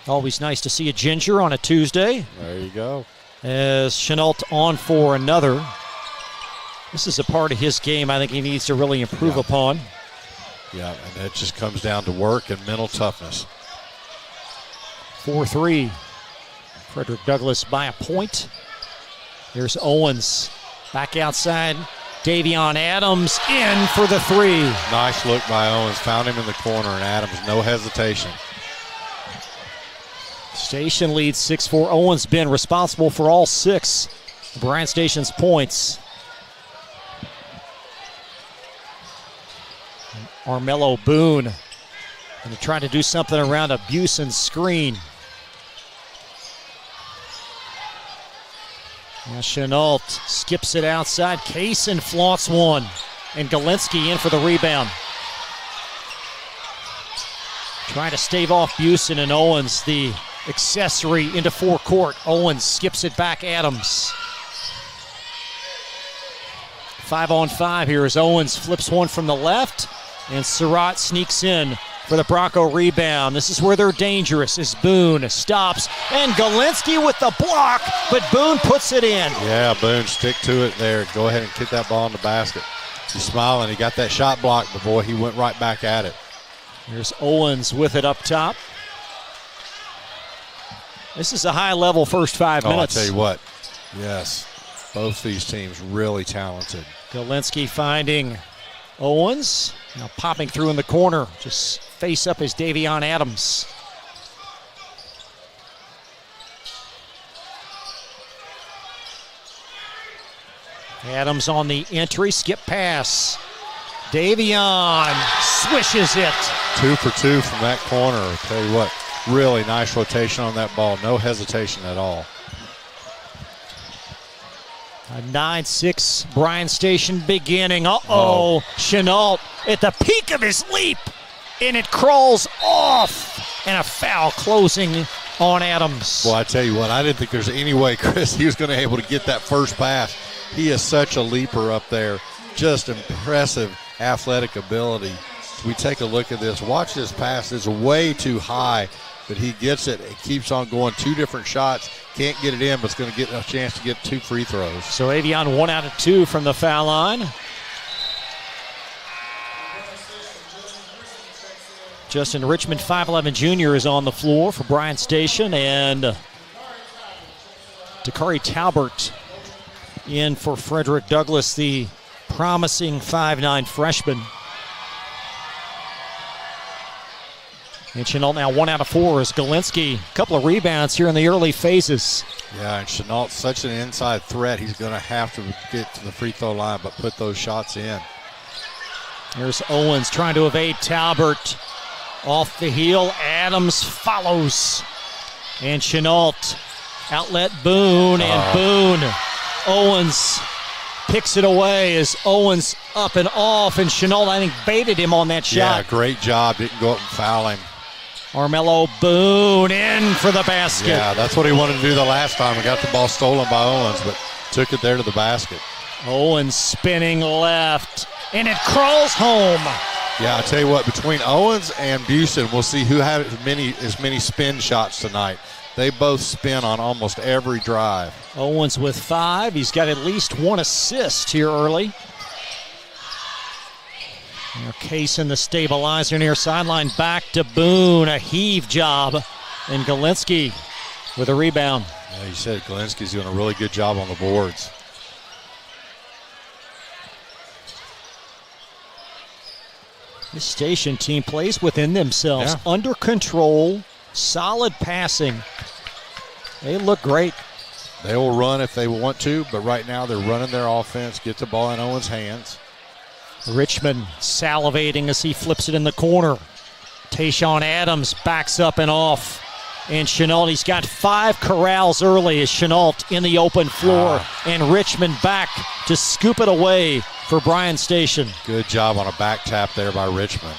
Always nice to see a ginger on a Tuesday. There you go. As Chenault on for another. This is a part of his game I think he needs to really improve upon. Yeah, and it just comes down to work and mental toughness. 4-3. Frederick Douglass by a point. Here's Owens back outside. Davion Adams in for the 3. Nice look by Owens. Found him in the corner, and Adams, no hesitation. Station leads 6-4. Owens been responsible for all 6 of Bryan Station's points. Armello Boone going to try to do something around a Busen screen. Now Chenault skips it outside. Kaysen flaunts one. And Galinsky in for the rebound. Trying to stave off Busen, and Owens, the accessory, into forecourt. Owens skips it back. Adams. 5-on-5 here as Owens flips one from the left. And Surratt sneaks in for the Bronco rebound. This is where they're dangerous as Boone stops, and Galinsky with the block, but Boone puts it in. Yeah, Boone, stick to it there. Go ahead and kick that ball in the basket. He's smiling. He got that shot blocked, but boy, he went right back at it. Here's Owens with it up top. This is a high-level first 5 minutes. I'll tell you what. Yes, both these teams really talented. Galinsky finding Owens. Now popping through in the corner. Just face up is Davion Adams. Adams on the entry. Skip pass. Davion swishes it. 2 for 2 from that corner. I'll tell you what, really nice rotation on that ball. No hesitation at all. A 9-6 Bryan Station beginning. Chenault at the peak of his leap, and it crawls off, and a foul closing on Adams. Well, I tell you what, I didn't think there's any way, Chris, he was going to be able to get that first pass. He is such a leaper up there. Just impressive athletic ability. We take a look at this. Watch this pass. It's way too high, but he gets it. It keeps on going. 2 different shots. Can't get it in, but it's going to get a chance to get 2 free throws. So Avion 1 out of 2 from the foul line. Justin Richmond, 5'11 junior, is on the floor for Bryan Station, and Dakari Talbert in for Frederick Douglass, the promising 5'9 freshman. And Chenault now 1 out of 4 as Galinsky. A couple of rebounds here in the early phases. Yeah, and Chenault's such an inside threat. He's going to have to get to the free throw line, but put those shots in. Here's Owens trying to evade Talbert. Off the heel, Adams follows. And Chenault, outlet Boone, and Boone. Owens picks it away as Owens up and off, and Chenault, I think, baited him on that shot. Yeah, great job. Didn't go up and foul him. Armello Boone in for the basket. Yeah, that's what he wanted to do the last time. He got the ball stolen by Owens, but took it there to the basket. Owens spinning left, and it crawls home. Yeah, I tell you what, between Owens and Busen, we'll see who had as many spin shots tonight. They both spin on almost every drive. Owens with 5. He's got at least 1 assist here early. Case in the stabilizer near sideline. Back to Boone. A heave job. And Galinsky with a rebound. Yeah, you said Galinsky's doing a really good job on the boards. This Station team plays within themselves. Yeah. Under control. Solid passing. They look great. They will run if they want to, but right now they're running their offense. Get the ball in Owens' hands. Richmond salivating as he flips it in the corner. Tayshawn Adams backs up and off. And Chenault, he's got 5 corrals early as Chenault in the open floor. And Richmond back to scoop it away for Bryan Station. Good job on a back tap there by Richmond.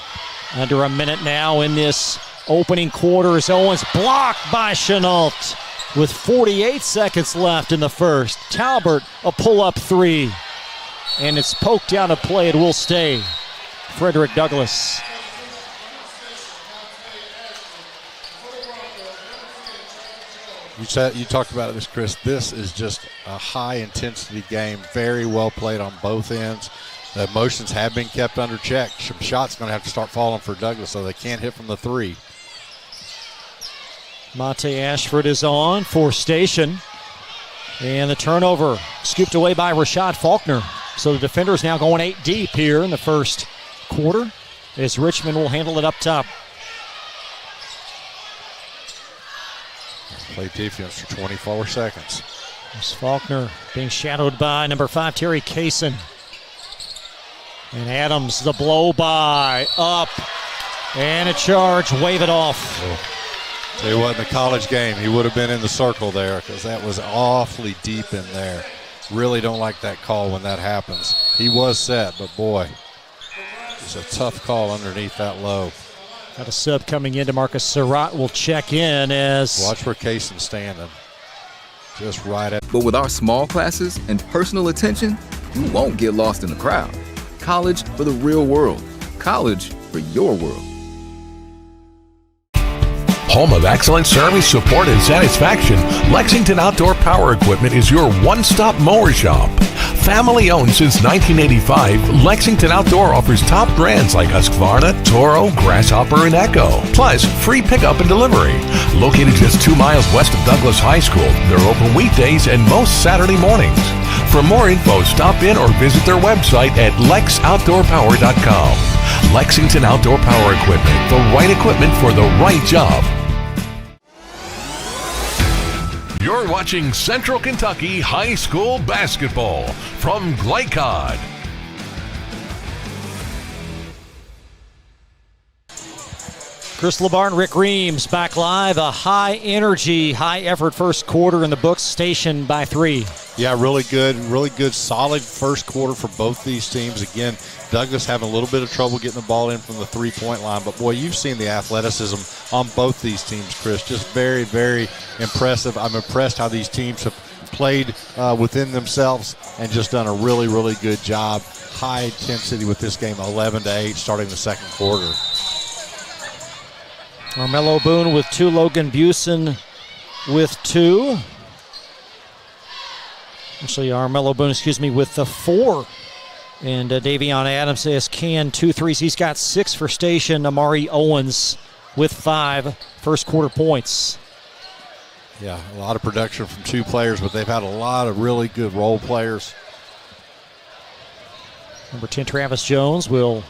Under a minute now in this opening quarter as Owens blocked by Chenault with 48 seconds left in the first. Talbert, a pull-up 3. And it's poked out of play. It will stay. Frederick Douglass. You talked about this, Chris. This is just a high-intensity game. Very well played on both ends. The emotions have been kept under check. Some shots going to have to start falling for Douglass, so they can't hit from the 3. Monte Ashford is on for Station. And the turnover scooped away by Rashad Faulkner. So the defenders now going 8 deep here in the first quarter as Richmond will handle it up top. Play defense for 24 seconds. There's Faulkner being shadowed by number 5, Terry Kaysen. And Adams, the blow by, up, and a charge, wave it off. Tell you what, in the college game, he would have been in the circle there because that was awfully deep in there. Really don't like that call when that happens. He was set, but boy, it's a tough call underneath that low. Got a sub coming in. DeMarcus Surratt will check in as... Watch where Kaysen's standing. Just right at... But with our small classes and personal attention, you won't get lost in the crowd. College for the real world. College for your world. Home of excellent service, support, and satisfaction, Lexington Outdoor Power Equipment is your one-stop mower shop. Family owned since 1985, Lexington Outdoor offers top brands like Husqvarna, Toro, Grasshopper, and Echo. Plus, free pickup and delivery. Located just 2 miles west of Douglas High School, they're open weekdays and most Saturday mornings. For more info, stop in or visit their website at lexoutdoorpower.com. Lexington Outdoor Power Equipment, the right equipment for the right job. You're watching Central Kentucky High School Basketball from Glycod. Chris LeBarn, Rick Reams back live. A high energy, high effort first quarter in the books, Station by 3. Yeah, really good, solid first quarter for both these teams. Again, Douglas having a little bit of trouble getting the ball in from the three-point line. But, boy, you've seen the athleticism on both these teams, Chris. Just very, very impressive. I'm impressed how these teams have played within themselves and just done a really, really good job. High intensity with this game, 11-8, starting the second quarter. Armello Boone with 2, Logan Busen with 2. Actually, Armello Boone, with the 4. And Davion Adams has canned 2 threes. He's got 6 for Station. Amari Owens with 5 first quarter points. Yeah, a lot of production from 2 players, but they've had a lot of really good role players. Number 10, Travis Jones will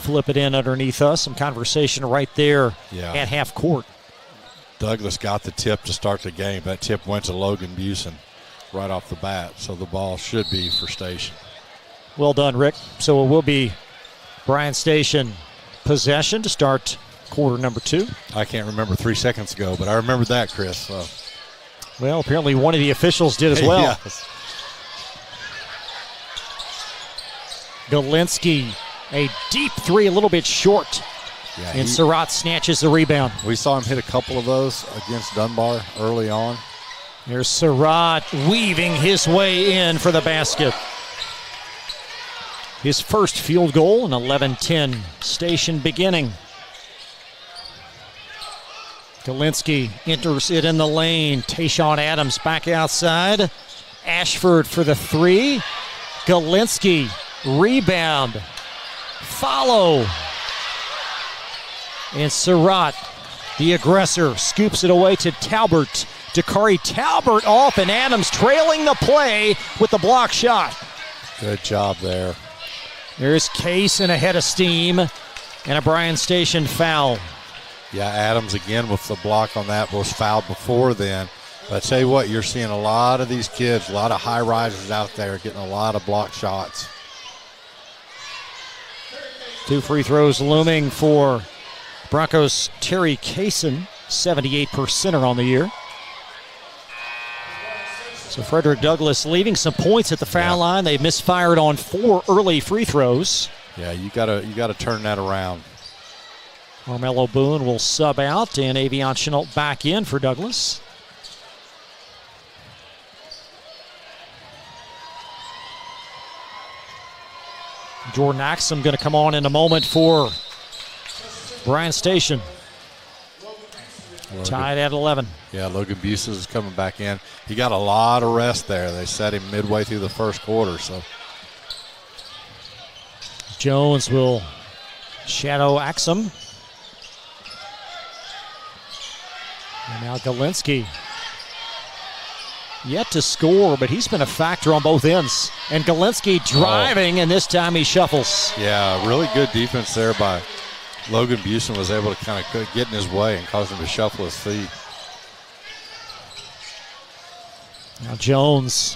flip it in underneath us. Some conversation right there at half court. Douglas got the tip to start the game. That tip went to Logan Busen right off the bat, so the ball should be for Station. Well done, Rick. So it will be Bryan Station possession to start quarter number 2. I can't remember 3 seconds ago, but I remember that, Chris. So. Well, apparently one of the officials did as well. Yes. Galinsky, a deep 3, a little bit short. Yeah, and Surratt snatches the rebound. We saw him hit a couple of those against Dunbar early on. There's Surratt weaving his way in for the basket. His first field goal, an 11-10 Station beginning. Galinsky enters it in the lane. Tayshawn Adams back outside. Ashford for the 3. Galinsky, rebound. Follow. And Surratt, the aggressor, scoops it away to Talbert. Dakari Talbert off, and Adams trailing the play with the block shot. Good job there. There's Case and a head of steam, and a Bryan Station foul. Yeah, Adams again with the block on that, was fouled before then. But I tell you what, you're seeing a lot of these kids, a lot of high risers out there getting a lot of block shots. 2 free throws looming for Broncos' Terry Kaysen, 78%er on the year. So Frederick Douglass leaving some points at the foul line. They misfired on 4 early free throws. Yeah, you gotta turn that around. Armello Boone will sub out, and Avion Chenault back in for Douglas. Jordan Axum going to come on in a moment for Bryan Station. Tied at 11. Yeah, Logan Buses is coming back in. He got a lot of rest there. They set him midway through the first quarter. So Jones will shadow Axum. And now Galinsky. Yet to score, but he's been a factor on both ends. And Galinsky driving, and this time he shuffles. Yeah, really good defense there by Logan Busen. Was able to kind of get in his way and cause him to shuffle his feet. Now Jones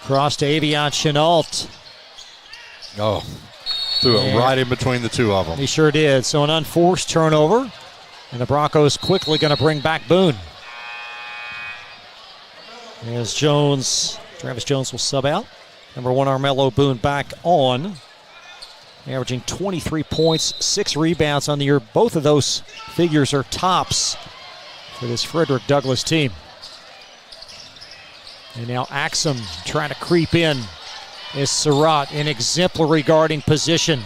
cross to Avion Chenault. Oh, threw it right in between the 2 of them. He sure did. So an unforced turnover, and the Broncos quickly going to bring back Boone. As Travis Jones will sub out. Number 1, Armello Boone back on. Averaging 23 points, 6 rebounds on the year. Both of those figures are tops for this Frederick Douglass team. And now Axum trying to creep in is Surratt in exemplary guarding position.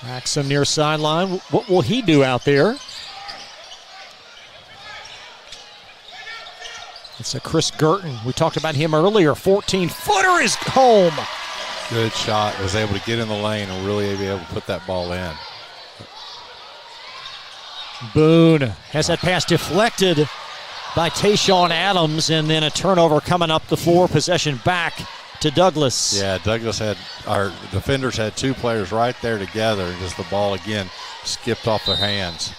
Maxim near sideline. What will he do out there? It's a Chris Girton. We talked about him earlier. 14-footer is home. Good shot. Was able to get in the lane and really be able to put that ball in. Boone has that pass deflected by Tayshawn Adams, and then a turnover coming up the floor. Possession back to Douglas. Yeah, our defenders had two players right there together, and just the ball again skipped off their hands.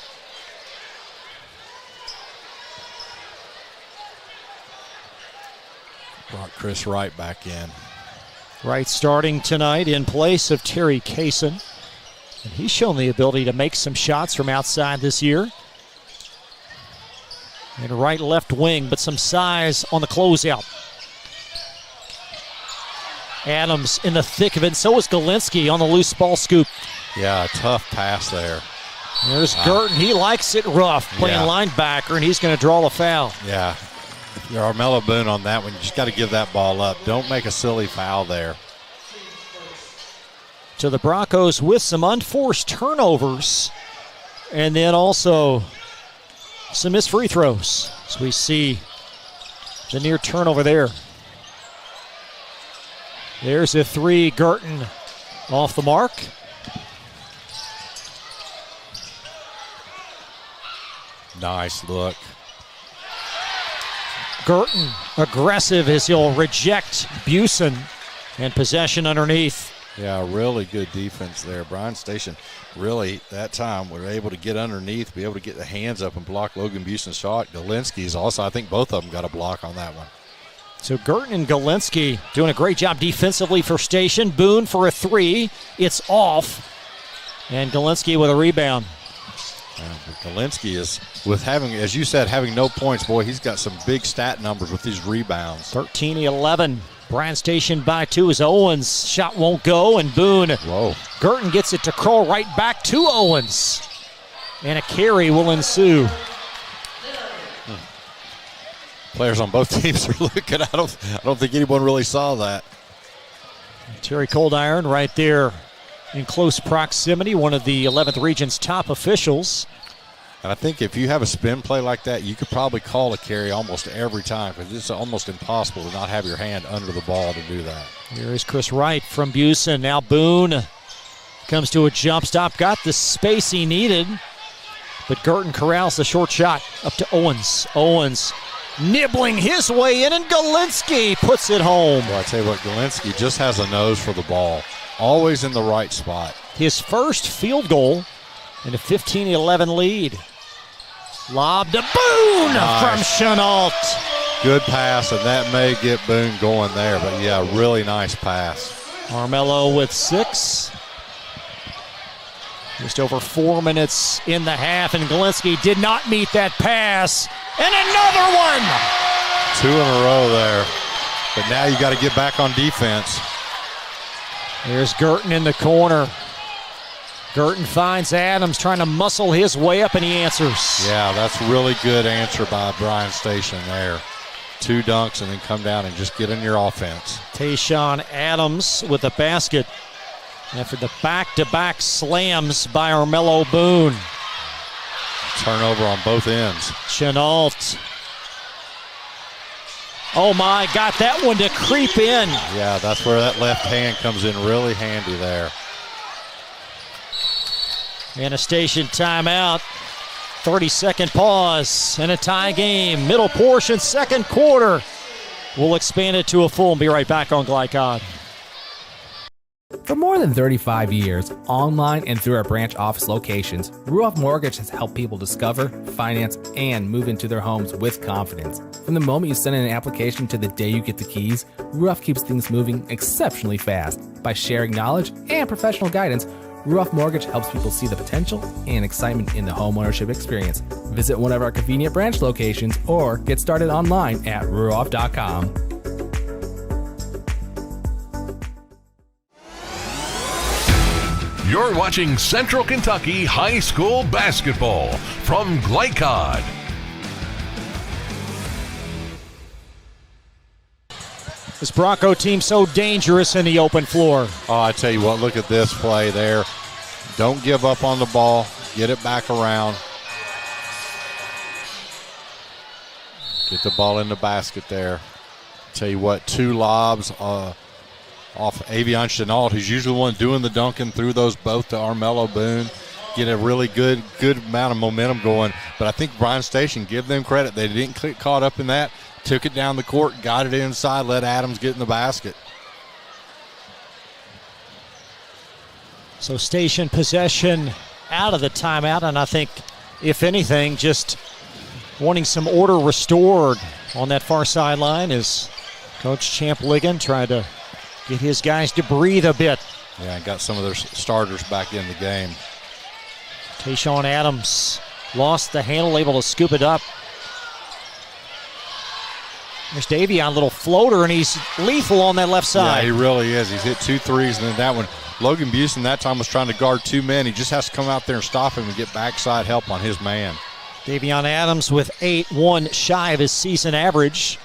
Brought Chris Wright back in. Wright starting tonight in place of Terry Kaysen. And he's shown the ability to make some shots from outside this year. And right left wing, but some size on the closeout. Adams in the thick of it, and so is Galinsky on the loose ball scoop. Yeah, a tough pass there. There's Girton. He likes it rough, playing linebacker, and he's going to draw the foul. Yeah. Armello Boone on that one. You just got to give that ball up. Don't make a silly foul there. To the Broncos with some unforced turnovers, and then also some missed free throws. So we see the near turnover there. There's a three, Girton off the mark. Nice look. Girton aggressive as he'll reject Busen, and possession underneath. Yeah, really good defense there. Bryan Station really, that time, were able to get underneath, be able to get the hands up and block Logan Busen's shot. Galinsky's also, I think both of them got a block on that one. So Girton and Galinsky doing a great job defensively for Station. Boone for a three. It's off. And Galinsky with a rebound. Galinsky is, with having, as you said, having no points, boy, he's got some big stat numbers with these rebounds. 13-11. Bryan Station by 2 as Owens. Shot won't go, and Boone. Whoa. Girton gets it to curl right back to Owens. And a carry will ensue. Players on both teams are looking. I don't think anyone really saw that. Terry Coldiron right there in close proximity, one of the 11th Region's top officials. And I think if you have a spin play like that, you could probably call a carry almost every time, because it's almost impossible to not have your hand under the ball to do that. Here is Chris Wright from Busen. Now Boone comes to a jump stop, got the space he needed, but Girton corrals the short shot up to Owens. Owens nibbling his way in, and Galinsky puts it home. Well, I tell you what, Galinsky just has a nose for the ball, always in the right spot. His first field goal and a 15-11 lead. Lob to Boone from Chenault. Good pass, and that may get Boone going there, but yeah, really nice pass. Armello with 6. Just over 4 minutes in the half, and Galinsky did not meet that pass. And another one! 2 in a row there. But now you got to get back on defense. There's Girton in the corner. Girton finds Adams trying to muscle his way up, and he answers. Yeah, that's really good answer by Bryan Station there. 2 dunks and then come down and just get in your offense. Tayshawn Adams with the basket after the back-to-back slams by Armello Boone. Turnover on both ends. Chenault. Oh my, got that one to creep in. Yeah, that's where that left hand comes in really handy there. And a Station timeout. 30-second pause and a tie game. Middle portion, second quarter. We'll expand it to a full and be right back on Glycod. For more than 35 years, online and through our branch office locations, Ruoff Mortgage has helped people discover, finance, and move into their homes with confidence. From the moment you send in an application to the day you get the keys, Ruoff keeps things moving exceptionally fast. By sharing knowledge and professional guidance, Ruoff Mortgage helps people see the potential and excitement in the homeownership experience. Visit one of our convenient branch locations or get started online at ruoff.com. You're watching Central Kentucky High School Basketball from Glycod. This Bronco team so dangerous in the open floor. Oh, I tell you what, look at this play there. Don't give up on the ball. Get it back around. Get the ball in the basket there. Tell you what, 2 lobs off Avion Chenault, who's usually the one doing the dunking, threw those both to Armello Boone. Get a really good amount of momentum going. But I think Bryan Station, give them credit. They didn't get caught up in that. Took it down the court, got it inside, let Adams get in the basket. So Station possession out of the timeout, and I think, if anything, just wanting some order restored on that far sideline as Coach Champ Ligon tried to get his guys to breathe a bit. Yeah, and got some of their starters back in the game. Tayshawn Adams lost the handle, able to scoop it up. There's Davion, little floater, and he's lethal on that left side. Yeah, he really is. He's hit 2 threes, and then that one, Logan Busen that time was trying to guard 2 men. He just has to come out there and stop him and get backside help on his man. Davion Adams with 8, 1 shy of his season average.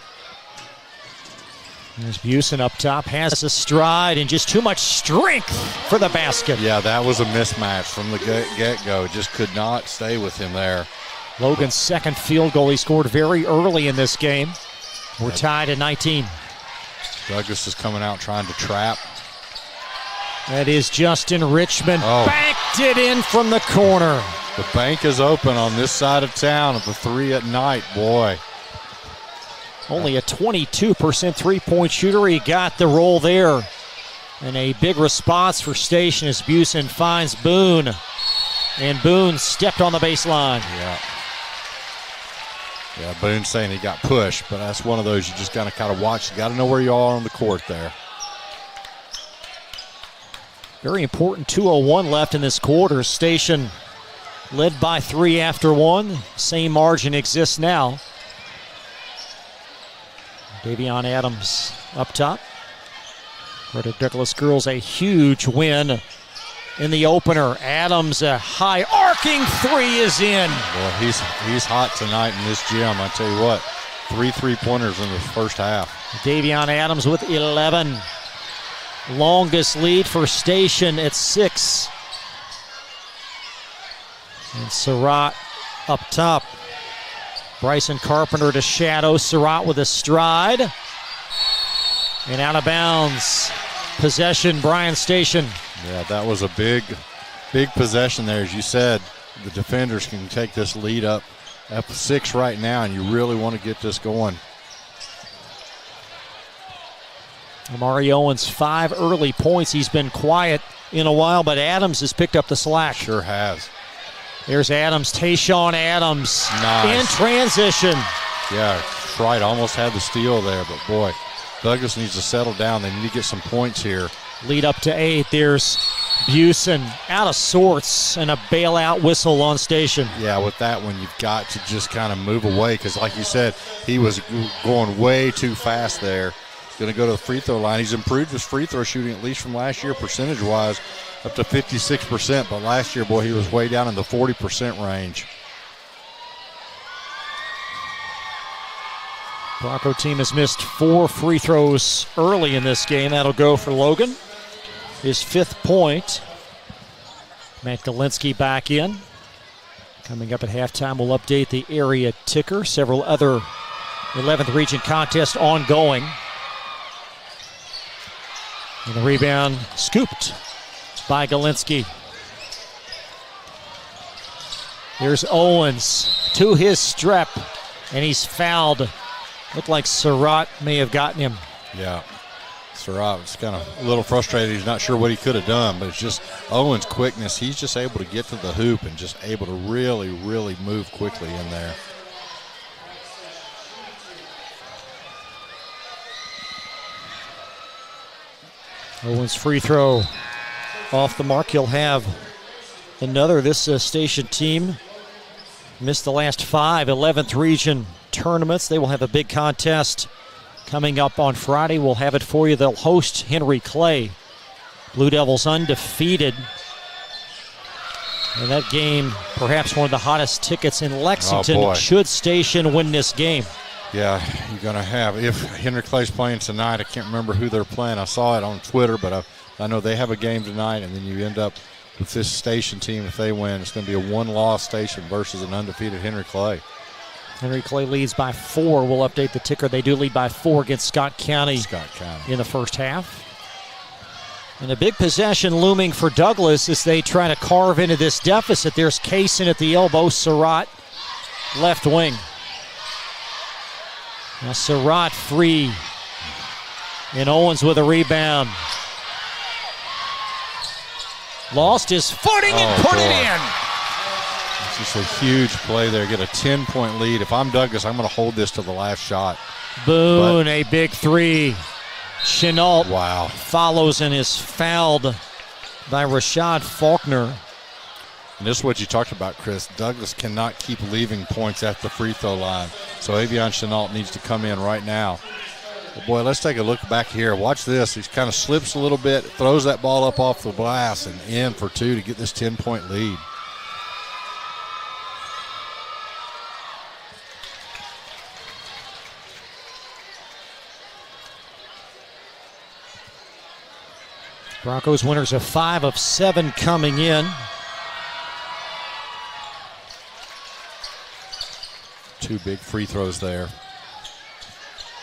There's Busen up top, has a stride and just too much strength for the basket. Yeah, that was a mismatch from the get-go. Just could not stay with him there. Logan's second field goal he scored very early in this game. We're tied at 19. Douglas is coming out trying to trap. That is Justin Richmond. Banked it in from the corner. The bank is open on this side of town at the 3 at night, boy. Only a 22% three-point shooter. He got the roll there. And a big response for Station as Busen finds Boone. And Boone stepped on the baseline. Yeah, Boone's saying he got pushed, but that's one of those you just got to kind of watch. You got to know where you are on the court there. Very important 2:01 left in this quarter. Station led by 3 after 1. Same margin exists now. Davion Adams up top. Frederick Douglass girls a huge win in the opener. Adams, a high arcing 3 is in. Boy, he's hot tonight in this gym. I tell you what, 3 3-pointers in the first half. Davion Adams with 11. Longest lead for Station at 6. And Surratt up top. Bryson Carpenter to shadow. Surratt with a stride. And out of bounds. Possession, Bryan Station. Yeah, that was a big possession there. As you said, the defenders can take this lead up 6 right now, and you really want to get this going. Amari Owens, 5 early points. He's been quiet in a while, but Adams has picked up the slack. Sure has. There's Adams, Tayshawn Adams. Nice. In transition. Yeah, right, almost had the steal there, but boy, Douglas needs to settle down. They need to get some points here. Lead up to 8. There's Busen out of sorts and a bailout whistle on Station. Yeah, with that one, you've got to just kind of move away because, like you said, he was going way too fast there. Going to go to the free throw line. He's improved his free throw shooting, at least from last year, percentage-wise, up to 56%. But last year, boy, he was way down in the 40% range. Bronco team has missed 4 free throws early in this game. That'll go for Logan. His 5th point. Matt Galinsky back in. Coming up at halftime, we'll update the area ticker. Several other 11th region contests ongoing. And the rebound scooped by Galinsky. Here's Owens to his strep, and he's fouled. Looked like Surratt may have gotten him. Yeah, Surratt was kind of a little frustrated. He's not sure what he could have done, but it's just Owens' quickness. He's just able to get to the hoop and just able to really, really move quickly in there. Owens' free throw off the mark. He'll have another. This Station team missed the last 5 11th region tournaments. They will have a big contest coming up on Friday. We'll have it for you. They'll host Henry Clay. Blue Devils undefeated. And that game, perhaps one of the hottest tickets in Lexington, should Station win this game. Yeah, you're going to have, if Henry Clay's playing tonight, I can't remember who they're playing. I saw it on Twitter, but I know they have a game tonight, and then you end up with this Station team, if they win, it's going to be a one-loss Station versus an undefeated Henry Clay. Henry Clay leads by 4. We'll update the ticker. They do lead by 4 against Scott County in the first half. And a big possession looming for Douglas as they try to carve into this deficit. There's Kaysen at the elbow, Surratt left wing. Now Surratt free. And Owens with a rebound. Lost his footing and put it in. It's just a huge play there. Get a 10-point lead. If I'm Douglas, I'm going to hold this to the last shot. Boone, a big 3. Chenault wow. follows and is fouled by Rashad Faulkner. And this is what you talked about, Chris. Douglas cannot keep leaving points at the free throw line. So Avion Chenault needs to come in right now. But boy, let's take a look back here. Watch this. He kind of slips a little bit, throws that ball up off the glass and in for 2 to get this 10-point lead. Broncos winners of 5 of 7 coming in. 2 big free throws there.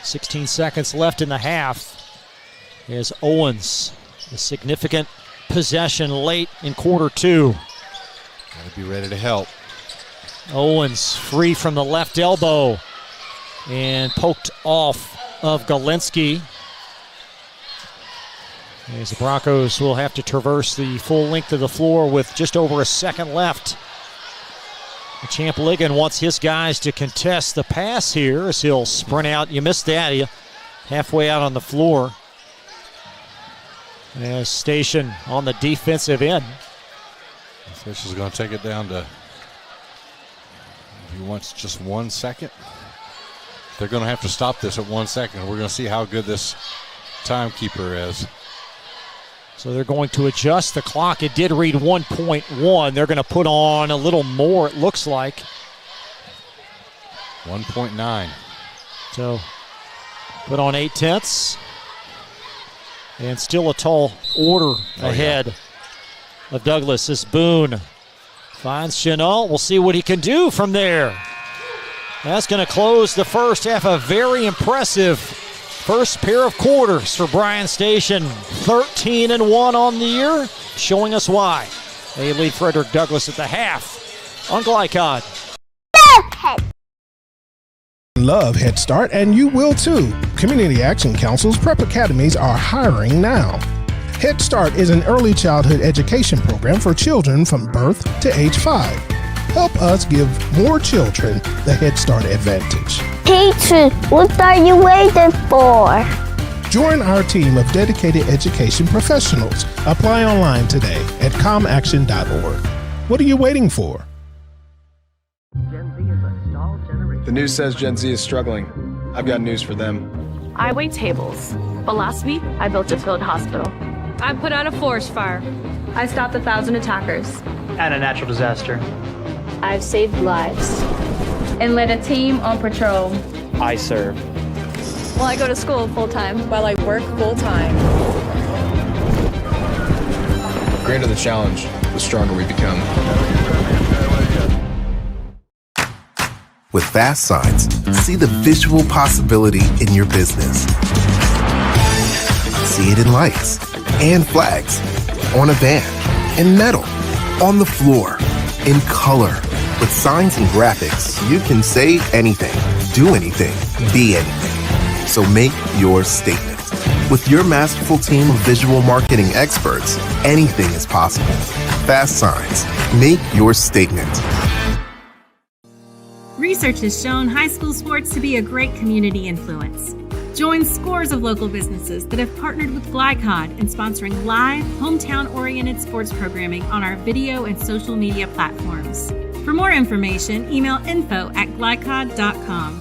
16 seconds left in the half. As Owens, a significant possession late in quarter 2. Got to be ready to help. Owens free from the left elbow and poked off of Galinsky. As the Broncos will have to traverse the full length of the floor with just over a second left. Champ Ligon wants his guys to contest the pass here as he'll sprint out. You missed that. He halfway out on the floor. As Station on the defensive end. Fish is going to take it down to, he wants just 1 second. They're going to have to stop this at 1 second. We're going to see how good this timekeeper is. So they're going to adjust the clock. It did read 1.1. They're going to put on a little more, it looks like. 1.9. So put on 8/10. And still a tall order ahead of Douglas as Boone finds Chenault. We'll see what he can do from there. That's going to close the first half. A very impressive first pair of quarters for Bryan Station. 13-1 on the year, showing us why. They lead Frederick Douglas at the half on Glycod. Love Head Start, and you will too. Community Action Council's prep academies are hiring now. Head Start is an early childhood education program for children from birth to age 5. Help us give more children the Head Start advantage. Teacher, what are you waiting for? Join our team of dedicated education professionals. Apply online today at comaction.org. What are you waiting for? The news says Gen Z is struggling. I've got news for them. I wait tables, but last week I built a field hospital. I put out a forest fire. I stopped 1,000 attackers. And a natural disaster. I've saved lives and led a team on patrol. I serve. Well, I go to school full-time. While I work full-time. The greater the challenge, the stronger we become. With fast signs, see the visual possibility in your business. See it in lights and flags, on a van, in metal, on the floor, in color. With signs and graphics, you can say anything, do anything, be anything. So make your statement. With your masterful team of visual marketing experts, anything is possible. Fast signs, make your statement. Research has shown high school sports to be a great community influence. Join scores of local businesses that have partnered with Glycod in sponsoring live, hometown-oriented sports programming on our video and social media platforms. For more information, email info@glycod.com.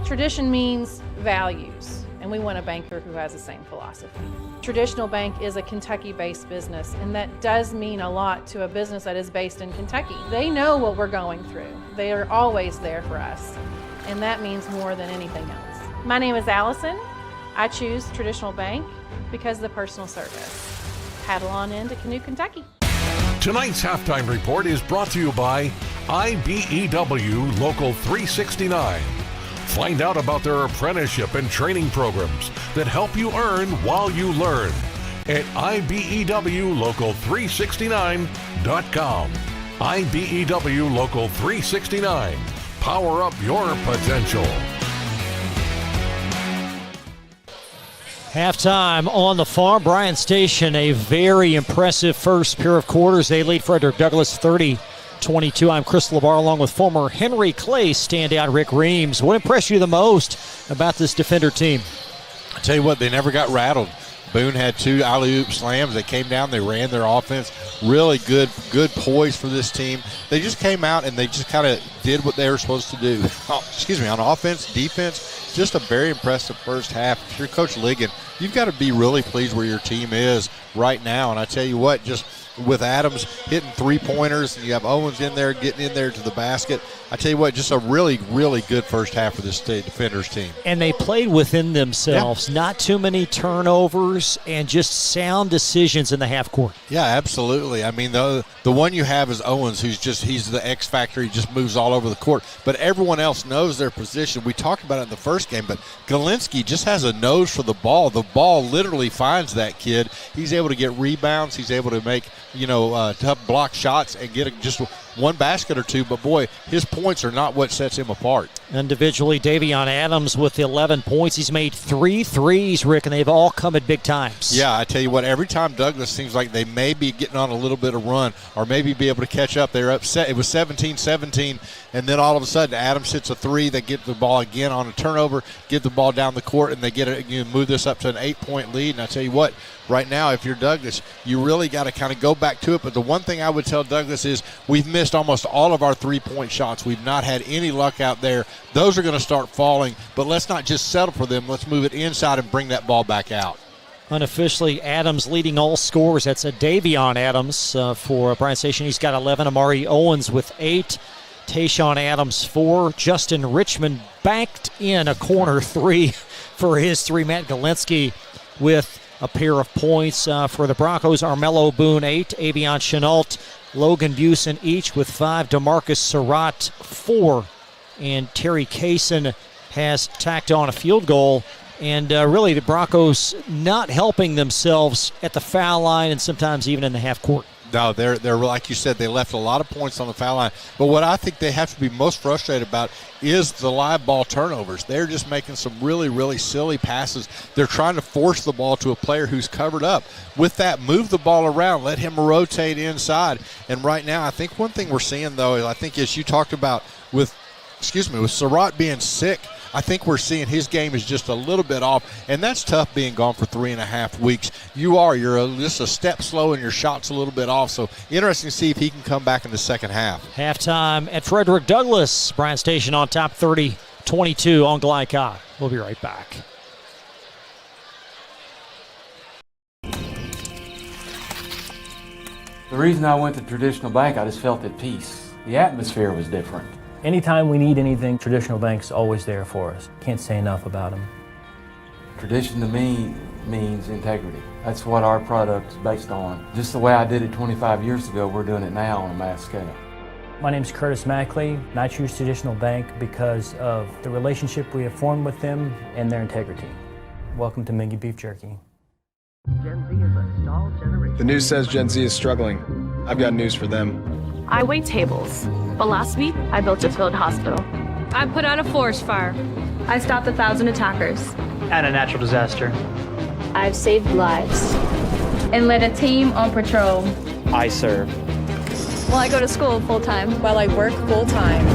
Tradition means values, and we want a banker who has the same philosophy. Traditional Bank is a Kentucky-based business, and that does mean a lot to a business that is based in Kentucky. They know what we're going through. They are always there for us. and that means more than anything else. My name is Allison. I choose traditional bank because of the personal service. Paddle on into Canoe, Kentucky. Tonight's halftime report is brought to you by IBEW Local 369. Find out about their apprenticeship and training programs that help you earn while you learn at IBEWLocal369.com. IBEW Local 369. Power up your potential. Halftime on the farm. Bryan Station, a very impressive first pair of quarters. They lead Frederick Douglass 30-22. I'm Chris LeBar along with former Henry Clay standout Rick Reams. What impressed you the most about this Defender team? I tell you what, they never got rattled. Boone had 2 alley-oop slams. They came down, they ran their offense. Really good poise for this team. They just came out and they just kind of did what they were supposed to do. On offense, defense, just a very impressive first half. If you're Coach Ligon, you've got to be really pleased where your team is right now. And I tell you what, just with Adams hitting 3-pointers and you have Owens in there getting in there to the basket, I tell you what, just a really, really good first half for this State Defenders team. And they played within themselves. Not too many turnovers and just sound decisions in the half court. Yeah, absolutely. I mean, the one you have is Owens, he's the X factor. He just moves all over the court. But everyone else knows their position. We talked about it in the first game, but Galinsky just has a nose for the ball. The ball literally finds that kid. He's able to get rebounds. He's able to make, tough block shots and get just one basket or two. But, boy, his points are not what sets him apart. Individually, Davion Adams with 11 points. He's made 3 threes, Rick, and they've all come at big times. Yeah, I tell you what, every time Douglas seems like they may be getting on a little bit of run or maybe be able to catch up. They're upset. It was 17-17, and then all of a sudden Adams hits a 3. They get the ball again on a turnover, get the ball down the court, and they get it. You move this up to an 8-point lead. And I tell you what, right now, if you're Douglas, you really got to kind of go back to it. But the one thing I would tell Douglas is we've missed almost all of our 3-point shots. We've not had any luck out there. Those are going to start falling, but let's not just settle for them. Let's move it inside and bring that ball back out. Unofficially, Adams leading all scorers. That's a Davion Adams for Bryan Station. He's got 11. Amari Owens with 8. Tayshawn Adams 4. Justin Richmond backed in a corner 3 for his 3. Matt Galinsky with a pair of points for the Broncos. Armello Boone 8. Avion Chenault, Logan Busen each with 5. DeMarcus Surratt 4. And Terry Kaysen has tacked on a field goal. And really the Broncos not helping themselves at the foul line and sometimes even in the half court. No, they're like you said, they left a lot of points on the foul line. But what I think they have to be most frustrated about is the live ball turnovers. They're just making some really, really silly passes. They're trying to force the ball to a player who's covered up. With that, move the ball around, let him rotate inside. And right now, I think one thing we're seeing, though, is I think as you talked about with Surratt being sick, I think we're seeing his game is just a little bit off, and that's tough being gone for 3.5 weeks. You're just a step slow and your shot's a little bit off, so interesting to see if he can come back in the second half. Halftime at Frederick Douglass. Bryan Station on top 30-22 on Glycod. We'll be right back. The reason I went to traditional bank, I just felt at peace. The atmosphere was different. Anytime we need anything, Traditional Bank's always there for us. Can't say enough about them. Tradition to me means integrity. That's what our product is based on. Just the way I did it 25 years ago, we're doing it now on a mass scale. My name's Curtis Mackley, and I choose Traditional Bank because of the relationship we have formed with them and their integrity. Welcome to Mingy Beef Jerky. Gen Z is a stalled generation. The news says Gen Z is struggling. I've got news for them. I wait tables, but last week I built a field hospital. I put out a forest fire. I stopped 1,000 attackers. And a natural disaster. I've saved lives. And led a team on patrol. I serve. Well, I go to school full-time. While I work full-time.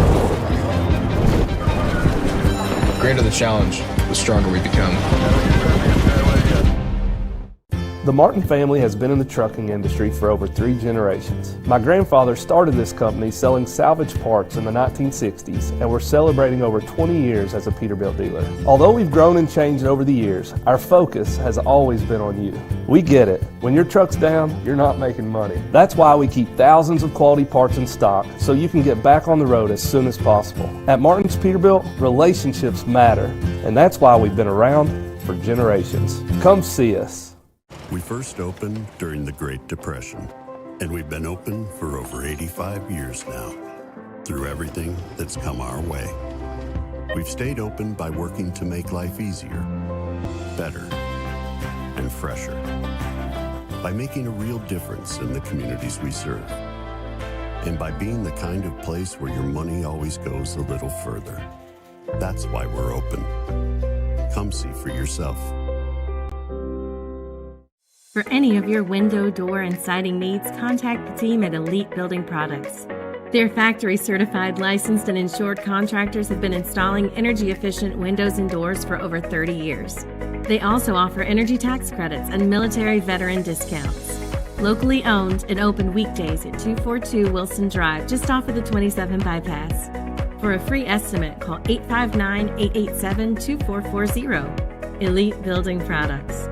The greater the challenge, the stronger we become. The Martin family has been in the trucking industry for over 3 generations. My grandfather started this company selling salvage parts in the 1960s, and we're celebrating over 20 years as a Peterbilt dealer. Although we've grown and changed over the years, our focus has always been on you. We get it. When your truck's down, you're not making money. That's why we keep thousands of quality parts in stock so you can get back on the road as soon as possible. At Martin's Peterbilt, relationships matter, and that's why we've been around for generations. Come see us. We first opened during the Great Depression, and we've been open for over 85 years now, through everything that's come our way. We've stayed open by working to make life easier, better, and fresher, by making a real difference in the communities we serve, and by being the kind of place where your money always goes a little further. That's why we're open. Come see for yourself. For any of your window, door, and siding needs, contact the team at Elite Building Products. Their factory-certified, licensed, and insured contractors have been installing energy-efficient windows and doors for over 30 years. They also offer energy tax credits and military veteran discounts. Locally owned and open weekdays at 242 Wilson Drive, just off of the 27 bypass. For a free estimate, call 859-887-2440. Elite Building Products.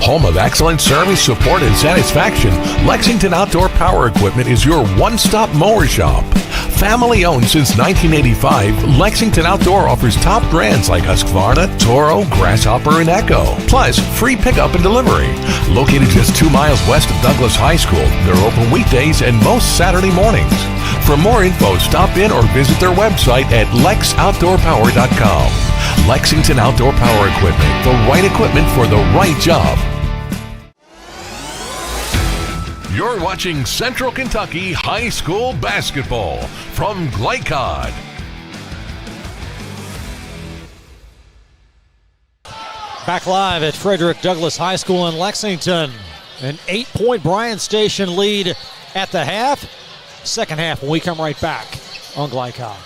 Home of excellent service, support, and satisfaction, Lexington Outdoor Power Equipment is your one-stop mower shop. Family owned since 1985, Lexington Outdoor offers top brands like Husqvarna, Toro, Grasshopper, and Echo. Plus, free pickup and delivery. Located just 2 miles west of Douglas High School, they're open weekdays and most Saturday mornings. For more info, stop in or visit their website at lexoutdoorpower.com. Lexington Outdoor Power Equipment, the right equipment for the right job. You're watching Central Kentucky High School basketball from Glycod. Back live at Frederick Douglass High School in Lexington. An 8-point Bryan Station lead at the half. Second half when we come right back on Glycod.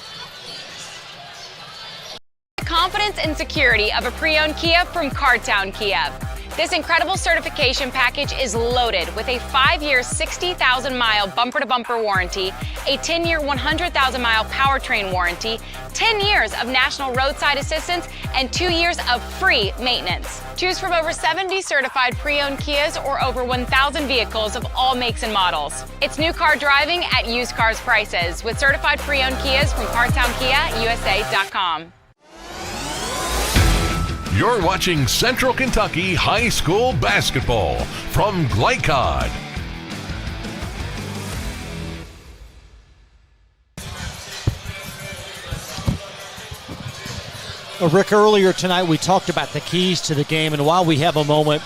The confidence and security of a pre-owned Kia from Cardtown Kia. This incredible certification package is loaded with a 5-year, 60,000-mile bumper-to-bumper warranty, a 10-year, 100,000-mile powertrain warranty, 10 years of national roadside assistance, and 2 years of free maintenance. Choose from over 70 certified pre-owned Kias or over 1,000 vehicles of all makes and models. It's new car driving at used cars prices with certified pre-owned Kias from CartownKiaUSA.com. You're watching Central Kentucky High School basketball from Glycod. Rick, earlier tonight we talked about the keys to the game, and while we have a moment,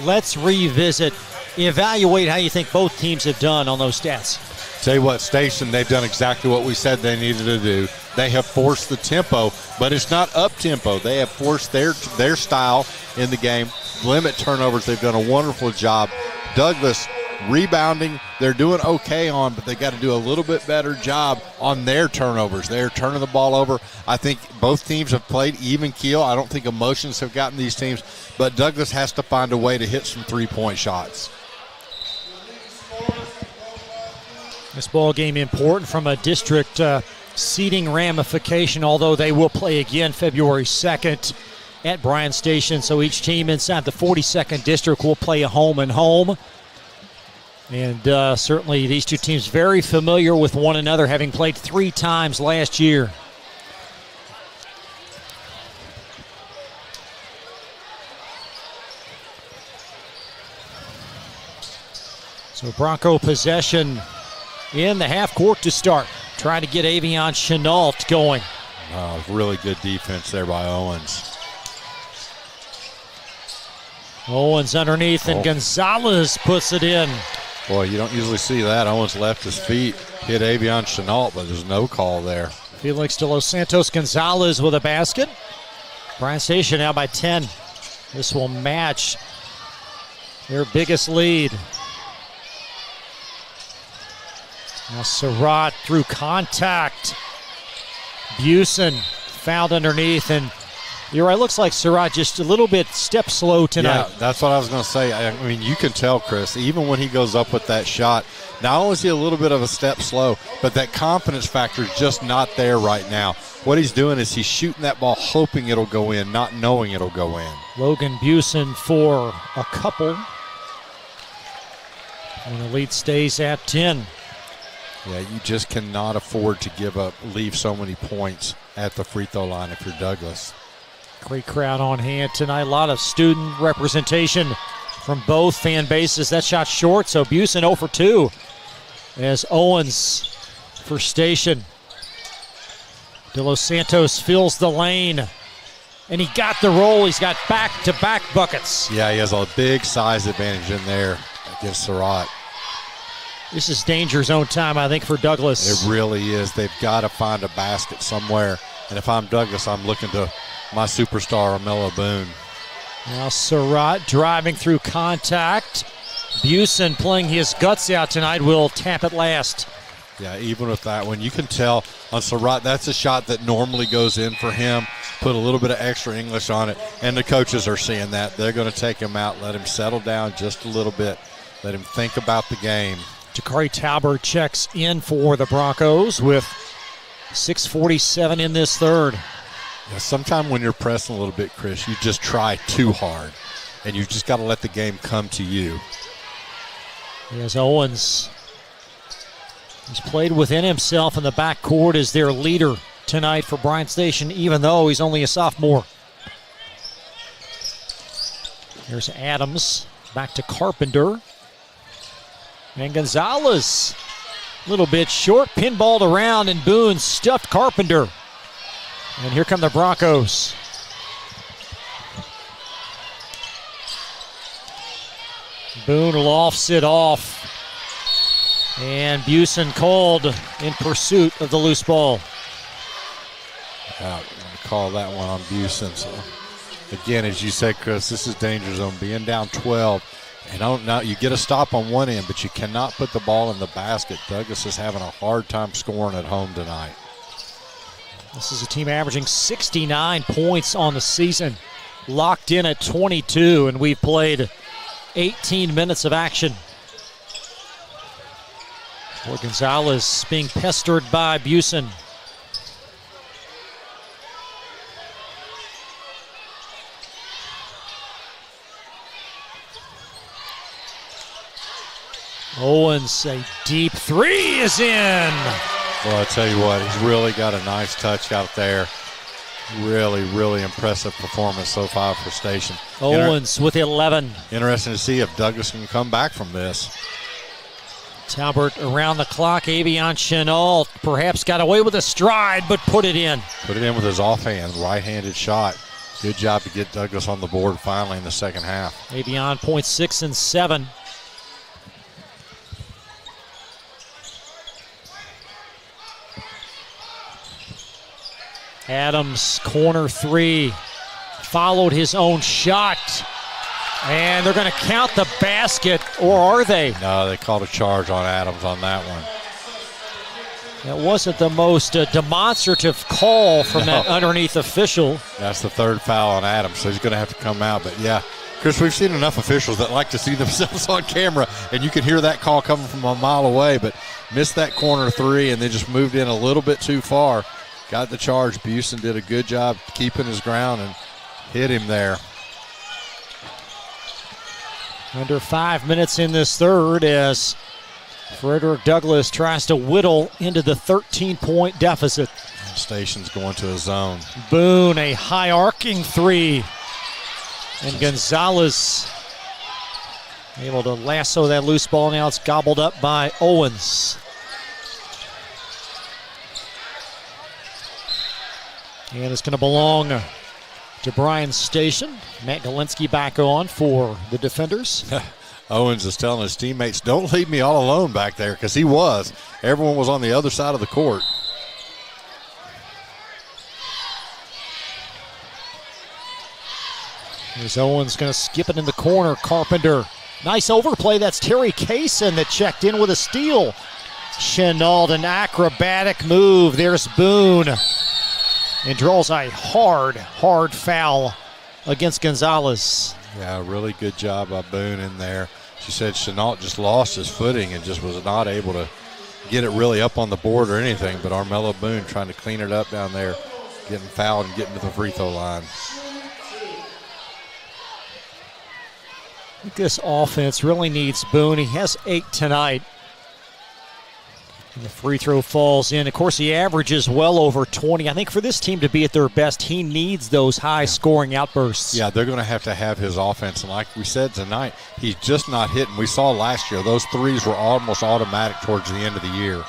let's revisit, evaluate how you think both teams have done on those stats. Tell you what, Station, they've done exactly what we said they needed to do. They have forced the tempo, but it's not up-tempo. They have forced their style in the game, limit turnovers. They've done a wonderful job. Douglas rebounding, they're doing okay on, but they got to do a little bit better job on their turnovers. They're turning the ball over. I think both teams have played even keel. I don't think emotions have gotten these teams, but Douglas has to find a way to hit some three-point shots. This ball game important from a district seeding ramification, although they will play again February 2nd at Bryan Station. So each team inside the 42nd district will play a home and home. And certainly these two teams very familiar with one another, having played 3 times last year. So Bronco possession in the half court to start. Trying to get Avion Chenault going. Oh, really good defense there by Owens. Owens underneath, and Gonzalez puts it in. Boy, you don't usually see that. Owens left his feet, hit Avion Chenault, but there's no call there. Felix de los Santos Gonzalez with a basket. Bryan Station now by 10. This will match their biggest lead. Now Surratt through contact. Busen fouled underneath, and You're right. Looks like Surratt just a little bit step slow tonight. Yeah, that's what I was going to say. I mean, you can tell, Chris, even when he goes up with that shot, not only is he a little bit of a step slow, but that confidence factor is just not there right now. What he's doing is he's shooting that ball hoping it'll go in, not knowing it'll go in. Logan Busen for a couple. And the lead stays at 10. Yeah, you just cannot afford to leave so many points at the free throw line if you're Douglas. Great crowd on hand tonight. A lot of student representation from both fan bases. That shot short, so Busen 0 for 2 as Owens for Station. De Los Santos fills the lane, and he got the roll. He's got back-to-back buckets. Yeah, he has a big size advantage in there against Surratt. This is danger zone time, I think, for Douglas. It really is. They've got to find a basket somewhere. And if I'm Douglas, I'm looking to my superstar, Amelo Boone. Now Surratt driving through contact. Busen playing his guts out tonight will tap it last. Yeah, even with that one, you can tell on Surratt, that's a shot that normally goes in for him. Put a little bit of extra English on it, and the coaches are seeing that. They're going to take him out, let him settle down just a little bit, let him think about the game. Jakari Tauber checks in for the Broncos with 6:47 in this third. Yeah, sometime when you're pressing a little bit, Chris, you just try too hard, and you just got to let the game come to you. Here's Owens. He's played within himself in the backcourt as their leader tonight for Bryan Station, even though he's only a sophomore. Here's Adams, back to Carpenter. And Gonzalez, a little bit short, pinballed around, and Boone stuffed Carpenter. And here come the Broncos. Boone lofts it off. And Busen called in pursuit of the loose ball. I'm going to call that one on Busen. So, again, as you said, Chris, this is danger zone. Being down 12. And you get a stop on one end, but you cannot put the ball in the basket. Douglas is having a hard time scoring at home tonight. This is a team averaging 69 points on the season, locked in at 22, and we've played 18 minutes of action. Boy, Gonzalez being pestered by Busen. Owens, a deep three is in. Well, I tell you what, he's really got a nice touch out there. Really, really impressive performance so far for Station. Owens with 11. Interesting to see if Douglas can come back from this. Talbert around the clock. Avion Chenal perhaps got away with a stride, but put it in. Put it in with his offhand, right-handed shot. Good job to get Douglas on the board finally in the second half. Avion points 6 and 7. Adams, corner three, followed his own shot. And they're going to count the basket, or are they? No, they called a charge on Adams on that one. That wasn't the most demonstrative call from that underneath official. That's the third foul on Adams, so he's going to have to come out. But, yeah, Chris, we've seen enough officials that like to see themselves on camera, and you can hear that call coming from a mile away, but missed that corner three and then just moved in a little bit too far. Got the charge. Busen did a good job keeping his ground and hit him there. Under 5 minutes in this third as Frederick Douglass tries to whittle into the 13-point deficit. Station's going to a zone. Boone, a high arcing three. And Gonzalez able to lasso that loose ball. Now it's gobbled up by Owens. And it's going to belong to Bryan Station. Matt Galinsky back on for the defenders. Owens is telling his teammates, don't leave me all alone back there, because he was. Everyone was on the other side of the court. Here's Owens going to skip it in the corner. Carpenter. Nice overplay. That's Terry Kaysen that checked in with a steal. Chenault, an acrobatic move. There's Boone. and draws a hard foul against Gonzalez. Yeah, really good job by Boone in there. She said Chenault just lost his footing and just was not able to get it really up on the board or anything, but Armello Boone trying to clean it up down there, getting fouled and getting to the free throw line. I think this offense really needs Boone. He has 8 tonight. And the free throw falls in. Of course, he averages well over 20. I think for this team to be at their best, he needs those high-scoring outbursts. Yeah, they're going to have his offense. And like we said tonight, he's just not hitting. We saw last year, those threes were almost automatic towards the end of the year.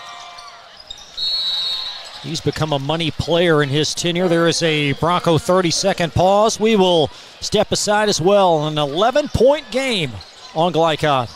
He's become a money player in his tenure. There is a Bronco 30-second pause. We will step aside as well. An 11-point game on Glycod.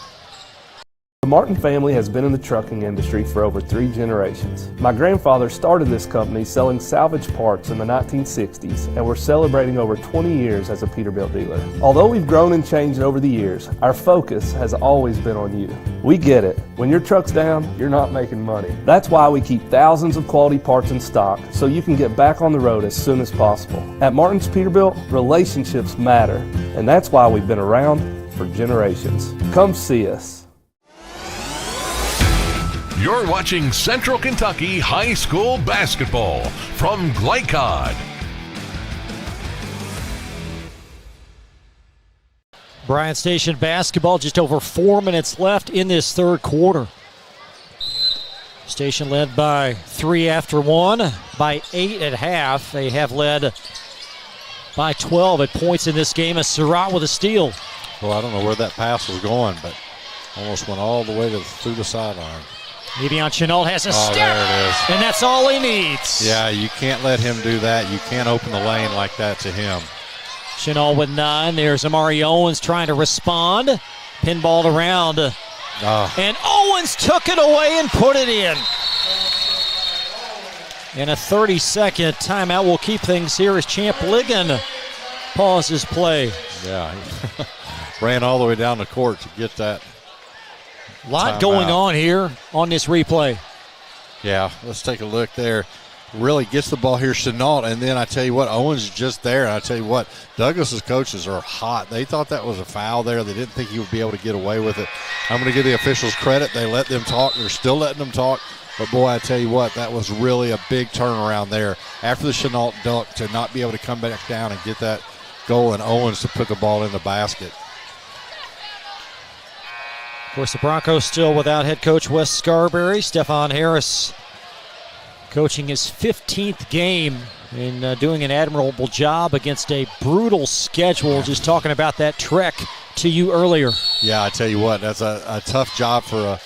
The Martin family has been in the trucking industry for over 3 generations. My grandfather started this company selling salvage parts in the 1960s, and we're celebrating over 20 years as a Peterbilt dealer. Although we've grown and changed over the years, our focus has always been on you. We get it. When your truck's down, you're not making money. That's why we keep thousands of quality parts in stock so you can get back on the road as soon as possible. At Martin's Peterbilt, relationships matter, and that's why we've been around for generations. Come see us. You're watching Central Kentucky High School basketball from Glycod. Bryan Station basketball, just over 4 minutes left in this third quarter. Station led by 3 after 1, by 8 at half. They have led by 12 at points in this game as Surratt with a steal. Well, I don't know where that pass was going, but almost went all the way through the sideline. Evian Chenault has a step, there it is. And that's all he needs. Yeah, you can't let him do that. You can't open the lane like that to him. Chenault with 9. There's Amari Owens trying to respond. Pinballed around. And Owens took it away and put it in. And a 30-second timeout will keep things here as Champ Ligon pauses play. Yeah, he ran all the way down the court to get that. A lot going on here on this replay. Yeah, let's take a look there. Really gets the ball here, Chenault, and then I tell you what, Owens is just there, and I tell you what, Douglas's coaches are hot. They thought that was a foul there. They didn't think he would be able to get away with it. I'm going to give the officials credit. They let them talk. They're still letting them talk. But, boy, I tell you what, that was really a big turnaround there. After the Chenault dunk, to not be able to come back down and get that goal, and Owens to put the ball in the basket. Of course, the Broncos still without head coach Wes Scarberry. Stephon Harris coaching his 15th game and doing an admirable job against a brutal schedule. Just talking about that trek to you earlier. Yeah, I tell you what, that's a tough job for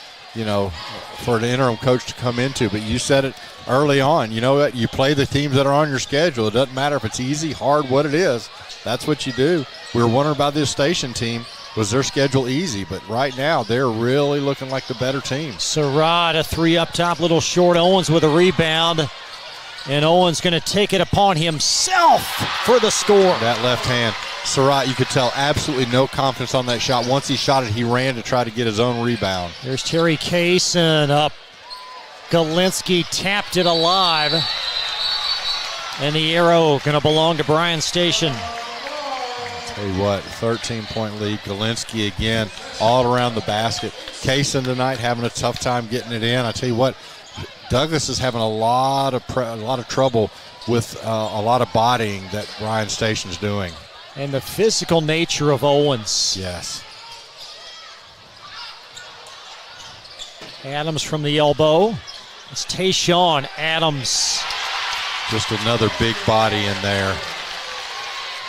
for an interim coach to come into. But you said it early on. You know what? You play the teams that are on your schedule. It doesn't matter if it's easy, hard, what it is. That's what you do. We were wondering about this Station team. Was their schedule easy? But right now, they're really looking like the better team. Surratt, a 3 up top, little short. Owens with a rebound. And Owens going to take it upon himself for the score. That left hand. Surratt, you could tell absolutely no confidence on that shot. Once he shot it, he ran to try to get his own rebound. There's Terry Kaysen up. Galinsky tapped it alive. And the arrow going to belong to Bryan Station. Tell you what, 13-point lead. Galinsky again, all around the basket. Kaysen tonight having a tough time getting it in. I tell you what, Douglas is having a lot of trouble with a lot of bodying that Bryan Station's doing. And the physical nature of Owens. Yes. Adams from the elbow. It's Tayshawn Adams. Just another big body in there.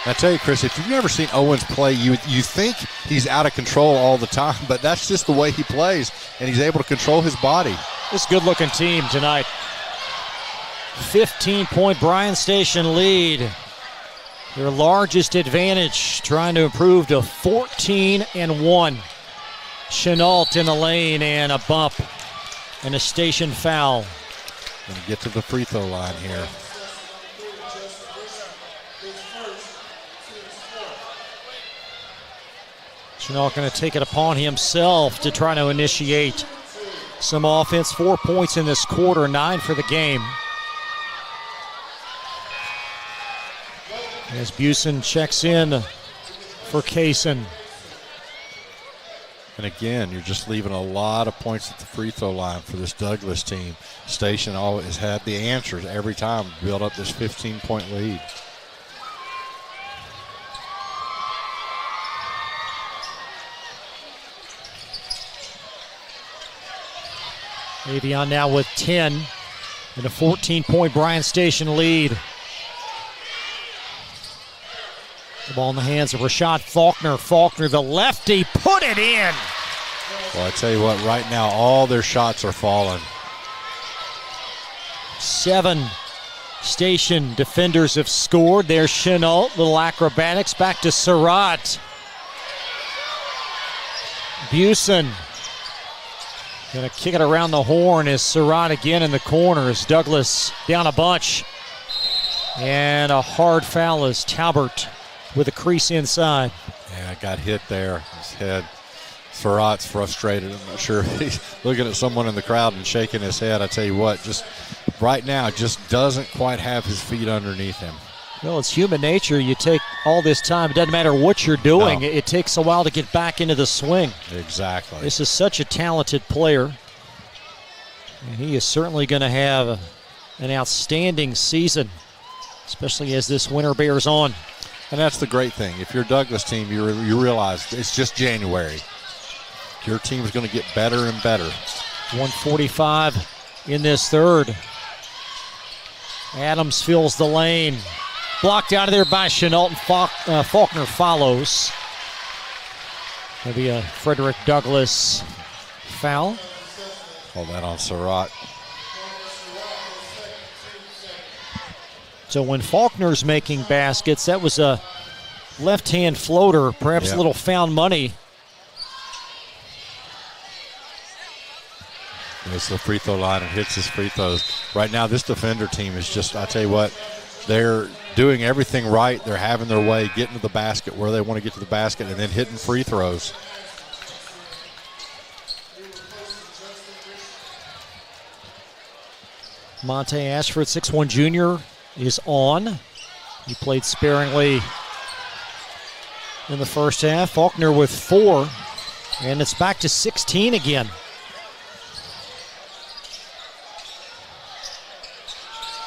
I tell you, Chris, if you've never seen Owens play, you think he's out of control all the time, but that's just the way he plays, and he's able to control his body. This good-looking team tonight. 15-point Bryan Station lead. Their largest advantage, trying to improve to 14-1. Chenault in the lane and a bump and a Station foul. Going to get to the free throw line here. Chenault going to take it upon himself to try to initiate some offense. 4 points in this quarter, 9 for the game. As Busen checks in for Kaysen. And again, you're just leaving a lot of points at the free throw line for this Douglas team. Station always had the answers every time to build up this 15-point lead. Avion now with 10 and a 14-point Bryan Station lead. The ball in the hands of Rashad Faulkner. Faulkner, the lefty, put it in. Well, I tell you what, right now all their shots are falling. 7 Station defenders have scored. There's Chenault, little acrobatics, back to Surratt. Busen gonna kick it around the horn as Surratt again in the corners. Douglas down a bunch. And a hard foul as Talbert with a crease inside. Yeah, got hit there. His head. Surratt's frustrated. I'm not sure. He's looking at someone in the crowd and shaking his head. I tell you what, just right now, just doesn't quite have his feet underneath him. Well, it's human nature. You take all this time. It doesn't matter what you're doing. No. It takes a while to get back into the swing. Exactly. This is such a talented player. And he is certainly going to have an outstanding season, especially as this winter bears on. And that's the great thing. If you're a Douglas team, you realize it's just January. Your team is going to get better and better. 1:45 in this third. Adams fills the lane. Blocked out of there by Chenault, and Faulkner follows. That'll be a Frederick Douglas foul. Call that on Surratt. So when Faulkner's making baskets, that was a left-hand floater, perhaps a little found money. It's the free throw line and hits his free throws. Right now, this defender team is just, I tell you what, they're doing everything right. They're having their way, getting to the basket where they want to get to the basket, and then hitting free throws. Monte Ashford, 6'1" junior, is on. He played sparingly in the first half. Faulkner with 4, and it's back to 16 again.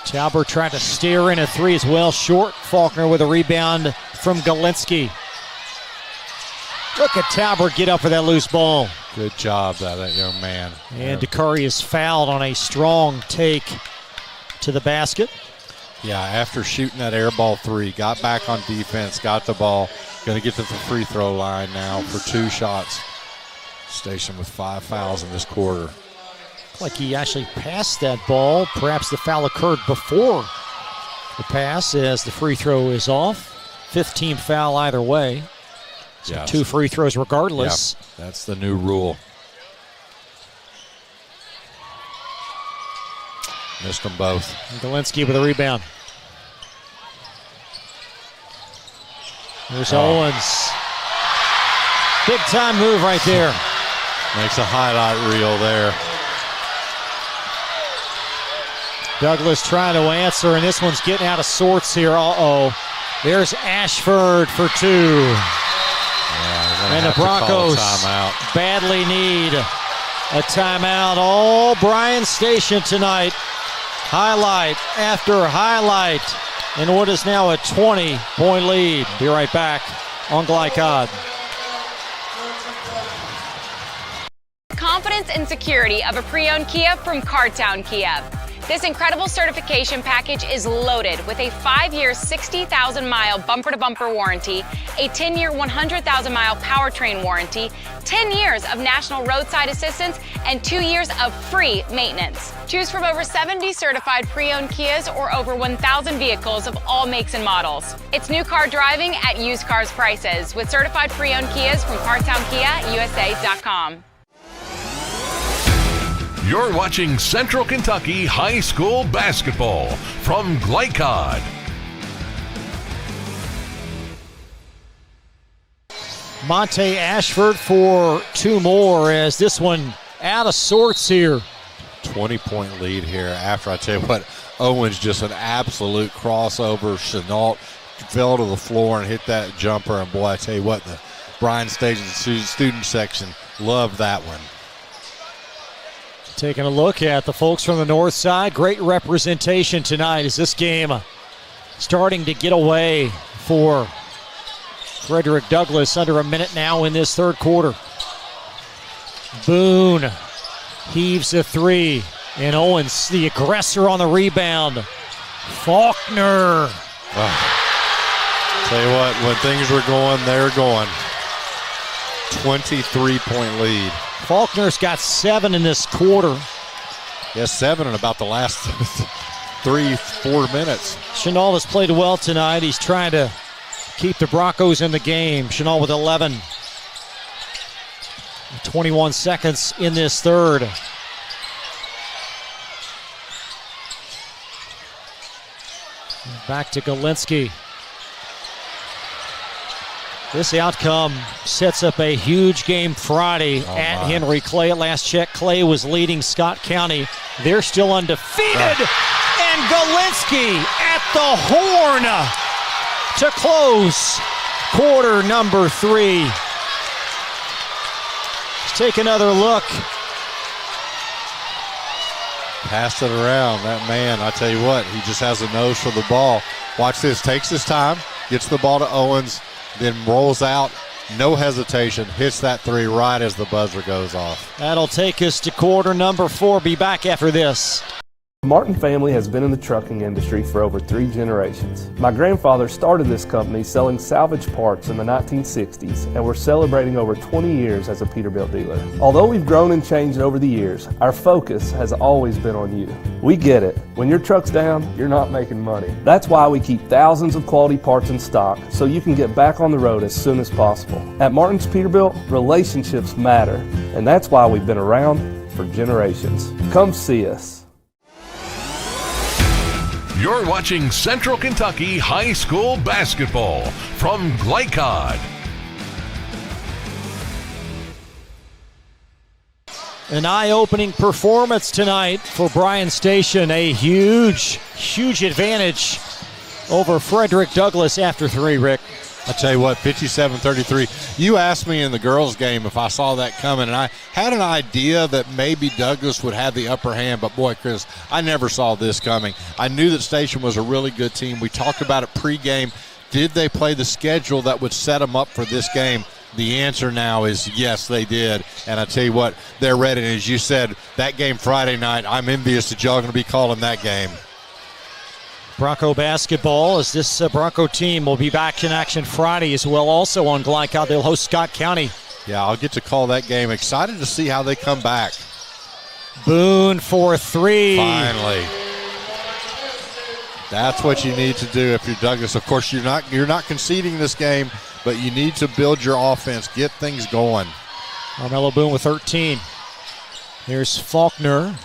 Talbert tried to steer in a 3 as well, short. Faulkner with a rebound from Galinsky. Look at Talbert get up for that loose ball. Good job by that young man. And Dakari is fouled on a strong take to the basket. Yeah, after shooting that air ball 3, got back on defense, got the ball, going to get to the free throw line now for 2 shots. Station with 5 fouls in this quarter. Like he actually passed that ball. Perhaps the foul occurred before the pass as the free throw is off. 5th team foul either way. So yes. 2 free throws regardless. Yep, that's the new rule. Missed them both. And Galinsky with a rebound. There's Owens. Big time move right there. Makes a highlight reel there. Douglas trying to answer, and this one's getting out of sorts here. Uh-oh. There's Ashford for 2. Yeah, and the Broncos badly need a timeout. All Bryan Station tonight. Highlight after highlight in what is now a 20-point lead. Be right back on Glycod. Confidence and security of a pre-owned Kia from Cartown Kia. This incredible certification package is loaded with a 5-year, 60,000-mile bumper-to-bumper warranty, a 10-year, 100,000-mile powertrain warranty, 10 years of national roadside assistance, and 2 years of free maintenance. Choose from over 70 certified pre-owned Kias or over 1,000 vehicles of all makes and models. It's new car driving at used cars prices with certified pre-owned Kias from CartownKiaUSA.com. You're watching Central Kentucky High School basketball from Glycod. Monte Ashford for 2 more as this one out of sorts here. 20-point lead here after, I tell you what, Owens just an absolute crossover. Chenault fell to the floor and hit that jumper. And, boy, I tell you what, the Bryan Station student section loved that one. Taking a look at the folks from the north side. Great representation tonight as this game starting to get away for Frederick Douglass. Under a minute now in this third quarter. Boone heaves a three, and Owens, the aggressor on the rebound. Faulkner. Tell you what, when things were going, they're going. 23-point lead. Faulkner's got 7 in this quarter. Yes, 7 in about the last 3-4 minutes. Chenal has played well tonight. He's trying to keep the Broncos in the game. Chenal with 11. 21 seconds in this third. Back to Galinsky. This outcome sets up a huge game Friday at Henry Clay. At last check, Clay was leading Scott County. They're still undefeated. And Galinsky at the horn to close quarter number 3. Let's take another look. Passed it around. That man, I tell you what, he just has a nose for the ball. Watch this. Takes his time, gets the ball to Owens, then rolls out, no hesitation, hits that 3 right as the buzzer goes off. That'll take us to quarter number 4. Be back after this. The Martin family has been in the trucking industry for over 3 generations. My grandfather started this company selling salvage parts in the 1960s, and we're celebrating over 20 years as a Peterbilt dealer. Although we've grown and changed over the years, our focus has always been on you. We get it. When your truck's down, you're not making money. That's why we keep thousands of quality parts in stock so you can get back on the road as soon as possible. At Martin's Peterbilt, relationships matter, and that's why we've been around for generations. Come see us. You're watching Central Kentucky High School basketball from Glycod. An eye-opening performance tonight for Bryan Station. A huge advantage over Frederick Douglass after 3, Rick. I tell you what, 57-33. You asked me in the girls' game if I saw that coming, and I had an idea that maybe Douglas would have the upper hand, but boy, Chris, I never saw this coming. I knew that Station was a really good team. We talked about it pregame. Did they play the schedule that would set them up for this game? The answer now is yes, they did. And I tell you what, they're ready. And as you said, that game Friday night, I'm envious that y'all are going to be calling that game. Bronco basketball, as this Bronco team will be back in action Friday as well, also on Glycod. They'll host Scott County. Yeah, I'll get to call that game. Excited to see how they come back. Boone for 3. Finally. That's what you need to do if you're Douglas. Of course, you're not conceding this game, but you need to build your offense, get things going. Carmelo Boone with 13. Here's Faulkner.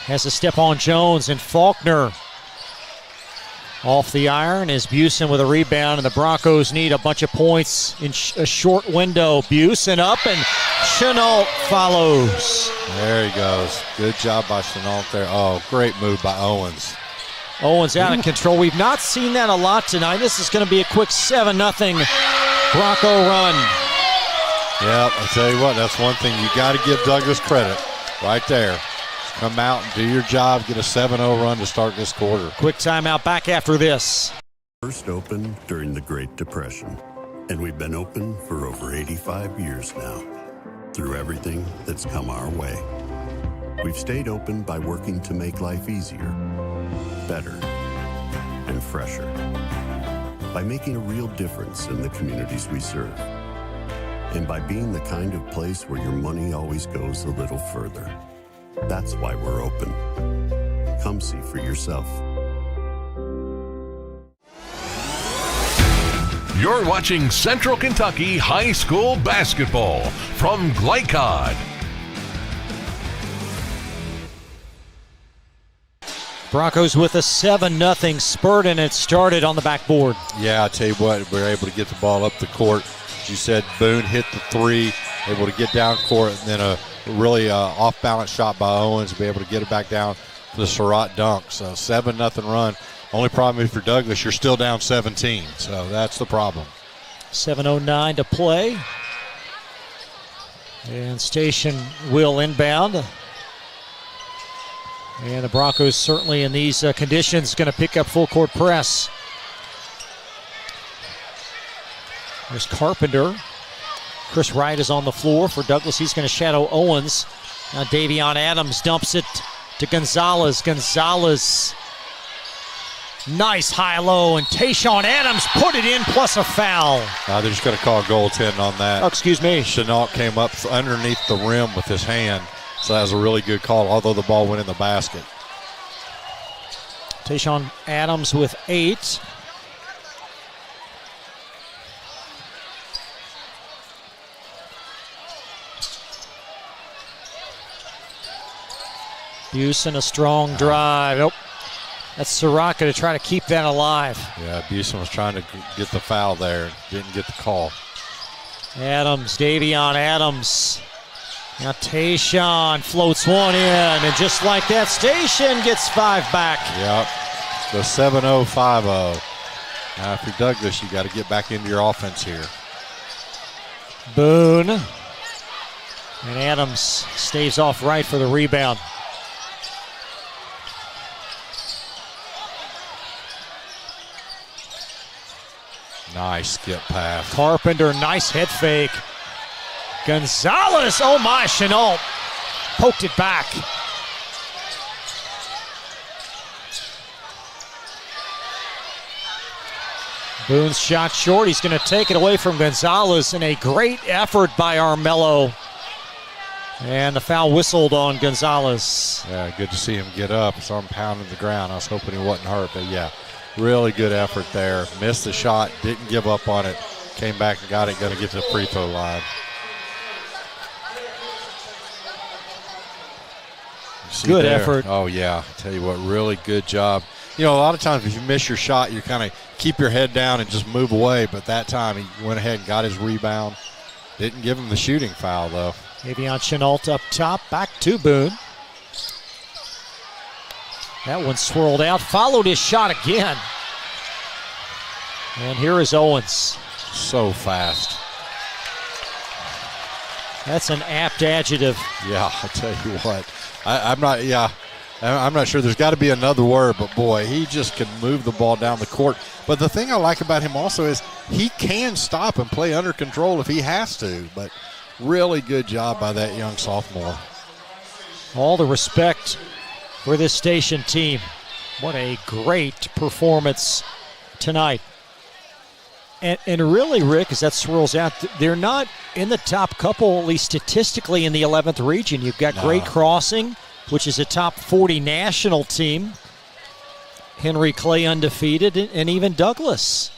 Has a step on Jones, and Faulkner off the iron as Busen with a rebound, and the Broncos need a bunch of points in a short window. Busen up, and Chenault follows. There he goes. Good job by Chenault there. Oh, great move by Owens. Owens out of control. We've not seen that a lot tonight. This is going to be a quick 7-0 Bronco run. Yeah, I tell you what, that's one thing you got to give Douglas credit right there. Come out and do your job, get a 7-0 run to start this quarter. Quick timeout, back after this. First opened during the Great Depression, and we've been open for over 85 years now. Through everything that's come our way, we've stayed open by working to make life easier, better, and fresher. By making a real difference in the communities we serve. And by being the kind of place where your money always goes a little further. That's why we're open. Come see for yourself. You're watching Central Kentucky High School basketball from Glycod. Broncos with a 7-0 spurt, and it started on the backboard. Yeah, I tell you what, we're able to get the ball up the court. As you said, Boone hit the 3, able to get down court, and then a really off-balance shot by Owens to be able to get it back down for the Surratt dunk. So 7-0 run. Only problem if you're Douglas, you're still down 17. So that's the problem. 7:09 to play. And Station will inbound. And the Broncos certainly in these conditions going to pick up full court press. There's Carpenter. Chris Wright is on the floor for Douglas. He's going to shadow Owens. Now Davion Adams dumps it to Gonzalez. Gonzalez, nice high-low, and Tayshawn Adams put it in plus a foul. They're just going to call goaltending on that. Oh, excuse me. Chenault came up underneath the rim with his hand, so that was a really good call, although the ball went in the basket. Tayshawn Adams with 8. Busen, a strong drive. Nope. That's Soraka to try to keep that alive. Yeah, Busen was trying to get the foul there. Didn't get the call. Adams, Davion Adams. Now Tayshawn floats one in, and just like that, Station gets 5 back. Yep, the 7-0-5-0. Now if you're Douglas, you got to get back into your offense here. Boone. And Adams staves off right for the rebound. Nice skip pass. Carpenter, nice head fake. Gonzalez, oh my, Chenault poked it back. Boone's shot short. He's going to take it away from Gonzalez, and a great effort by Armello. And the foul whistled on Gonzalez. Yeah, good to see him get up. His arm pounding the ground. I was hoping he wasn't hurt, but yeah, really good effort there. Missed the shot, didn't give up on it. Came back and got it, going to get to the free throw line. Good effort. Oh, yeah. I tell you what, really good job. You know, a lot of times if you miss your shot, you kind of keep your head down and just move away. But that time he went ahead and got his rebound. Didn't give him the shooting foul, though. Davion Chenault up top, back to Boone. That one swirled out, followed his shot again. And here is Owens. So fast. That's an apt adjective. Yeah, I tell you what. I'm not sure. There's got to be another word, but boy, he just can move the ball down the court. But the thing I like about him also is he can stop and play under control if he has to. But really good job by that young sophomore. All the respect for this Station team. What a great performance tonight. And really, Rick, as that swirls out, they're not in the top couple, at least statistically, in the 11th region. You've got Great Crossing, which is a top 40 national team. Henry Clay undefeated, and even Douglas.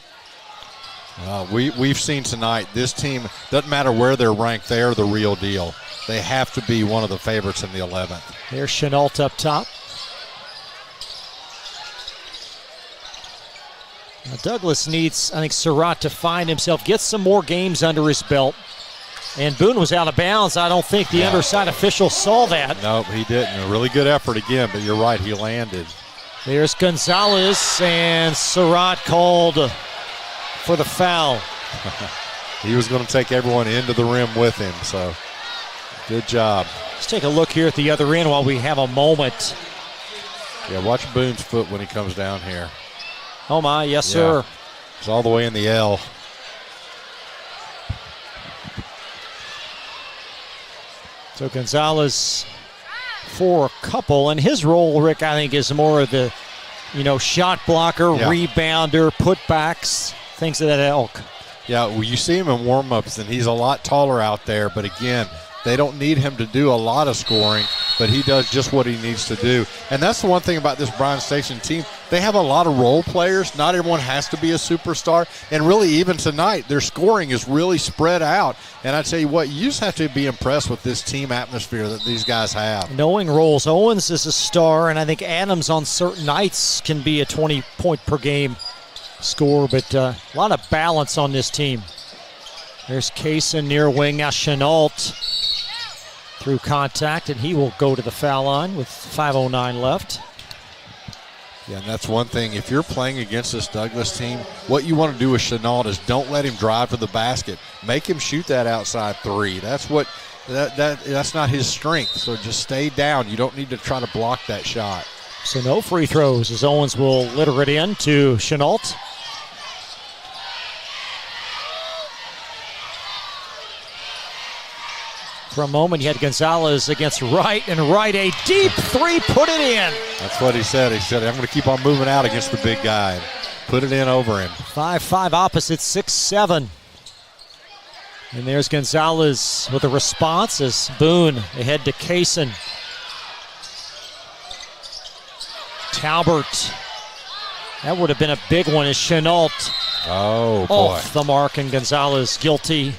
We've seen tonight, this team, doesn't matter where they're ranked, they're the real deal. They have to be one of the favorites in the 11th. There's Chenault up top. Now Douglas needs, I think, Surratt to find himself, get some more games under his belt. And Boone was out of bounds. I don't think the underside official saw that. Nope, he didn't. A really good effort again, but you're right, he landed. There's Gonzalez, and Surratt called for the foul. He was going to take everyone into the rim with him, so good job. Let's take a look here at the other end while we have a moment. Yeah, watch Boone's foot when he comes down here. Oh my, yes sir. It's all the way in the L. So Gonzalez for a couple, and his role, Rick, I think is more of the, shot blocker, rebounder, putbacks, things of that ilk. Yeah, well, you see him in warm-ups, and he's a lot taller out there, but again, they don't need him to do a lot of scoring, but he does just what he needs to do. And that's the one thing about this Bryan Station team. They have a lot of role players. Not everyone has to be a superstar. And really, even tonight, their scoring is really spread out. And I tell you what, you just have to be impressed with this team atmosphere that these guys have. Knowing roles, Owens is a star, and I think Adams on certain nights can be a 20-point-per-game scorer, but a lot of balance on this team. There's Kaysen near wing. Now Chenault through contact, and he will go to the foul line with 5:09 left. Yeah, and that's one thing. If you're playing against this Douglas team, what you want to do with Chenault is don't let him drive to the basket. Make him shoot that outside three. That's what that's not his strength. So just stay down. You don't need to try to block that shot. So no free throws as Owens will litter it in to Chenault. For a moment, he had Gonzalez against Wright, and Wright a deep three, put it in. That's what he said. He said, I'm going to keep on moving out against the big guy. Put it in over him. 5-5 opposite, 6-7. And there's Gonzalez with a response as Boone ahead to Kaysen. Talbert. That would have been a big one as Chenault. Oh, boy. Off the mark, and Gonzalez guilty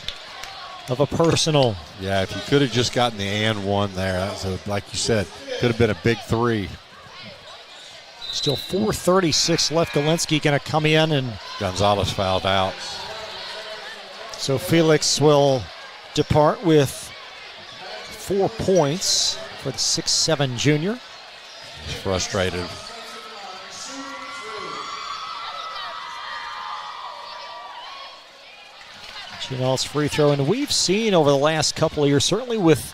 of a personal. Yeah, if you could have just gotten the and one there, that was like you said, could have been a big three. Still 4:36 left. Galinsky going to come in, and Gonzalez fouled out. So Felix will depart with 4 points for the 6'7" junior. He's frustrated. Chenault's free throw, and we've seen over the last couple of years, certainly with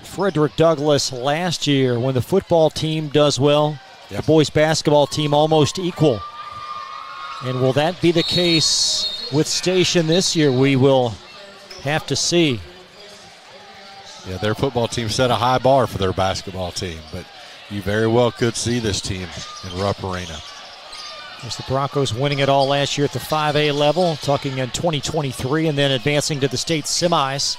Frederick Douglass last year, when the football team does well, the boys basketball team almost equal. And will that be the case with Station this year? We will have to see. Yeah, their football team set a high bar for their basketball team, but you very well could see this team in Rupp Arena. There's the Broncos winning it all last year at the 5A level, talking in 2023, and then advancing to the state semis.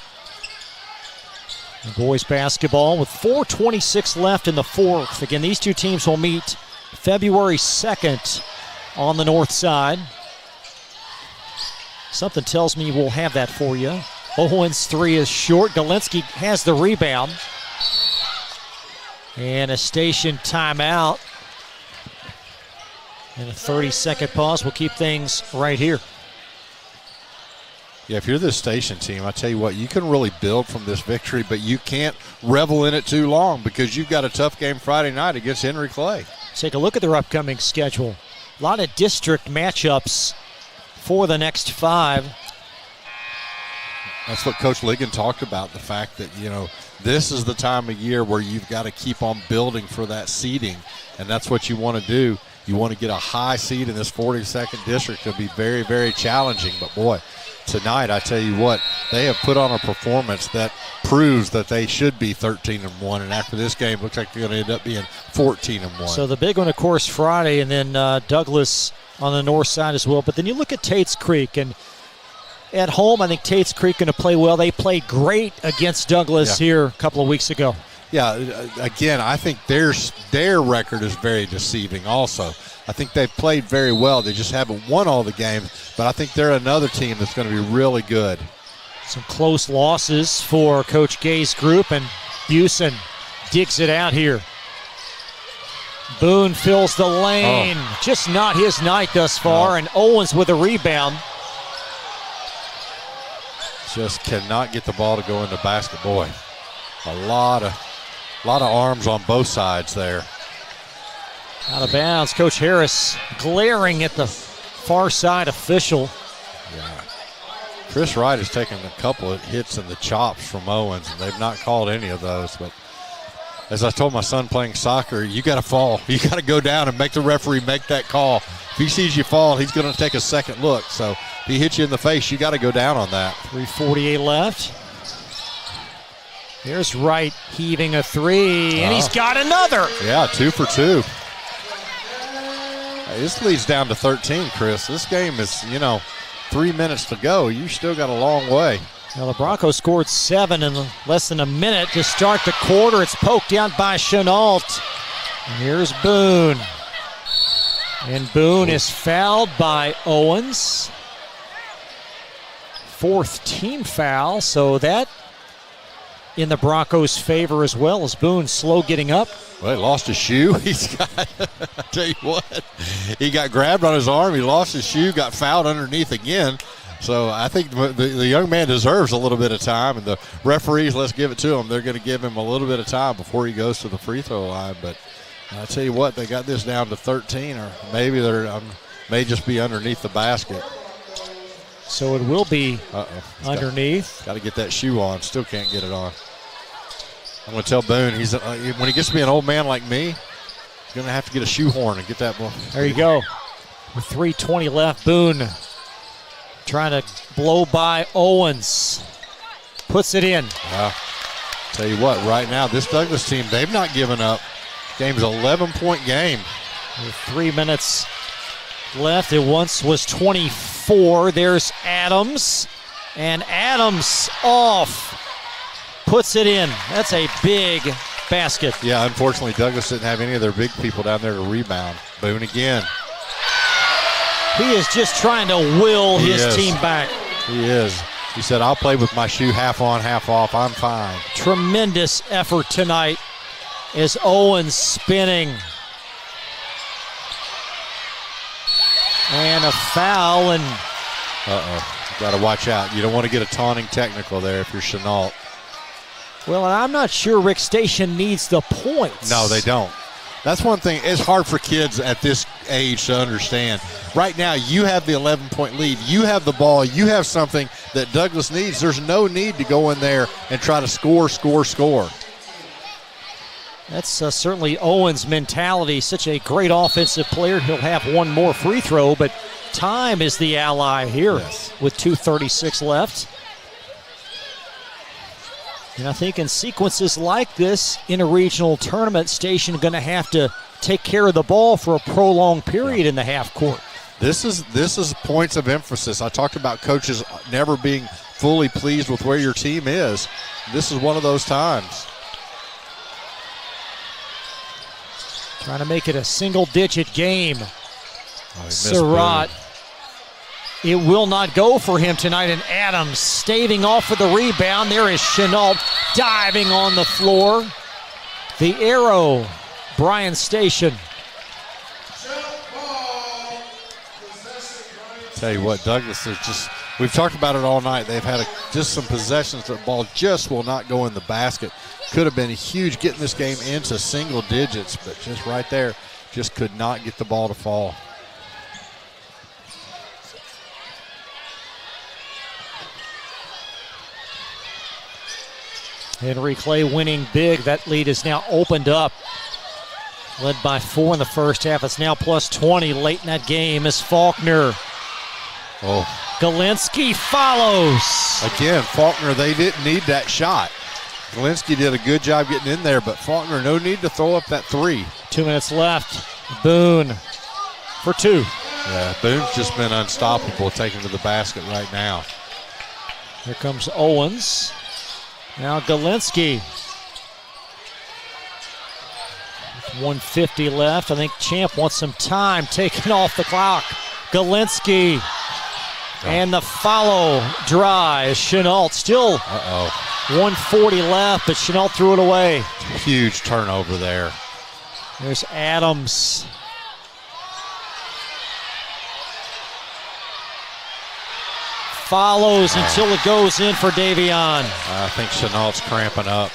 And boys basketball with 4:26 left in the fourth. Again, these two teams will meet February 2nd on the north side. Something tells me we'll have that for you. Owens' three is short. Galinsky has the rebound. And a Station timeout. And a 30-second pause will keep things right here. Yeah, if you're this Station team, I tell you what, you can really build from this victory, but you can't revel in it too long because you've got a tough game Friday night against Henry Clay. Take a look at their upcoming schedule. A lot of district matchups for the next 5. That's what Coach Ligon talked about, the fact that, this is the time of year where you've got to keep on building for that seeding, and that's what you want to do. You want to get a high seed in this 42nd district. It'll be very, very challenging. But, boy, tonight, I tell you what, they have put on a performance that proves that they should be 13-1. And after this game, looks like they're going to end up being 14-1. So the big one, of course, Friday, and then Douglas on the north side as well. But then you look at Tate's Creek, and at home, I think Tate's Creek going to play well. They played great against Douglas here a couple of weeks ago. Yeah, again, I think their record is very deceiving also. I think they've played very well. They just haven't won all the games, but I think they're another team that's going to be really good. Some close losses for Coach Gay's group, and Busen digs it out here. Boone fills the lane. Just not his night thus far, and Owens with a rebound. Just cannot get the ball to go into basket. Boy, a lot of arms on both sides there. Out of bounds. Coach Harris glaring at the far side official. Yeah. Chris Wright has taken a couple of hits in the chops from Owens, and they've not called any of those. But as I told my son playing soccer, you got to fall. You got to go down and make the referee make that call. If he sees you fall, he's going to take a second look. So if he hits you in the face, you got to go down on that. 3:48 left. Here's Wright heaving a three, and he's got another. Yeah, 2 for 2. Hey, this leads down to 13, Chris. This game is, 3 minutes to go. You still got a long way. Now the Broncos scored 7 in less than a minute to start the quarter. It's poked out by Chenault. And here's Boone. And Boone is fouled by Owens. 4th team foul, so that in the Broncos' favor as well, as Boone slow getting up. Well, he lost his shoe. He's got, I tell you what, he got grabbed on his arm. He lost his shoe, got fouled underneath again. So I think the young man deserves a little bit of time, and the referees, let's give it to him. They're going to give him a little bit of time before he goes to the free throw line. But I tell you what, they got this down to 13, or maybe they're may just be underneath the basket. So it will be underneath. Got to get that shoe on. Still can't get it on. I'm going to tell Boone, when he gets to be an old man like me, he's going to have to get a shoehorn and get that ball. There you go. With 3:20 left, Boone trying to blow by Owens. Puts it in. Tell you what, right now, this Douglas team, they've not given up. Game's an 11-point game. With 3 minutes left, it once was 24. There's Adams, and Adams off. Puts it in. That's a big basket. Yeah, unfortunately, Douglas didn't have any of their big people down there to rebound. Boone again. He is just trying to will his team back. He is. He said, I'll play with my shoe half on, half off. I'm fine. Tremendous effort tonight as Owens spinning. And a foul. And got to watch out. You don't want to get a taunting technical there if you're Chenault. Well, and I'm not sure Rick Station needs the points. No, they don't. That's one thing. It's hard for kids at this age to understand. Right now, you have the 11-point lead. You have the ball. You have something that Douglas needs. There's no need to go in there and try to score. That's certainly Owens' mentality. Such a great offensive player. He'll have one more free throw, but time is the ally here with 2:36 left. And I think in sequences like this in a regional tournament, Station going to have to take care of the ball for a prolonged period in the half court. This is points of emphasis. I talked about coaches never being fully pleased with where your team is. This is one of those times. Trying to make it a single-digit game. Surratt. It will not go for him tonight, and Adams staving off for the rebound. There is Chenault diving on the floor. The arrow, Bryan Station. Tell you what, Douglas is just, we've talked about it all night. They've had just some possessions. The ball just will not go in the basket. Could have been huge getting this game into single digits, but just right there, just could not get the ball to fall. Henry Clay winning big. That lead is now opened up. Led by 4 in the first half. It's now plus 20 late in that game as Faulkner. Galinsky follows. Again, Faulkner, they didn't need that shot. Galinsky did a good job getting in there, but Faulkner, no need to throw up that three. 2 minutes left. Boone for 2. Yeah, Boone's just been unstoppable taking to the basket right now. Here comes Owens. Now Galinsky. 1:50 left. I think Champ wants some time taken off the clock. Galinsky. And the follow dry. Chenault still 1:40 left, but Chenault threw it away. Huge turnover there. There's Adams. Follows until it goes in for Davion. I think Chenault's cramping up.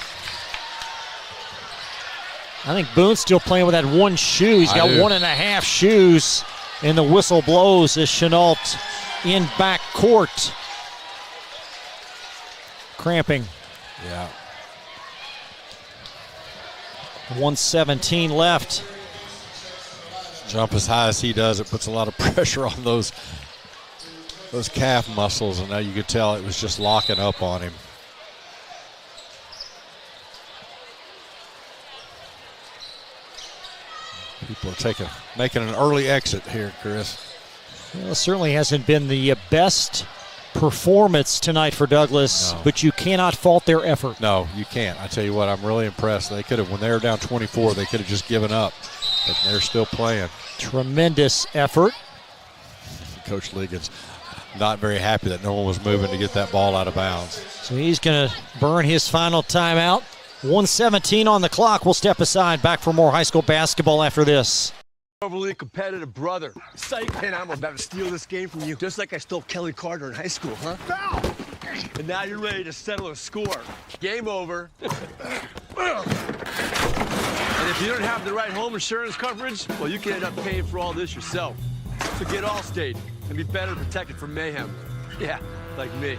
I think Boone's still playing with that one shoe. He's got 1.5 shoes, and the whistle blows as Chenault in back court. Cramping. Yeah. 1:17 left. Jump as high as he does, it puts a lot of pressure on those calf muscles, and now you could tell it was just locking up on him. People are making an early exit here, Chris. Well, it certainly hasn't been the best performance tonight for Douglas, but you cannot fault their effort. No, you can't. I tell you what, I'm really impressed. They could have, when they were down 24, they could have just given up, but they're still playing. Tremendous effort. Coach Ligon's not very happy that no one was moving to get that ball out of bounds. So he's going to burn his final timeout. 1:17 on the clock. We'll step aside. Back for more high school basketball after this. Overly competitive brother. Psych, and I'm about to steal this game from you, just like I stole Kelly Carter in high school, huh? Foul! And now you're ready to settle a score. Game over. And if you don't have the right home insurance coverage, well, you can end up paying for all this yourself. So get Allstate and be better protected from mayhem. Yeah, like me.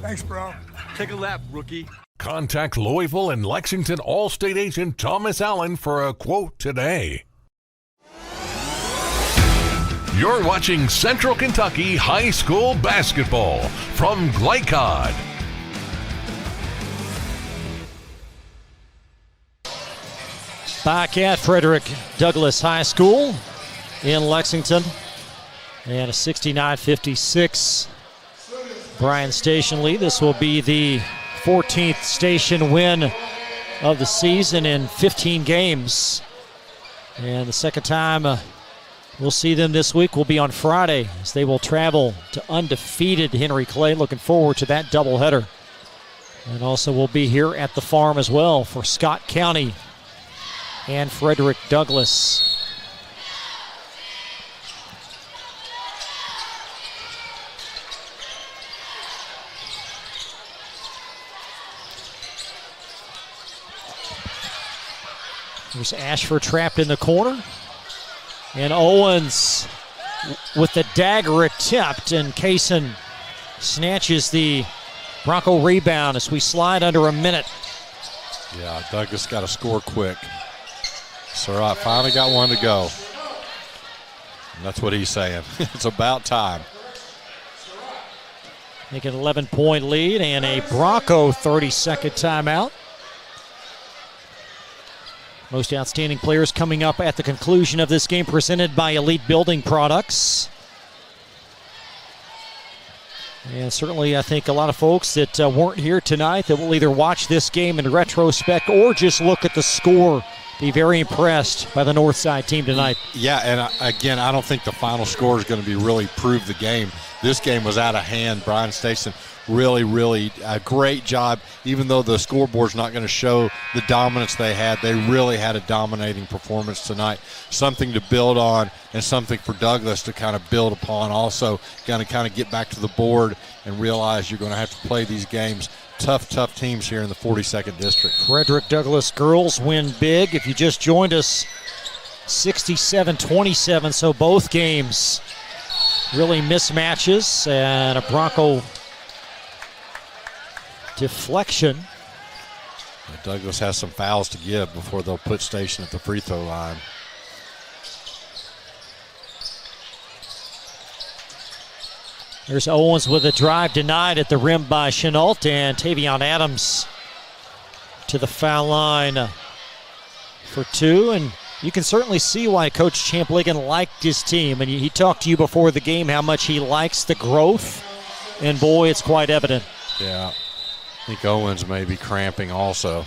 Thanks, bro. Take a lap, rookie. Contact Louisville and Lexington Allstate agent Thomas Allen for a quote today. You're watching Central Kentucky High School Basketball from Glycod. Back at Frederick Douglass High School in Lexington. And a 69-56 Bryan Station lead. This will be the 14th Station win of the season in 15 games. And the second time we'll see them this week will be on Friday as they will travel to undefeated Henry Clay. Looking forward to that doubleheader. And also we'll be here at the farm as well for Scott County and Frederick Douglass. There's Ashford trapped in the corner. And Owens with the dagger attempt, and Kaysen snatches the Bronco rebound as we slide under a minute. Yeah, Douglas got to score quick. Surratt finally got one to go. And that's what he's saying. It's about time. Make it an 11-point lead and a Bronco 30-second timeout. Most outstanding players coming up at the conclusion of this game, presented by Elite Building Products. And certainly I think a lot of folks that weren't here tonight that will either watch this game in retrospect or just look at the score, be very impressed by the Northside team tonight. Yeah, and again, I don't think the final score is going to be really prove the game. This game was out of hand. Bryan Station really a great job. Even though the scoreboard's not going to show the dominance they really had a dominating performance tonight. Something to build on and something for Douglas to kind of build upon. Also going to kind of get back to the board and realize you're going to have to play these games. Tough teams here in the 42nd District. Frederick Douglass girls win big. If you just joined us, 67-27, so both games really mismatches, and a Bronco deflection. Douglas has some fouls to give before they'll put Station at the free throw line. There's Owens with a drive denied at the rim by Chenault, and Tavion Adams to the foul line for two. And you can certainly see why Coach Champ Ligon liked his team. And he talked to you before the game how much he likes the growth. And boy, it's quite evident. Yeah, I think Owens may be cramping also.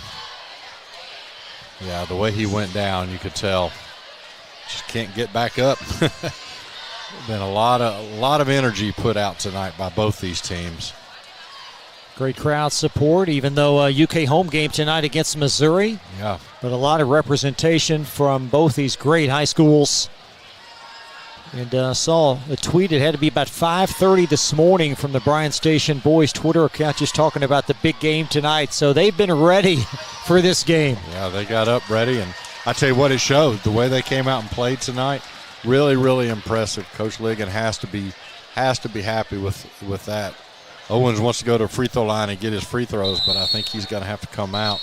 Yeah, the way he went down, you could tell. Just can't get back up. Been a lot of energy put out tonight by both these teams. Great crowd support, even though UK home game tonight against Missouri. Yeah. But a lot of representation from both these great high schools. And saw a tweet, it had to be about 5:30 this morning from the Bryan Station boys Twitter account just talking about the big game tonight. So they've been ready for this game. Yeah, they got up ready, and I tell you what, it showed. The way they came out and played tonight, really impressive. Coach Ligon has to be happy with that. Owens wants to go to a free throw line and get his free throws, but I think he's going to have to come out.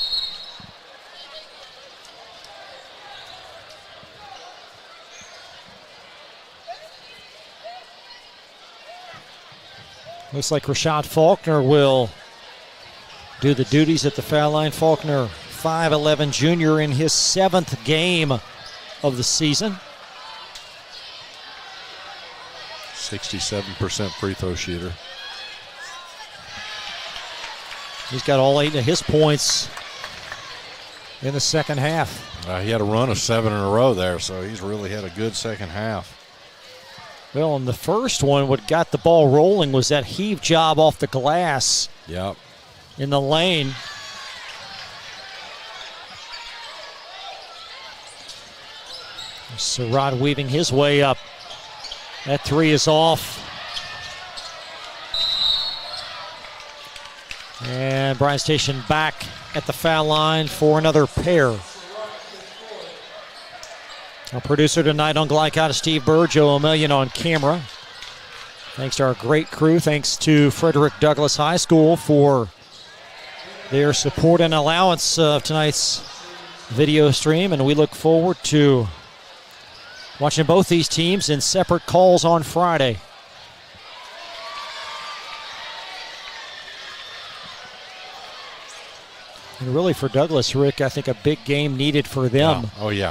Looks like Rashad Faulkner will do the duties at the foul line. Faulkner, 5'11" junior in his 7th game of the season. 67% free throw shooter. He's got all 8 of his points in the second half. He had a run of 7 in a row there, so he's really had a good second half. Well, in the first one, what got the ball rolling was that heave job off the glass. Yep. In the lane. Surratt weaving his way up. That three is off. And Bryan Station back at the foul line for another pair. Our producer tonight on Glycott is Steve Burr, Joe O'Million on camera. Thanks to our great crew. Thanks to Frederick Douglass High School for their support and allowance of tonight's video stream. And we look forward to watching both these teams in separate calls on Friday. And really for Douglas, Rick, I think a big game needed for them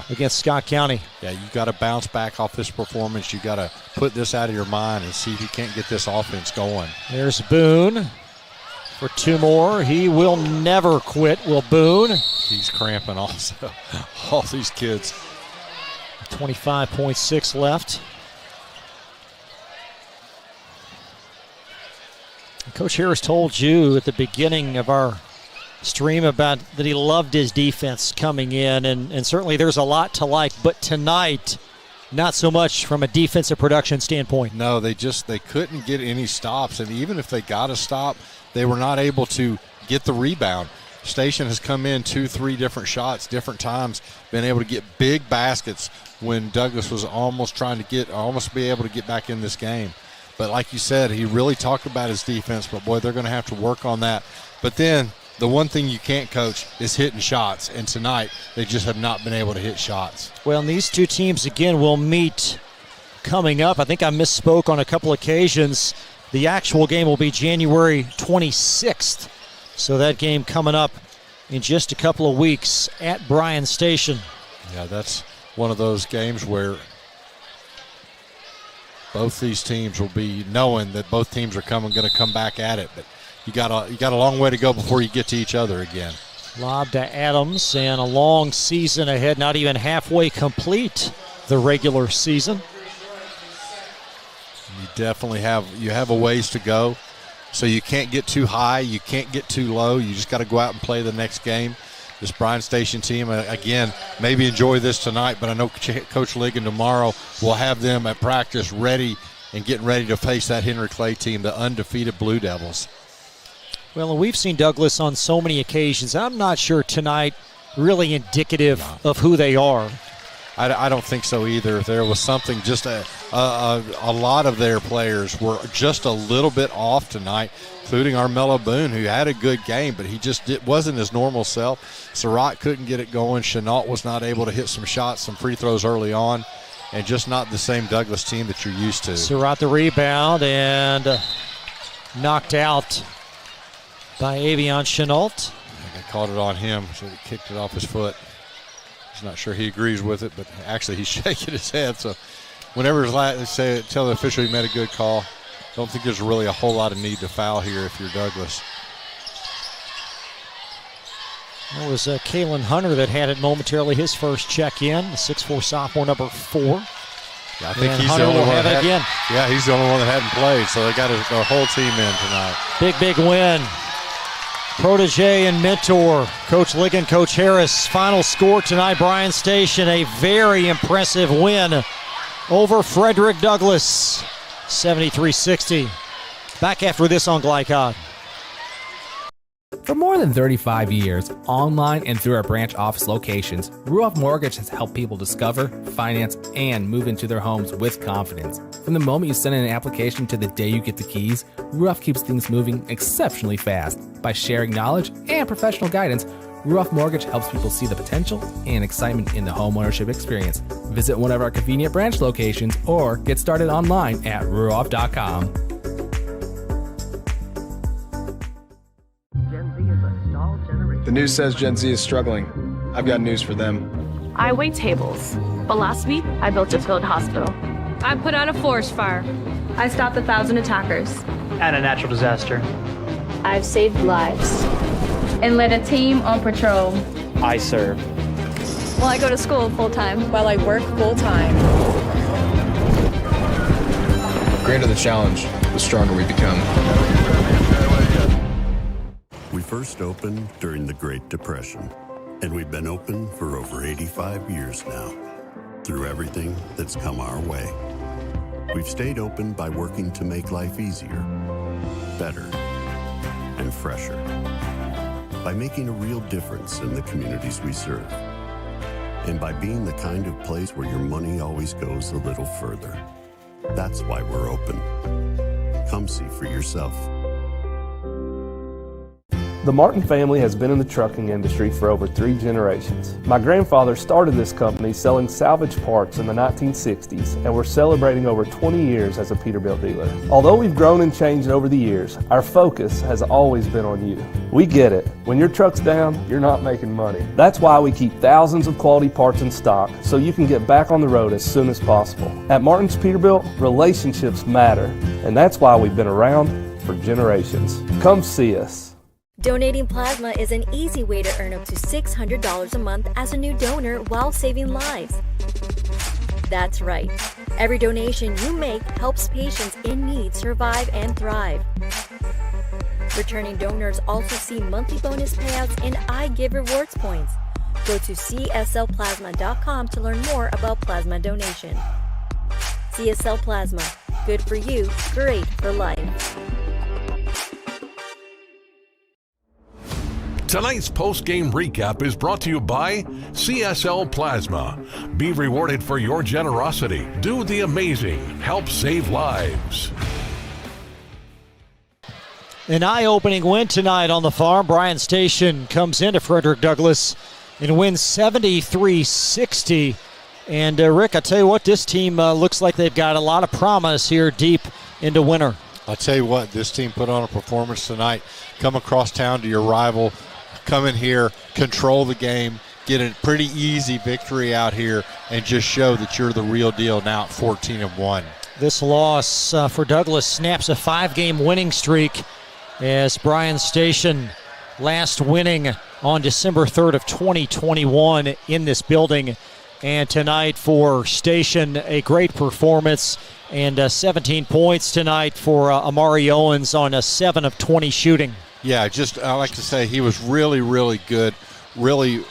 against Scott County. Yeah, you got to bounce back off this performance. You got to put this out of your mind and see if you can't get this offense going. There's Boone for two more. He will never quit, will Boone. He's cramping also. All these kids. 25.6 left. Coach Harris told you at the beginning of our stream about that he loved his defense coming in, and certainly there's a lot to like, but tonight not so much from a defensive production standpoint. No, they couldn't get any stops, and even if they got a stop, they were not able to get the rebound. Station has come in 2-3 different shots, different times, been able to get big baskets when Douglas was almost be able to get back in this game. But like you said, he really talked about his defense, but boy, they're going to have to work on that. But then the one thing you can't coach is hitting shots, and tonight they just have not been able to hit shots. Well, and these two teams, again, will meet coming up. I think I misspoke on a couple occasions. The actual game will be January 26th, so that game coming up in just a couple of weeks at Bryan Station. Yeah, that's one of those games where both these teams will be knowing that both teams are going to come back at it, but you got a long way to go before you get to each other again. Lob to Adams, and a long season ahead, not even halfway complete the regular season. You definitely have a ways to go, so you can't get too high, you can't get too low. You just got to go out and play the next game. This Bryan Station team, again, maybe enjoy this tonight, but I know Coach Ligon tomorrow will have them at practice ready and getting ready to face that Henry Clay team, the undefeated Blue Devils. Well, and we've seen Douglas on so many occasions. I'm not sure tonight really indicative of who they are. I don't think so either. There was something, just a lot of their players were just a little bit off tonight, including Armello Boone, who had a good game, but he just wasn't his normal self. Surratt couldn't get it going. Chenault was not able to hit some shots, some free throws early on, and just not the same Douglas team that you're used to. Surratt the rebound and knocked out by Avion Chenault. They called it on him, so he kicked it off his foot. He's not sure he agrees with it, but actually he's shaking his head. So whenever they tell the official he made a good call, don't think there's really a whole lot of need to foul here if you're Douglas. It was Kalen Hunter that had it momentarily, his first check in, the 6'4 sophomore, number 4. Yeah, I think he's Hunter the only one that again. Yeah, he's the only one that hadn't played, so they got their whole team in tonight. Big win. Protege and mentor, Coach Ligon, Coach Harris. Final score tonight, Bryan Station, a very impressive win over Frederick Douglass, 73-60. Back after this on Glycott. For more than 35 years, online and through our branch office locations, Ruoff Mortgage has helped people discover, finance, and move into their homes with confidence. From the moment you send in an application to the day you get the keys, Ruoff keeps things moving exceptionally fast. By sharing knowledge and professional guidance, Ruoff Mortgage helps people see the potential and excitement in the homeownership experience. Visit one of our convenient branch locations or get started online at ruoff.com. The news says Gen Z is struggling. I've got news for them. I wait tables, but last week I built a field hospital. I put out a forest fire. I stopped 1,000 attackers. And a natural disaster. I've saved lives and led a team on patrol. I serve. Well, I go to school full-time. While I work full-time. The greater the challenge, the stronger we become. We first opened during the Great Depression, and we've been open for over 85 years now. Through everything that's come our way, we've stayed open by working to make life easier, better, and fresher. By making a real difference in the communities we serve. and by being the kind of place where your money always goes a little further. That's why we're open. Come see for yourself. The Martin family has been in the trucking industry for over 3 generations. My grandfather started this company selling salvage parts in the 1960s, and we're celebrating over 20 years as a Peterbilt dealer. Although we've grown and changed over the years, our focus has always been on you. We get it. When your truck's down, you're not making money. That's why we keep thousands of quality parts in stock so you can get back on the road as soon as possible. At Martin's Peterbilt, relationships matter, and that's why we've been around for generations. Come see us. Donating plasma is an easy way to earn up to $600 a month as a new donor while saving lives. That's right. Every donation you make helps patients in need survive and thrive. Returning donors also see monthly bonus payouts and I Give Rewards points. Go to cslplasma.com to learn more about plasma donation. CSL Plasma. Good for you, great for life. Tonight's post-game recap is brought to you by CSL Plasma. Be rewarded for your generosity. Do the amazing. Help save lives. An eye-opening win tonight on the farm. Bryan Station comes into Frederick Douglass and wins 73-60. And Rick, I tell you what, this team looks like they've got a lot of promise here deep into winter. I'll tell you what, this team put on a performance tonight. Come across town to your rival, come in here, control the game, get a pretty easy victory out here, and just show that you're the real deal now at 14-1. This loss for Douglass snaps a 5-game winning streak as Bryan Station last winning on December 3rd of 2021 in this building. And tonight for Station, a great performance and 17 points tonight for Amari Owens on a 7 of 20 shooting. Yeah, I like to say he was really, really good. Really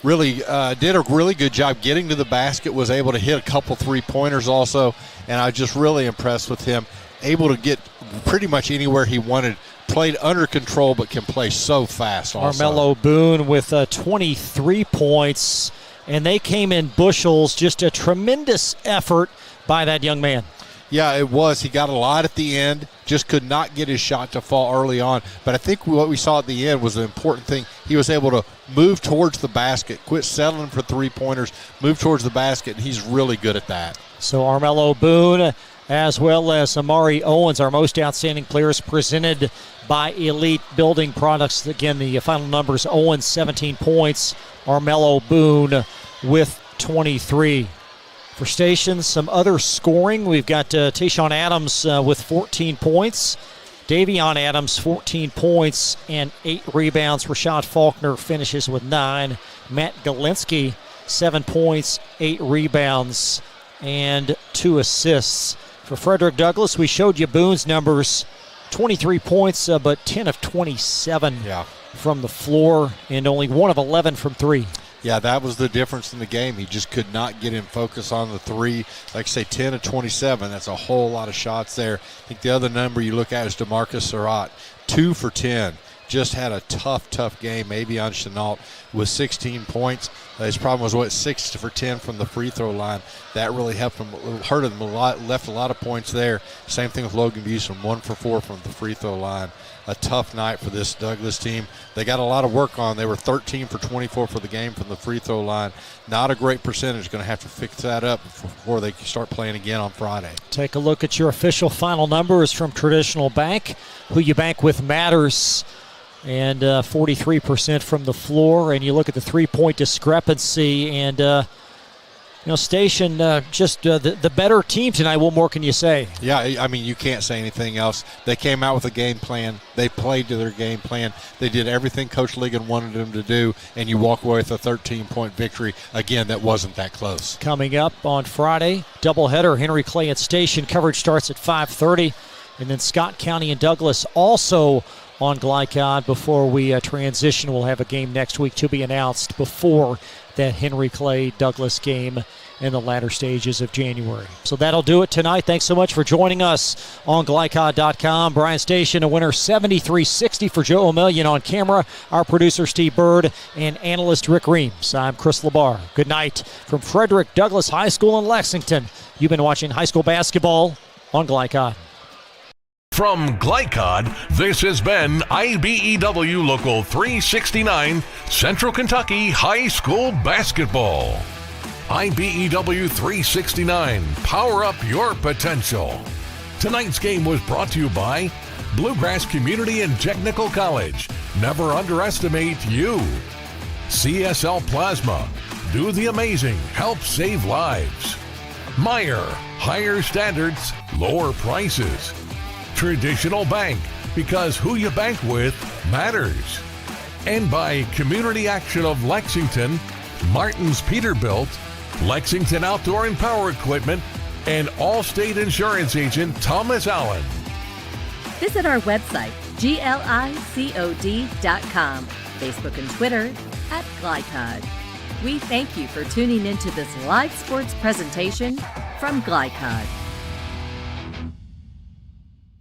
did a really good job getting to the basket, was able to hit a couple three-pointers also, and I was just really impressed with him. Able to get pretty much anywhere he wanted, played under control, but can play so fast also. Carmelo Boone with 23 points, and they came in bushels. Just a tremendous effort by that young man. Yeah, it was. He got a lot at the end, just could not get his shot to fall early on. But I think what we saw at the end was the important thing. He was able to move towards the basket, quit settling for three-pointers, move towards the basket, and he's really good at that. So Carmelo Boone, as well as Amari Owens, our most outstanding players, presented by Elite Building Products. Again, the final numbers: Owens 17 points, Carmelo Boone with 23. For Station, some other scoring. We've got Tayshawn Adams with 14 points. Davion Adams, 14 points and 8 rebounds. Rashad Faulkner finishes with 9. Matt Galinsky, 7 points, 8 rebounds, and 2 assists. For Frederick Douglass, we showed you Boone's numbers. 23 points, but 10 of 27 from the floor, and only 1 of 11 from 3. Yeah, that was the difference in the game. He just could not get in focus on the 3. Like I say, 10 of 27. That's a whole lot of shots there. I think the other number you look at is DeMarcus Surratt, 2 for 10. Just had a tough game. Maybe on Chenault with 16 points. His problem was 6 for 10 from the free throw line. That really helped him, hurt him a lot, left a lot of points there. Same thing with Logan Busen, 1 for 4 from the free throw line. A tough night for this Douglass team. They got a lot of work on. They were 13 for 24 for the game from the free throw line. Not a great percentage. Going to have to fix that up before they start playing again on Friday. Take a look at your official final numbers from Traditional Bank. Who you bank with matters. And 43% from the floor. And you look at the three-point discrepancy. And, Station, just the better team tonight. What more can you say? Yeah, I mean, you can't say anything else. They came out with a game plan. They played to their game plan. They did everything Coach Ligon wanted them to do, and you walk away with a 13-point victory. Again, that wasn't that close. Coming up on Friday, doubleheader, Henry Clay at Station. Coverage starts at 5:30. And then Scott County and Douglass also on Glycod. Before we transition, we'll have a game next week to be announced before that Henry Clay Douglas game in the latter stages of January. So that'll do it tonight. Thanks so much for joining us on Glycod.com. Bryan Station, a winner 73-60 for Joe O'Million on camera. Our producer, Steve Bird, and analyst Rick Reams. I'm Chris LeBar. Good night from Frederick Douglass High School in Lexington. You've been watching high school basketball on Glycod. From Glycod, this has been IBEW Local 369, Central Kentucky High School Basketball. IBEW 369, power up your potential. Tonight's game was brought to you by Bluegrass Community and Technical College. Never underestimate you. CSL Plasma, do the amazing, help save lives. Meyer, higher standards, lower prices. Traditional Bank, because who you bank with matters. And by Community Action of Lexington, Martin's Peterbilt, Lexington Outdoor and Power Equipment, and Allstate Insurance Agent Thomas Allen. Visit our website, glicod.com, Facebook and Twitter @Glycod. We thank you for tuning into this live sports presentation from Glycod.